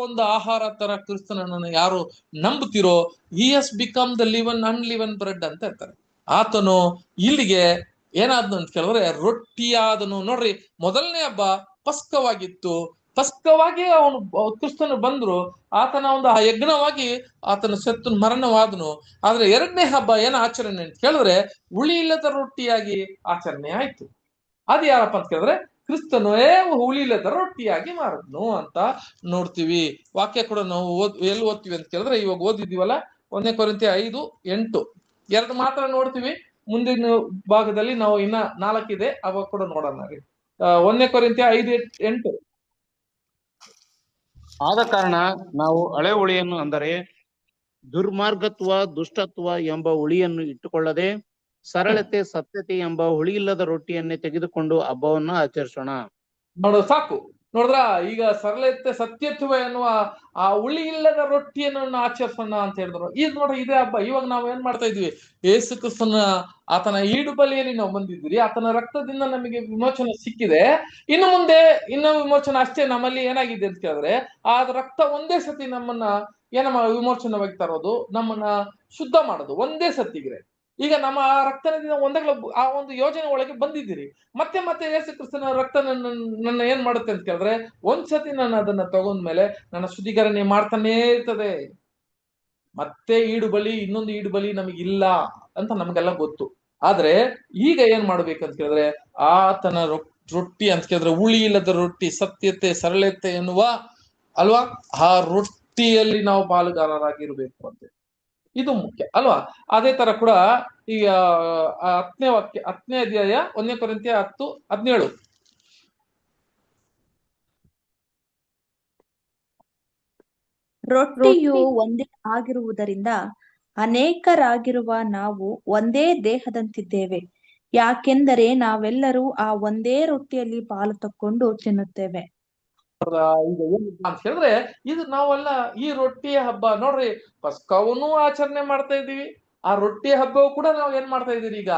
ಒಂದು ಆಹಾರ ತರ ಕ್ರಿಸ್ತನನ್ನು ಯಾರು ನಂಬುತ್ತೀರೋ, ಹಿ ಹಸ್ ಬಿಕಮ್ ದ ಅನ್ಲಿವನ್ ಬ್ರೆಡ್ ಅಂತ ಹೇಳ್ತಾರೆ. ಆತನು ಇಲ್ಲಿಗೆ ಏನಾದ್ನು ಅಂತ ಕೇಳಿದ್ರೆ ರೊಟ್ಟಿಯಾದನು. ನೋಡ್ರಿ, ಮೊದಲನೇ ಹಬ್ಬ ಪಸ್ಕವಾಗಿತ್ತು. ಪಸ್ಕವಾಗಿ ಅವನು ಕ್ರಿಸ್ತನು ಬಂದ್ರು, ಆತನ ಒಂದು ಯಜ್ಞವಾಗಿ ಆತನ ಸತ್ತು ಮರಣವಾದನು. ಆದ್ರೆ ಎರಡನೇ ಹಬ್ಬ ಏನ್ ಆಚರಣೆ ಅಂತ ಕೇಳಿದ್ರೆ ಹುಳಿ ಇಲ್ಲದ ರೊಟ್ಟಿಯಾಗಿ ಆಚರಣೆ ಆಯ್ತು. ಅದು ಯಾರಪ್ಪ ಅಂತ ಕೇಳಿದ್ರೆ ಕ್ರಿಸ್ತನೇ ಹುಳಿ ಇಲ್ಲದ ರೊಟ್ಟಿಯಾಗಿ ಮಾರದ್ನು ಅಂತ ನೋಡ್ತೀವಿ. ವಾಕ್ಯ ಕೂಡ ನಾವು ಎಲ್ಲಿ ಓದ್ತೀವಿ ಅಂತ ಕೇಳಿದ್ರೆ, ಇವಾಗ ಓದಿದೀವಲ್ಲ 1 ಕೊರಿಂಥಿ 5:8 ಎರಡು ಮಾತ್ರ ನೋಡ್ತೀವಿ. ಮುಂದಿನ ಭಾಗದಲ್ಲಿ ನಾವು ಇನ್ನ 4 ಇದೆ, ಅವಾಗ ಕೂಡ ನೋಡೋಣ ರೀ. 1 ಕೊರಿಂಥಿ 5:8. ಆದ ಕಾರಣ ನಾವು ಹಳೆ ಹುಳಿಯನ್ನು, ಅಂದರೆ ದುರ್ಮಾರ್ಗತ್ವ ದುಷ್ಟತ್ವ ಎಂಬ ಹುಳಿಯನ್ನು ಇಟ್ಟುಕೊಳ್ಳದೆ ಸರಳತೆ ಸತ್ಯತೆ ಎಂಬ ಹುಳಿ ಇಲ್ಲದ ರೊಟ್ಟಿಯನ್ನೇ ತೆಗೆದುಕೊಂಡು ಹಬ್ಬವನ್ನ ಆಚರಿಸೋಣ. ನೋಡೋ ಸಾಕು. ನೋಡಿದ್ರ ಈಗ ಸರಳತೆ ಸತ್ಯತ್ವ ಎನ್ನುವ ಆ ಹುಳಿ ಇಲ್ಲದ ರೊಟ್ಟಿಯನ್ನು ಆಚರಿಸೋಣ ಅಂತ ಹೇಳಿದ್ರು. ಇದು ನೋಡ್ರಿ ಇದೇ ಹಬ್ಬ. ಇವಾಗ ನಾವು ಏನ್ ಮಾಡ್ತಾ ಇದ್ವಿ, ಯೇಸು ಕ್ರಿಸ್ತನ ಆತನ ಈಡು ಬಲಿಯಲ್ಲಿ ನಾವು ಬಂದಿದ್ದೀರಿ, ಆತನ ರಕ್ತದಿಂದ ನಮಗೆ ವಿಮೋಚನೆ ಸಿಕ್ಕಿದೆ. ಇನ್ನು ಮುಂದೆ ಇನ್ನು ವಿಮೋಚನೆ ಅಷ್ಟೇ. ನಮ್ಮಲ್ಲಿ ಏನಾಗಿದೆ ಅಂತ ಕೇಳಿದ್ರೆ, ಆ ರಕ್ತ ಒಂದೇ ಸತಿ ನಮ್ಮನ್ನ ಏನಮ್ಮ ವಿಮೋಚನವಾಗಿ ತರೋದು, ನಮ್ಮನ್ನ ಶುದ್ಧ ಮಾಡೋದು ಒಂದೇ ಸತಿಗೆ. ಈಗ ನಮ್ಮ ಆ ರಕ್ತದಿಂದ ಒಂದಾಗ್ಲ ಆ ಒಂದು ಯೋಜನೆ ಒಳಗೆ ಬಂದಿದ್ದೀರಿ. ಮತ್ತೆ ಮತ್ತೆ ಯೇಸು ಕ್ರಿಸ್ತನ ರಕ್ತ ನನ್ನ ಏನ್ ಮಾಡುತ್ತೆ ಅಂತ ಕೇಳಿದ್ರೆ, ಒಂದ್ಸತಿ ನಾನು ಅದನ್ನ ತಗೊಂಡ್ಮೇಲೆ ನನ್ನ ಶುದ್ಧೀಕರಣೆ ಮಾಡ್ತಾನೇ ಇರ್ತದೆ. ಮತ್ತೆ ಈಡು ಬಲಿ, ಇನ್ನೊಂದು ಈಡು ಬಲಿ ನಮಗಿಲ್ಲ ಅಂತ ನಮ್ಗೆಲ್ಲ ಗೊತ್ತು. ಆದ್ರೆ ಈಗ ಏನ್ ಮಾಡ್ಬೇಕಂತ ಕೇಳಿದ್ರೆ, ಆತನ ರೊಟ್ಟಿ ಅಂತ ಕೇಳಿದ್ರೆ ಹುಳಿ ಇಲ್ಲದ ರೊಟ್ಟಿ, ಸತ್ಯತೆ ಸರಳತೆ ಎನ್ನುವ ಅಲ್ವಾ, ಆ ರೊಟ್ಟಿಯಲ್ಲಿ ನಾವು ಪಾಲುಗಾರರಾಗಿರ್ಬೇಕು ಅಂತ. ಇದು ಮುಖ್ಯ ಅಲ್ವಾ. ಅದೇ ತರ ಕೂಡ ಈಗ 10ನೇ ವಾಕ್ಯ, 10ನೇ ಅಧ್ಯಾಯ 1 ಕೊರಿಂಥಿಯ 10:17. ರೊಟ್ಟಿಯು ಒಂದೇ ಆಗಿರುವುದರಿಂದ ಅನೇಕರಾಗಿರುವ ನಾವು ಒಂದೇ ದೇಹದಂತಿದ್ದೇವೆ. ಯಾಕೆಂದರೆ ನಾವೆಲ್ಲರೂ ಆ ಒಂದೇ ರೊಟ್ಟಿಯಲ್ಲಿ ಪಾಲು ತಕ್ಕೊಂಡು ತಿನ್ನುತ್ತೇವೆ. ಈಗ ಏನಿಲ್ಲ ಅಂತ ಹೇಳಿದ್ರೆ, ಇದು ನಾವೆಲ್ಲ ಈ ರೊಟ್ಟಿಯ ಹಬ್ಬ ನೋಡ್ರಿ, ಪಸ್ಕವನ್ನೂ ಆಚರಣೆ ಮಾಡ್ತಾ ಇದ್ದೀವಿ, ಆ ರೊಟ್ಟಿಯ ಹಬ್ಬವು ಕೂಡ ನಾವು ಏನ್ ಮಾಡ್ತಾ ಇದ್ದೀರಿ, ಈಗ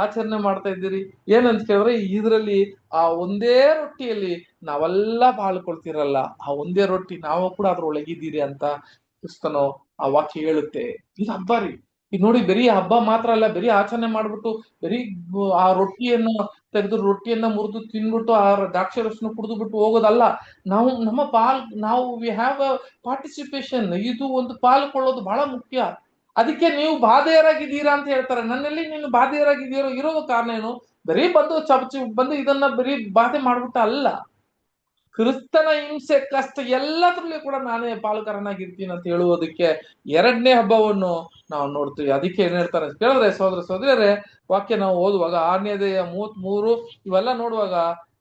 ಆಚರಣೆ ಮಾಡ್ತಾ ಇದ್ದೀರಿ. ಏನಂತ ಕೇಳಿದ್ರೆ, ಇದರಲ್ಲಿ ಆ ಒಂದೇ ರೊಟ್ಟಿಯಲ್ಲಿ ನಾವೆಲ್ಲ ಪಾಲ್ಕೊಳ್ತಿರಲ್ಲ, ಆ ಒಂದೇ ರೊಟ್ಟಿ ನಾವು ಕೂಡ ಅದ್ರೊಳಗಿದ್ದೀರಿ ಅಂತ ಕ್ರಿಸ್ತನು ಆ ವಾಕ್ಯ ಹೇಳುತ್ತೆ. ಇದು ಹಬ್ಬ ರೀ. ಈಗ ನೋಡಿ, ಬರೀ ಹಬ್ಬ ಮಾತ್ರ ಅಲ್ಲ, ಬರೀ ಆಚರಣೆ ಮಾಡ್ಬಿಟ್ಟು ಬರೀ ಆ ರೊಟ್ಟಿಯನ್ನು ತೆಗೆದು ರೊಟ್ಟಿಯನ್ನ ಮುರಿದು ತಿನ್ಬಿಟ್ಟು ಆ ದ್ರಾಕ್ಷಿ ರಸನ ಕುಡಿದು ಬಿಟ್ಟು ಹೋಗೋದಲ್ಲ. ನಾವು ನಮ್ಮ ನಾವು ವಿ ಹ್ಯಾವ್ ಅ ಪಾರ್ಟಿಸಿಪೇಷನ್. ಇದು ಒಂದು ಪಾಲ್ಕೊಳ್ಳೋದು ಬಹಳ ಮುಖ್ಯ. ಅದಕ್ಕೆ ನೀವು ಬಾಧೆಯರಾಗಿದ್ದೀರಾ ಅಂತ ಹೇಳ್ತಾರೆ. ನನ್ನಲ್ಲಿ ನೀನು ಬಾಧೆಯರಾಗಿದ್ದೀರೋ ಇರೋ ಕಾರಣ ಏನು, ಬರೀ ಬಂದು ಇದನ್ನ ಬರೀ ಬಾಧೆ ಮಾಡ್ಬಿಟ್ಟ ಅಲ್ಲ, ಕ್ರಿಸ್ತನ ಹಿಂಸೆ ಕಷ್ಟ ಎಲ್ಲದ್ರಲ್ಲೂ ಕೂಡ ನಾನೇ ಪಾಲುಗಾರನಾಗಿರ್ತೀನಿ ಅಂತ ಹೇಳುವುದಕ್ಕೆ 2ನೇ ಹಬ್ಬವನ್ನು ನಾವು ನೋಡ್ತೀವಿ. ಅದಕ್ಕೆ ಏನ್ ಹೇಳ್ತಾರೆ ಅಂತ ಕೇಳಿದ್ರೆ, ಸಹೋದರ ಸಹೋದರಿಯರೇ, ವಾಕ್ಯ ನಾವು ಓದುವಾಗ 6ನೇ ಅಧ್ಯಾಯ 33 ಇವೆಲ್ಲ ನೋಡುವಾಗ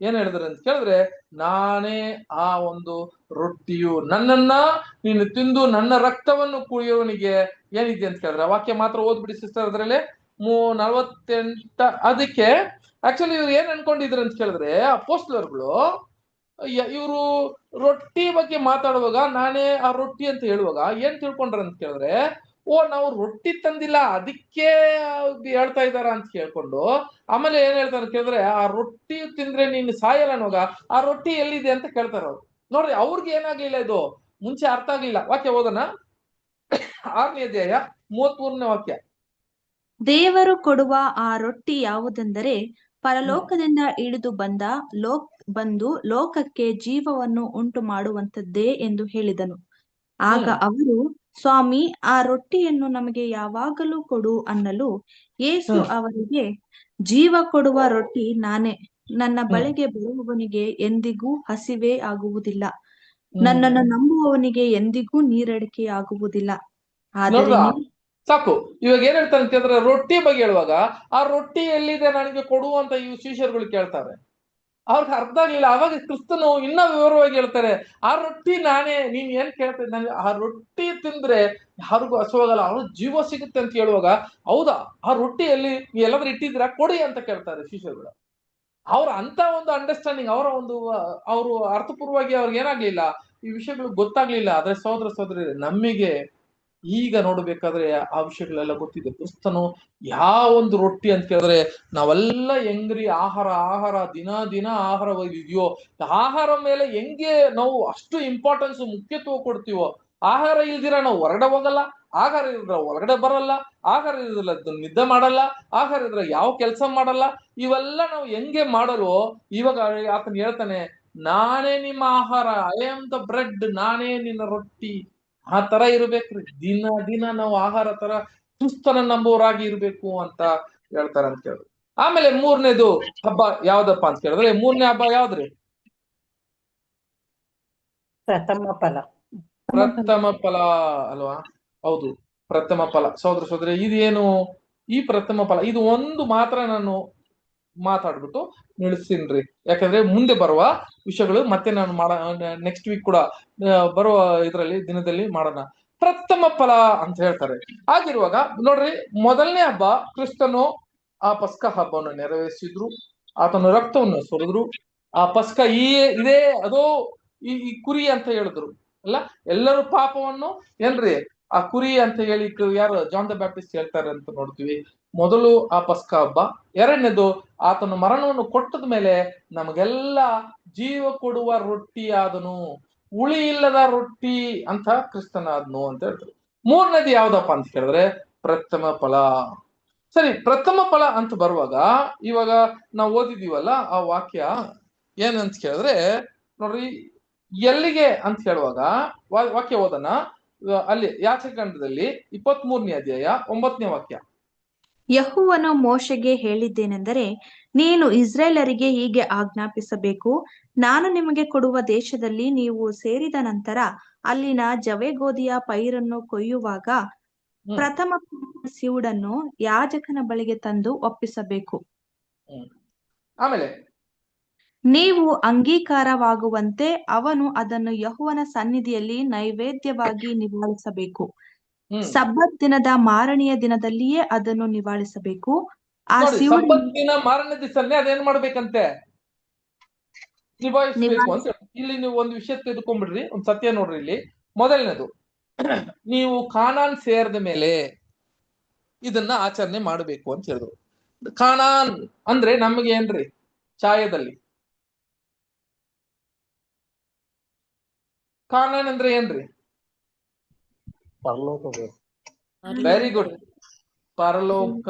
ಏನ್ ಹೇಳಿದ್ರೆ ಅಂತ ಕೇಳಿದ್ರೆ, ನಾನೇ ಆ ಒಂದು ರೊಟ್ಟಿಯು, ನನ್ನನ್ನ ನೀನು ತಿಂದು ನನ್ನ ರಕ್ತವನ್ನು ಕುಡಿಯುವವನಿಗೆ ಏನಿದೆ ಅಂತ ಕೇಳಿದ್ರೆ, ವಾಕ್ಯ ಮಾತ್ರ ಓದ್ಬಿಡಿ ಸಿಸ್ಟರ್. ಅದ್ರಲ್ಲಿ 48. ಅದಕ್ಕೆ ಆಕ್ಚುಲಿ ಇವ್ರು ಏನ್ ಅನ್ಕೊಂಡಿದ್ರು ಅಂತ ಕೇಳಿದ್ರೆ, ಅಪೊಸ್ತಲರುಗಳು ಇವರು ರೊಟ್ಟಿ ಬಗ್ಗೆ ಮಾತಾಡುವಾಗ ನಾನೇ ಆ ರೊಟ್ಟಿ ಅಂತ ಹೇಳುವಾಗ ಏನ್ ತಿಳ್ಕೊಂಡ್ರ ಅಂತ ಕೇಳಿದ್ರೆ, ನಾವು ರೊಟ್ಟಿ ತಂದಿಲ್ಲ ಅದಕ್ಕೆ ಹೇಳ್ತಾ ಇದಾರ ಅಂತ ಕೇಳ್ಕೊಂಡು, ಆಮೇಲೆ ಏನ್ ಹೇಳ್ತಾರೆ ಅಂತ ಕೇಳಿದ್ರೆ, ಆ ರೊಟ್ಟಿ ತಿಂದ್ರೆ ನೀನು ಸಾಯಲ್ಲ ಅನ್ನೋವಾಗ ಆ ರೊಟ್ಟಿ ಎಲ್ಲಿದೆ ಅಂತ ಕೇಳ್ತಾರ ಅವ್ರು. ನೋಡ್ರಿ, ಅವ್ರಿಗೆ ಏನಾಗ್ಲಿಲ್ಲ, ಇದು ಮುಂಚೆ ಅರ್ಥ ಆಗ್ಲಿಲ್ಲ. ವಾಕ್ಯ ಓದೋಣ, 6ನೇ ಅಧ್ಯಾಯ 33ನೇ ವಾಕ್ಯ. ದೇವರು ಕೊಡುವ ಆ ರೊಟ್ಟಿ ಯಾವುದೆಂದರೆ ಪರಲೋಕದಿಂದ ಇಳಿದು ಬಂದು ಲೋಕಕ್ಕೆ ಜೀವವನ್ನು ಉಂಟು ಮಾಡುವಂತದ್ದೇ ಎಂದು ಹೇಳಿದನು. ಆಗ ಅವರು, ಸ್ವಾಮಿ, ಆ ರೊಟ್ಟಿಯನ್ನು ನಮಗೆ ಯಾವಾಗಲೂ ಕೊಡು ಅನ್ನಲು, ಯೇಸು ಅವರಿಗೆ, ಜೀವ ಕೊಡುವ ರೊಟ್ಟಿ ನಾನೇ. ನನ್ನ ಬಳಿಗೆ ಬರುವವನಿಗೆ ಎಂದಿಗೂ ಹಸಿವೆ ಆಗುವುದಿಲ್ಲ, ನನ್ನನ್ನು ನಂಬುವವನಿಗೆ ಎಂದಿಗೂ ನೀರಡಿಕೆಯಾಗುವುದಿಲ್ಲ. ಆದರೆ ಸಾಕು. ಇವಾಗ ಏನ್ ಹೇಳ್ತಾರೆ ಅಂತ ಹೇಳಿದ್ರೆ, ರೊಟ್ಟಿ ಬಗ್ಗೆ ಹೇಳುವಾಗ ಆ ರೊಟ್ಟಿ ಎಲ್ಲಿದೆ ನನಗೆ ಕೊಡು ಅಂತ ಈ ಶಿಷ್ಯರುಗಳು ಕೇಳ್ತಾರೆ. ಅವ್ರಿಗೆ ಅರ್ಥ ಆಗ್ಲಿಲ್ಲ. ಅವಾಗ ಕ್ರಿಸ್ತನು ಇನ್ನ ವಿವರವಾಗಿ ಹೇಳ್ತಾರೆ, ಆ ರೊಟ್ಟಿ ನಾನೇ, ನೀನ್ ಏನ್ ಕೇಳ್ತಾ ಇದ್ದ, ಆ ರೊಟ್ಟಿ ತಿಂದ್ರೆ ಯಾರಿಗೂ ಹಸುವಾಗಲ್ಲ, ಅವ್ರು ಜೀವ ಸಿಗುತ್ತೆ ಅಂತ ಹೇಳುವಾಗ, ಹೌದಾ ಆ ರೊಟ್ಟಿ ಎಲ್ಲಿ, ಎಲ್ಲಾದ್ರೂ ಇಟ್ಟಿದ್ದೀರಾ, ಕೊಡಿ ಅಂತ ಕೇಳ್ತಾರೆ ಶಿಷ್ಯರುಗಳು. ಅವ್ರ ಅಂತ ಒಂದು ಅಂಡರ್ಸ್ಟ್ಯಾಂಡಿಂಗ್, ಅವರು ಅರ್ಥಪೂರ್ವವಾಗಿ ಅವ್ರಿಗೆ ಏನಾಗ್ಲಿಲ್ಲ, ಈ ವಿಷಯಗಳು ಗೊತ್ತಾಗ್ಲಿಲ್ಲ. ಆದ್ರೆ ಸಹೋದರ ಸಹೋದರಿ, ನಮಗೆ ಈಗ ನೋಡ್ಬೇಕಾದ್ರೆ ಆ ವಿಷಯಗಳೆಲ್ಲ ಗೊತ್ತಿದೆ. ಕ್ರಿಸ್ತನು ಯಾವ ಒಂದು ರೊಟ್ಟಿ ಅಂತ ಕೇಳಿದ್ರೆ, ನಾವೆಲ್ಲ ಹೆಂಗ್ರಿ ಆಹಾರ ದಿನ ಆಹಾರ ಇದೆಯೋ, ಆಹಾರ ಮೇಲೆ ಹೆಂಗೆ ನಾವು ಅಷ್ಟು ಇಂಪಾರ್ಟೆನ್ಸ್ ಮುಖ್ಯತ್ವ ಕೊಡ್ತೀವೋ, ಆಹಾರ ಇಲ್ದಿರ ನಾವು ಹೊರಗಡೆ ಹೋಗಲ್ಲ, ಆಹಾರ ಇದ್ರೆ ಹೊರಗಡೆ ಬರಲ್ಲ, ಆಹಾರ ಇರೋದಿಲ್ಲ ನಿದ್ದೆ ಮಾಡಲ್ಲ, ಆಹಾರ ಇದ್ರೆ ಯಾವ ಕೆಲಸ ಮಾಡಲ್ಲ. ಇವೆಲ್ಲ ನಾವು ಹೆಂಗೆ ಮಾಡಲು, ಇವಾಗ ಆತನ ಹೇಳ್ತಾನೆ, ನಾನೇ ನಿಮ್ಮ ಆಹಾರ, ಐ ಆಮ್ ದ ಬ್ರೆಡ್, ನಾನೇ ನಿನ್ನ ರೊಟ್ಟಿ. ಆ ತರ ಇರ್ಬೇಕ್ರಿ. ದಿನ ನಾವು ಆಹಾರ ತರ ಕ್ರಿಸ್ತನ ನಂಬುವರಾಗಿ ಇರ್ಬೇಕು ಅಂತ ಹೇಳ್ತಾರ ಅಂತ ಕೇಳಿದ್ರು. ಆಮೇಲೆ 3ನೇದು ಹಬ್ಬ ಯಾವ್ದಪ್ಪ ಅಂತ ಕೇಳಿದ್ರೆ, 3ನೇ ಹಬ್ಬ ಯಾವ್ದ್ರಿ? ಪ್ರಥಮ ಫಲ ಅಲ್ವಾ? ಹೌದು, ಪ್ರಥಮ ಫಲ. ಸಹೋದರ ಸಹೋದರಿ, ಇದೇನು ಈ ಪ್ರಥಮ ಫಲ? ಇದು ಒಂದು ಮಾತ್ರ ನಾನು ಮಾತಾಡ್ಬಿಟ್ಟು ನಿಲ್ಲಿಸ್ತೀನ್ರಿ. ಯಾಕಂದ್ರೆ ಮುಂದೆ ಬರುವ ವಿಷಯಗಳು ಮತ್ತೆ ನಾನು ನೆಕ್ಸ್ಟ್ ವೀಕ್ ಕೂಡ ಬರುವ ದಿನದಲ್ಲಿ ಮಾಡೋಣ. ಪ್ರಥಮ ಫಲ ಅಂತ ಹೇಳ್ತಾರೆ. ಆಗಿರುವಾಗ ನೋಡ್ರಿ, ಮೊದಲನೇ ಹಬ್ಬ ಕ್ರಿಸ್ತನು ಆ ಪಸ್ಕ ಹಬ್ಬವನ್ನು ನೆರವೇರಿಸಿದ್ರು, ಆತನ ರಕ್ತವನ್ನು ಸುರಿದ್ರು, ಆ ಪಸ್ಕ ಇದೇ ಅದೋ ಈ ಕುರಿ ಅಂತ ಹೇಳಿದ್ರು ಅಲ್ಲ. ಎಲ್ಲರೂ ಪಾಪವನ್ನು ಏನ್ರಿ ಆ ಕುರಿ ಅಂತ ಹೇಳಿ ಯಾರು ಜಾನ್ ದ ಬ್ಯಾಪ್ಟಿಸ್ಟ್ ಹೇಳ್ತಾರೆ ಅಂತ ನೋಡ್ತೀವಿ. ಮೊದಲು ಆ ಪಸ್ಕ ಹಬ್ಬ. ಎರಡನೇದು ಆತನ ಮರಣವನ್ನು ಕೊಟ್ಟದ ಮೇಲೆ ನಮಗೆಲ್ಲ ಜೀವ ಕೊಡುವ ರೊಟ್ಟಿ ಆದನು, ಹುಳಿ ಇಲ್ಲದ ರೊಟ್ಟಿ ಅಂತ ಕ್ರಿಸ್ತನಾದ್ನು ಅಂತ ಹೇಳ್ತಾರೆ. ಮೂರನೇದು ಯಾವ್ದಪ್ಪ ಅಂತ ಕೇಳಿದ್ರೆ ಪ್ರಥಮ ಫಲ. ಸರಿ, ಪ್ರಥಮ ಫಲ ಅಂತ ಬರುವಾಗ ಇವಾಗ ನಾವು ಓದಿದೀವಲ್ಲ ಆ ವಾಕ್ಯ ಏನಂತ ಕೇಳಿದ್ರೆ ನೋಡ್ರಿ, ಎಲ್ಲಿಗೆ ಅಂತ ಹೇಳುವಾಗ ವಾಕ್ಯ ಓದನ ಅಲ್ಲಿ ಯಾಚಕಾಂಡದಲ್ಲಿ 23ನೇ ಅಧ್ಯಾಯ 9ನೇ ವಾಕ್ಯ. ಯೆಹೋವನು ಮೋಶೆಗೆ ಹೇಳಿದ್ದೇನೆಂದರೆ, ನೀನು ಇಸ್ರಾಯೇಲರಿಗೆ ಹೀಗೆ ಆಜ್ಞಾಪಿಸಬೇಕು, ನಾನು ನಿಮಗೆ ಕೊಡುವ ದೇಶದಲ್ಲಿ ನೀವು ಸೇರಿದ ನಂತರ ಅಲ್ಲಿನ ಜವೆಗೋದಿಯ ಪೈರನ್ನು ಕೊಯ್ಯುವಾಗ ಪ್ರಥಮ ಸಿವುಡನ್ನು ಯಾಜಕನ ಬಳಿಗೆ ತಂದು ಒಪ್ಪಿಸಬೇಕು. ಆಮೇಲೆ ನೀವು ಅಂಗೀಕಾರವಾಗುವಂತೆ ಅವನು ಅದನ್ನು ಯೆಹೋವನ ಸನ್ನಿಧಿಯಲ್ಲಿ ನೈವೇದ್ಯವಾಗಿ ನಿವಾಳಿಸಬೇಕು. ಸಬ್ಬತ್ ದಿನದ ಮಾರನೆಯ ದಿನದಲ್ಲಿಯೇ ಅದನ್ನು ನಿವಾಳಿಸಬೇಕು. ಆ ಸಬ್ಬತ್ ದಿನ ಮಾರನೇ ದಿವಸನೇ ಅದೇನ್ ಮಾಡ್ಬೇಕಂತೆ, ನಿಭಾಯಿಸಬೇಕು ಅಂತ. ಇಲ್ಲಿ ನೀವು ಒಂದು ವಿಷಯ ತಿಳ್ಕೊಂಡ್ಬಿಡ್ರಿ, ಒಂದ್ ಸತ್ಯ ನೋಡ್ರಿ. ಇಲ್ಲಿ ಮೊದಲನೇದು, ನೀವು ಕಾನಾನ್ ಸೇರಿದ ಮೇಲೆ ಇದನ್ನ ಆಚರಣೆ ಮಾಡಬೇಕು ಅಂತ ಹೇಳಿದ್ರು. ಕಾನಾನ್ ಅಂದ್ರೆ ನಮಗೆ ಏನ್ರಿ, ಛಾಯದಲ್ಲಿ ಕಾನಾನ್ ಅಂದ್ರೆ ಏನ್ರಿ? ವೆರಿ ಗುಡ್, ಪರಲೋಕ.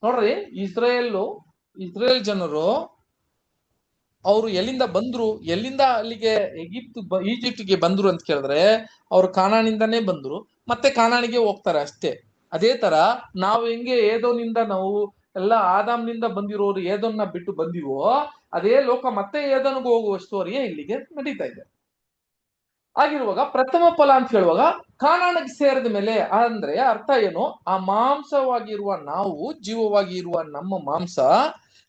ನೋಡ್ರಿ, ಇಸ್ರೇಲ್ ಜನರು ಅವರು ಎಲ್ಲಿಂದ ಬಂದ್ರು, ಎಲ್ಲಿಂದ ಅಲ್ಲಿಗೆ ಈಜಿಪ್ಟ್ಗೆ ಬಂದ್ರು ಅಂತ ಕೇಳಿದ್ರೆ ಅವ್ರು ಕಾನಾನಿಂದಾನೇ ಬಂದ್ರು, ಮತ್ತೆ ಕಾನಾನಿಗೆ ಹೋಗ್ತಾರೆ ಅಷ್ಟೇ. ಅದೇ ತರ ನಾವು ಹೆಂಗೆ ಏದೋನಿಂದ ನಾವು ಎಲ್ಲ ಆದಾಮ್ನಿಂದ ಬಂದಿರೋರು ಏದೋನ್ನ ಬಿಟ್ಟು ಬಂದಿವೋ, ಅದೇ ಲೋಕ ಮತ್ತೆ ಏದೋನ್ಗೆ ಹೋಗುವ ಸ್ಟೋರಿಯೇ ಇಲ್ಲಿಗೆ ನಡೀತಾ ಇದೆ. ಆಗಿರುವಾಗ ಪ್ರಥಮ ಫಲ ಅಂತ ಹೇಳುವಾಗ ಕಾನಾನಿಗೆ ಸೇರಿದ ಮೇಲೆ ಅಂದ್ರೆ ಅರ್ಥ ಏನು? ಆ ಮಾಂಸವಾಗಿರುವ ನಾವು, ಜೀವವಾಗಿ ಇರುವ ನಮ್ಮ ಮಾಂಸ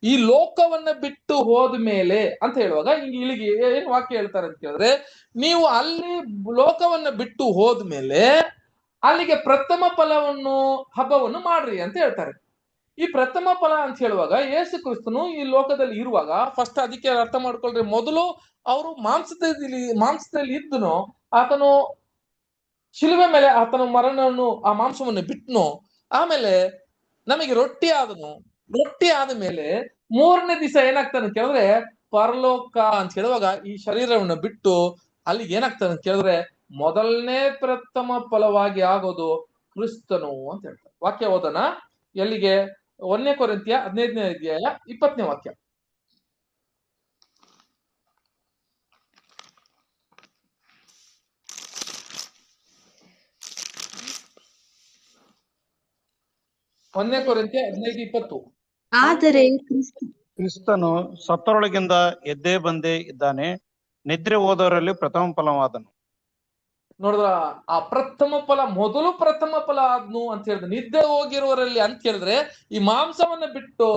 ಈ ಲೋಕವನ್ನ ಬಿಟ್ಟು ಹೋದ್ಮೇಲೆ ಅಂತ ಹೇಳುವಾಗ ಇಲ್ಲಿಗೆ ಏನ್ ವಾಕ್ಯ ಹೇಳ್ತಾರೆ ಅಂತ ಕೇಳಿದ್ರೆ, ನೀವು ಅಲ್ಲಿ ಲೋಕವನ್ನ ಬಿಟ್ಟು ಹೋದ್ಮೇಲೆ ಅಲ್ಲಿಗೆ ಪ್ರಥಮ ಫಲವನ್ನು ಹಬ್ಬವನ್ನು ಮಾಡ್ರಿ ಅಂತ ಹೇಳ್ತಾರೆ. ಈ ಪ್ರಥಮ ಫಲ ಅಂತ ಹೇಳುವಾಗ ಯೇಸು ಕ್ರಿಸ್ತನು ಈ ಲೋಕದಲ್ಲಿ ಇರುವಾಗ ಫಸ್ಟ್ ಅದಕ್ಕೆ ಅರ್ಥ ಮಾಡ್ಕೊಳ್ರಿ, ಮೊದಲು ಅವರು ಮಾಂಸದಲ್ಲಿ ಇದ್ದನು, ಆತನು ಶಿಲುವೆ ಮೇಲೆ ಆತನ ಮರಣವನ್ನು ಆ ಮಾಂಸವನ್ನು ಬಿಟ್ಟನು, ಆಮೇಲೆ ನಮಗೆ ರೊಟ್ಟಿ ಆದನು. ರೊಟ್ಟಿ ಆದ ಮೇಲೆ ಮೂರನೇ ದಿವಸ ಏನಾಗ್ತಾನೆ ಕೇಳಿದ್ರೆ ಪರಲೋಕ ಅಂತ ಹೇಳುವಾಗ ಈ ಶರೀರವನ್ನು ಬಿಟ್ಟು ಅಲ್ಲಿಗೆ ಏನಾಗ್ತಾನೆ ಅಂತ ಕೇಳಿದ್ರೆ ಮೊದಲನೇ ಪ್ರಥಮ ಫಲವಾಗಿ ಆಗೋದು ಕ್ರಿಸ್ತನು ಅಂತ ಹೇಳ್ತಾರೆ. ವಾಕ್ಯ ಓದೋಣ. ಎಲ್ಲಿಗೆ? 1 ಕೊರಿಂಥಿಯ 15ನೇ ಅಧ್ಯಾಯ 20ನೇ ವಾಕ್ಯ. ಕೊರಿಂಥಿಯ 15:20. ಆದರೆ ಕ್ರಿಸ್ತನು ಸತ್ತರೊಳಗಿಂದ ಎದ್ದೇ ಬಂದೇ ಇದ್ದಾನೆ, ನಿದ್ರೆ ಹೋದವರಲ್ಲಿ ಪ್ರಥಮ ಫಲವಾದನು. ನೋಡಿದ್ರ, ಆ ಪ್ರಥಮ ಫಲ, ಮೊದಲು ಪ್ರಥಮ ಫಲ ಆದ್ನು ಅಂತ ಹೇಳಿದ್ರೆ ನಿದ್ದೆ ಹೋಗಿರುವವರಲ್ಲಿ ಅಂತ ಹೇಳಿದ್ರೆ ಈ ಮಾಂಸವನ್ನ ಬಿಟ್ಟು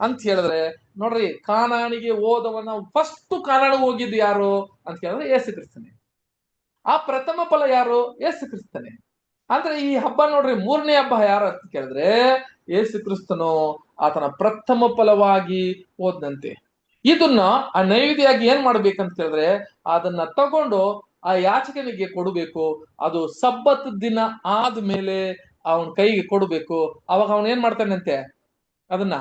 ಅಂತ ಹೇಳಿದ್ರೆ ನೋಡ್ರಿ, ಕಾನಾನಿಗೆ ಹೋದವನ ಫಸ್ಟ್ ಕಾನಾನಿಗೆ ಹೋಗಿದ್ದು ಯಾರು ಅಂತ ಕೇಳಿದ್ರೆ ಯೇಸು ಕ್ರಿಸ್ತನೇ. ಆ ಪ್ರಥಮ ಫಲ ಯಾರು? ಯೇಸು ಕ್ರಿಸ್ತನೇ. ಅಂದ್ರೆ ಈ ಹಬ್ಬ ನೋಡ್ರಿ, ಮೂರನೇ ಹಬ್ಬ ಯಾರು ಅಂತ ಕೇಳಿದ್ರೆ ಯೇಸು ಕ್ರಿಸ್ತನು ಆತನ ಪ್ರಥಮ ಫಲವಾಗಿ ಹೋದಂತೆ. ಇದನ್ನ ಆ ನೈವೇದ್ಯವಾಗಿ ಏನ್ ಮಾಡ್ಬೇಕಂತ ಹೇಳಿದ್ರೆ ಅದನ್ನ ತಗೊಂಡು ಆ ಯಾಚಕನಿಗೆ ಕೊಡಬೇಕು. ಅದು ಸಬ್ಬತ್ ದಿನ ಆದ್ಮೇಲೆ ಅವನ ಕೈಗೆ ಕೊಡಬೇಕು. ಅವಾಗ ಅವನ್ ಏನ್ ಮಾಡ್ತಾನಂತೆ ಅದನ್ನ.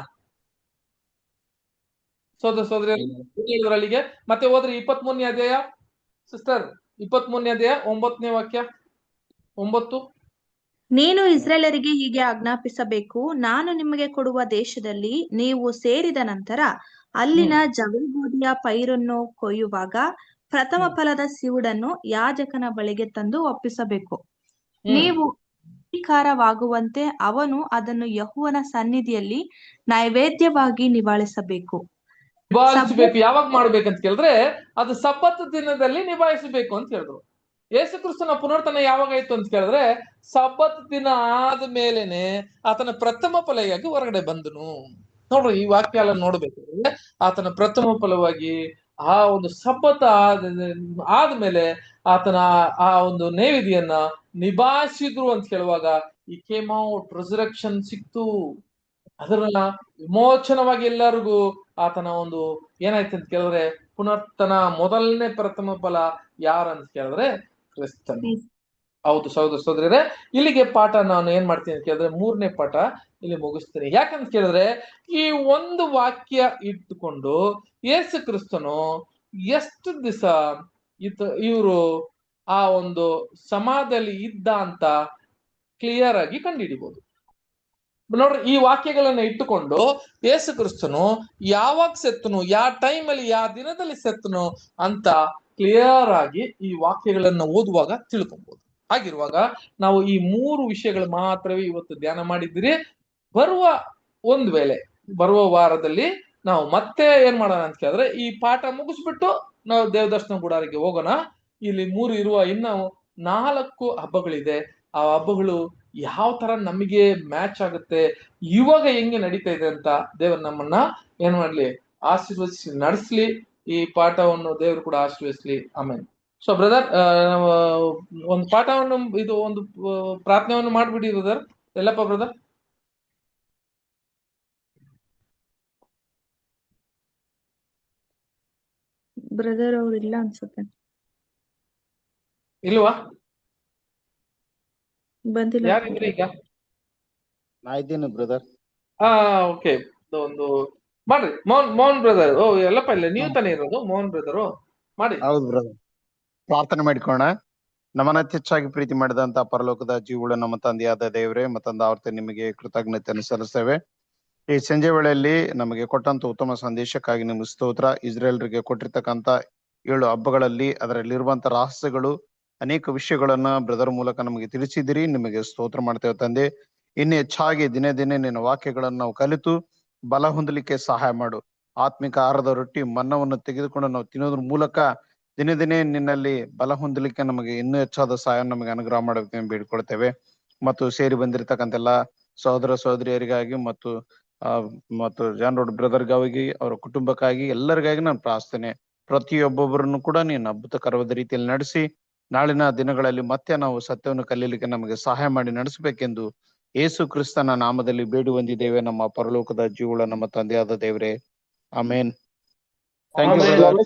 ಸೋದರಲ್ಲಿಗೆ ಮತ್ತೆ ಹೋದ್ರಿ 23ನೇ ಅಧ್ಯಾಯ ಸಿಸ್ಟರ್, 23ನೇ ಅಧ್ಯಾಯ 9ನೇ ವಾಕ್ಯ. 9. ನೀನು ಇಸ್ರಾಯೇಲರಿಗೆ ಹೀಗೆ ಆಜ್ಞಾಪಿಸಬೇಕು, ನಾನು ನಿಮಗೆ ಕೊಡುವ ದೇಶದಲ್ಲಿ ನೀವು ಸೇರಿದ ನಂತರ ಅಲ್ಲಿನ ಜವೆಗೋದಿಯ ಪೈರನ್ನು ಕೊಯ್ಯುವಾಗ ಪ್ರಥಮ ಫಲದ ಸಿವುಡನ್ನು ಯಾಜಕನ ಬಳಿಗೆ ತಂದು ಒಪ್ಪಿಸಬೇಕು. ನೀವು ಅಂಗೀಕಾರವಾಗುವಂತೆ ಅವನು ಅದನ್ನು ಯೆಹೋವನ ಸನ್ನಿಧಿಯಲ್ಲಿ ನೈವೇದ್ಯವಾಗಿ ನಿವಾಳಿಸಬೇಕು. ಯಾವಾಗ ಮಾಡ್ಬೇಕಂತ ಕೇಳಿದ್ರೆ ಅದು ಸಬ್ಬತ್ ದಿನದಲ್ಲಿ ನಿಭಾಯಿಸಬೇಕು ಅಂತ ಹೇಳಿದ್ರು. ಯೇಸು ಕ್ರಿಸ್ತನ ಪುನರ್ತನ ಯಾವಾಗಾಯ್ತು ಅಂತ ಕೇಳಿದ್ರೆ ಸಬ್ಬತ್ ದಿನ ಆದ್ಮೇಲೆನೆ ಆತನ ಪ್ರಥಮ ಫಲವಾಗಿ ಹೊರಗಡೆ ಬಂದನು. ನೋಡ್ರಿ, ಈ ವಾಕ್ಯ ಎಲ್ಲ ನೋಡ್ಬೇಕಾದ್ರೆ ಆತನ ಪ್ರಥಮ ಫಲವಾಗಿ ಆ ಒಂದು ಸಬ್ಬತ್ ಆದ್ಮೇಲೆ ಆತನ ಆ ಒಂದು ನೈವೇದ್ಯನ್ನ ನಿಭಾಯಿಸಿದ್ರು ಅಂತ ಹೇಳುವಾಗ ಈ ಕೇಮ್ ಔಟ್ ರೆಸರೆಕ್ಷನ್ ಸಿಕ್ತು. ಅದರ ವಿಮೋಚನವಾಗಿ ಎಲ್ಲರಿಗೂ ಆತನ ಒಂದು ಏನಾಯ್ತು ಅಂತ ಕೇಳಿದ್ರೆ ಪುನರ್ತನ ಮೊದಲನೇ ಪ್ರಥಮ ಫಲ ಯಾರಂತ ಕೇಳಿದ್ರೆ ಕ್ರಿಸ್ತನು. ಹೌದು ಸಹೋದರ ಸಹೋದರರೇ, ಇಲ್ಲಿಗೆ ಪಾಠ ನಾನು ಏನ್ ಮಾಡ್ತೀನಿ ಅಂತ ಕೇಳಿದ್ರೆ 3ನೇ ಪಾಠ ಇಲ್ಲಿ ಮುಗಿಸ್ತೀನಿ. ಯಾಕಂತ ಕೇಳಿದ್ರೆ ಈ ಒಂದು ವಾಕ್ಯ ಇಟ್ಟುಕೊಂಡು ಯೇಸು ಕ್ರಿಸ್ತನು ಎಷ್ಟು ದಿವಸ ಇವರು ಆ ಒಂದು ಸಮಾಧಿಯಲ್ಲಿ ಇದ್ದ ಅಂತ ಕ್ಲಿಯರ್ ಆಗಿ ಕಂಡುಹಿಡಿಬಹುದು. ನೋಡ್ರಿ, ಈ ವಾಕ್ಯಗಳನ್ನ ಇಟ್ಟುಕೊಂಡು ಯೇಸು ಕ್ರಿಸ್ತನು ಯಾವಾಗ ಸೆತ್ತನು, ಯಾವ ಟೈಮಲ್ಲಿ ಯಾವ ದಿನದಲ್ಲಿ ಸೆತ್ತನು ಅಂತ ಕ್ಲಿಯರ್ ಆಗಿ ಈ ವಾಕ್ಯಗಳನ್ನ ಓದುವಾಗ ತಿಳ್ಕೊಬಹುದು. ಹಾಗಿರುವಾಗ ನಾವು ಈ 3 ವಿಷಯಗಳು ಮಾತ್ರವೇ ಇವತ್ತು ಧ್ಯಾನ ಮಾಡಿದ್ದೀರಿ. ಬರುವ ವಾರದಲ್ಲಿ ನಾವು ಮತ್ತೆ ಏನ್ ಮಾಡೋಣ ಅಂತ ಕೇಳಿದ್ರೆ ಈ ಪಾಠ ಮುಗಿಸ್ಬಿಟ್ಟು ನಾವು ದೇವದರ್ಶನ ಗುಡಾರಿಗೆ ಹೋಗೋಣ. ಇಲ್ಲಿ 3 ಇರುವ ಇನ್ನು 4 ಹಬ್ಬಗಳಿದೆ. ಆ ಹಬ್ಬಗಳು ಯಾವ ತರ ನಮಗೆ ಮ್ಯಾಚ್ ಆಗುತ್ತೆ, ಇವಾಗ ಹೆಂಗೆ ನಡೀತಾ ಇದೆ ಅಂತ ದೇವರು ನಮ್ಮನ್ನ ಏನ್ ಮಾಡ್ಲಿ, ಆಶೀರ್ವದಿಸಿ ನಡೆಸ್ಲಿ. ಈ ಪಾಠವನ್ನು ದೇವರು ಕೂಡ ಆಶೀರ್ವದಿಸ್ಲಿ. ಆಮೇಲೆ ಸೊ ಬ್ರದರ್, ಒಂದು ಪಾಠವನ್ನು ಇದು ಒಂದು ಪ್ರಾರ್ಥನೆಯನ್ನು ಮಾಡ್ಬಿಡಿ ಬ್ರದರ್. ಎಲ್ಲಪ್ಪ ಬ್ರದರ್? ಬ್ರದರ್ ಅವ್ರು ಇಲ್ಲ ಅನ್ಸುತ್ತೆ, ಇಲ್ವಾ? ಬಂದಿಲ್ಲ. ಯಾರಿದ್ರಿ ಈಗ? ನಾ ಇದ್ದೀನಿ ಬ್ರದರ್. ಓಕೆ, ಒಂದು ಮಾಡ್ರಿ ಮೋಹನ್ ಬ್ರದರ್. ಓ ಎಲ್ಲಪ್ಪ, ಇಲ್ಲ ನೀವು ತಾನೇ ಇರೋದು ಮೋಹನ್ ಬ್ರದರು? ಮಾಡಿ. ಹೌದು ಬ್ರದರ್, ಪ್ರಾರ್ಥನೆ ಮಾಡಿಕೋಣ. ನಮ್ಮನ್ನ ಹೆಚ್ಚಾಗಿ ಪ್ರೀತಿ ಮಾಡಿದಂತ ಪರಲೋಕದ ಜೀವುಳ ನಮ್ಮ ತಂದೆಯಾದ ದೇವರೇ, ಮತ್ತೊಂದು ಆವರ್ತಿ ನಿಮಗೆ ಕೃತಜ್ಞತೆಯನ್ನು ಸಲ್ಲಿಸ್ತೇವೆ. ಈ ಸಂಜೆ ವೇಳೆಯಲ್ಲಿ ನಮಗೆ ಕೊಟ್ಟಂತ ಉತ್ತಮ ಸಂದೇಶಕ್ಕಾಗಿ ನಿಮ್ಗೆ ಸ್ತೋತ್ರ. ಇಸ್ರೇಲ್ರಿಗೆ ಕೊಟ್ಟಿರ್ತಕ್ಕಂತ 7 ಹಬ್ಬಗಳಲ್ಲಿ ಅದರಲ್ಲಿರುವಂತ ರಹಸ್ಯಗಳು, ಅನೇಕ ವಿಷಯಗಳನ್ನ ಬ್ರದರ್ ಮೂಲಕ ನಮಗೆ ತಿಳಿಸಿದಿರಿ. ನಿಮಗೆ ಸ್ತೋತ್ರ ಮಾಡ್ತೇವೆ ತಂದೆ. ಇನ್ನು ಹೆಚ್ಚಾಗಿ ದಿನೇ ದಿನೇ ನಿನ್ನ ವಾಕ್ಯಗಳನ್ನು ನಾವು ಕಲಿತು ಬಲ ಹೊಂದಲಿಕ್ಕೆ ಸಹಾಯ ಮಾಡು. ಆತ್ಮಿಕ ಆಹಾರದ ರೊಟ್ಟಿ ಮನ್ನವನ್ನು ತೆಗೆದುಕೊಂಡು ನಾವು ತಿನ್ನೋದ್ರ ಮೂಲಕ ದಿನೇ ದಿನೇ ನಿನ್ನಲ್ಲಿ ಬಲ ಹೊಂದಲಿಕ್ಕೆ ನಮಗೆ ಇನ್ನೂ ಹೆಚ್ಚಾದ ಸಹಾಯ ನಮಗೆ ಅನುಗ್ರಹ ಮಾಡಬೇಕು ಬೇಡ್ಕೊಳ್ತೇವೆ. ಮತ್ತು ಸೇರಿ ಬಂದಿರತಕ್ಕಂತ ಎಲ್ಲ ಸಹೋದರ ಸಹೋದರಿಯರಿಗಾಗಿ ಮತ್ತು ಜಾನ್ ರೋಡ್ ಬ್ರದರ್ಗಾಗಿ, ಅವರ ಕುಟುಂಬಕ್ಕಾಗಿ, ಎಲ್ಲರಿಗಾಗಿ ನಾನು ಪ್ರಾರ್ಥನೆ. ಪ್ರತಿಯೊಬ್ಬೊಬ್ಬರನ್ನು ಕೂಡ ನೀನು ಅದ್ಭುತಕರವಾದ ರೀತಿಯಲ್ಲಿ ನಡೆಸಿ ನಾಳಿನ ದಿನಗಳಲ್ಲಿ ಮತ್ತೆ ನಾವು ಸತ್ಯವನ್ನು ಕಲೀಲಿಕ್ಕೆ ನಮಗೆ ಸಹಾಯ ಮಾಡಿ ನಡೆಸಬೇಕೆಂದು ಯೇಸು ಕ್ರಿಸ್ತನ ನಾಮದಲ್ಲಿ ಬೇಡಿ ಹೊಂದಿದ್ದೇವೆ ನಮ್ಮ ಪರಲೋಕದ ಜೀವುಳ ನಮ್ಮ ತಂದೆಯಾದ ದೇವರೇ. Amen. Thank you brother.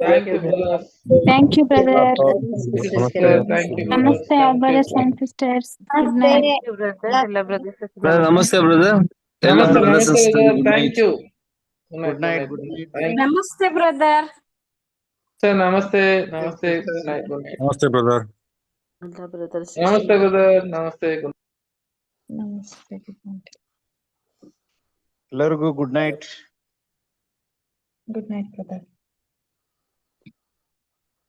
Thank you brother. Thank you, brother. Thank you Namaste, all brothers and sisters. Good night. ಎಲ್ಲ brothers and Brother, sisters. ನಮಸ್ತೆ ಬ್ರದರ್. ಎಲ್ಲ ನಮಸ್ತೆ brothers and ನಮಸ್ತೆ sisters, brother. good thank night. You. Good night. Good night. Namaste, brother. Sir ನಮಸ್ತೆ ನಮಸ್ತೆ. Good night. ನಮಸ್ತೆ brother. ಎಲ್ಲ brothers ನಮಸ್ತೆ ಬ್ರದರ್. ನಮಸ್ತೆ. ನಮಸ್ತೆ. Good night. ಎಲ್ಲರಿಗೂ good night. Good night brother.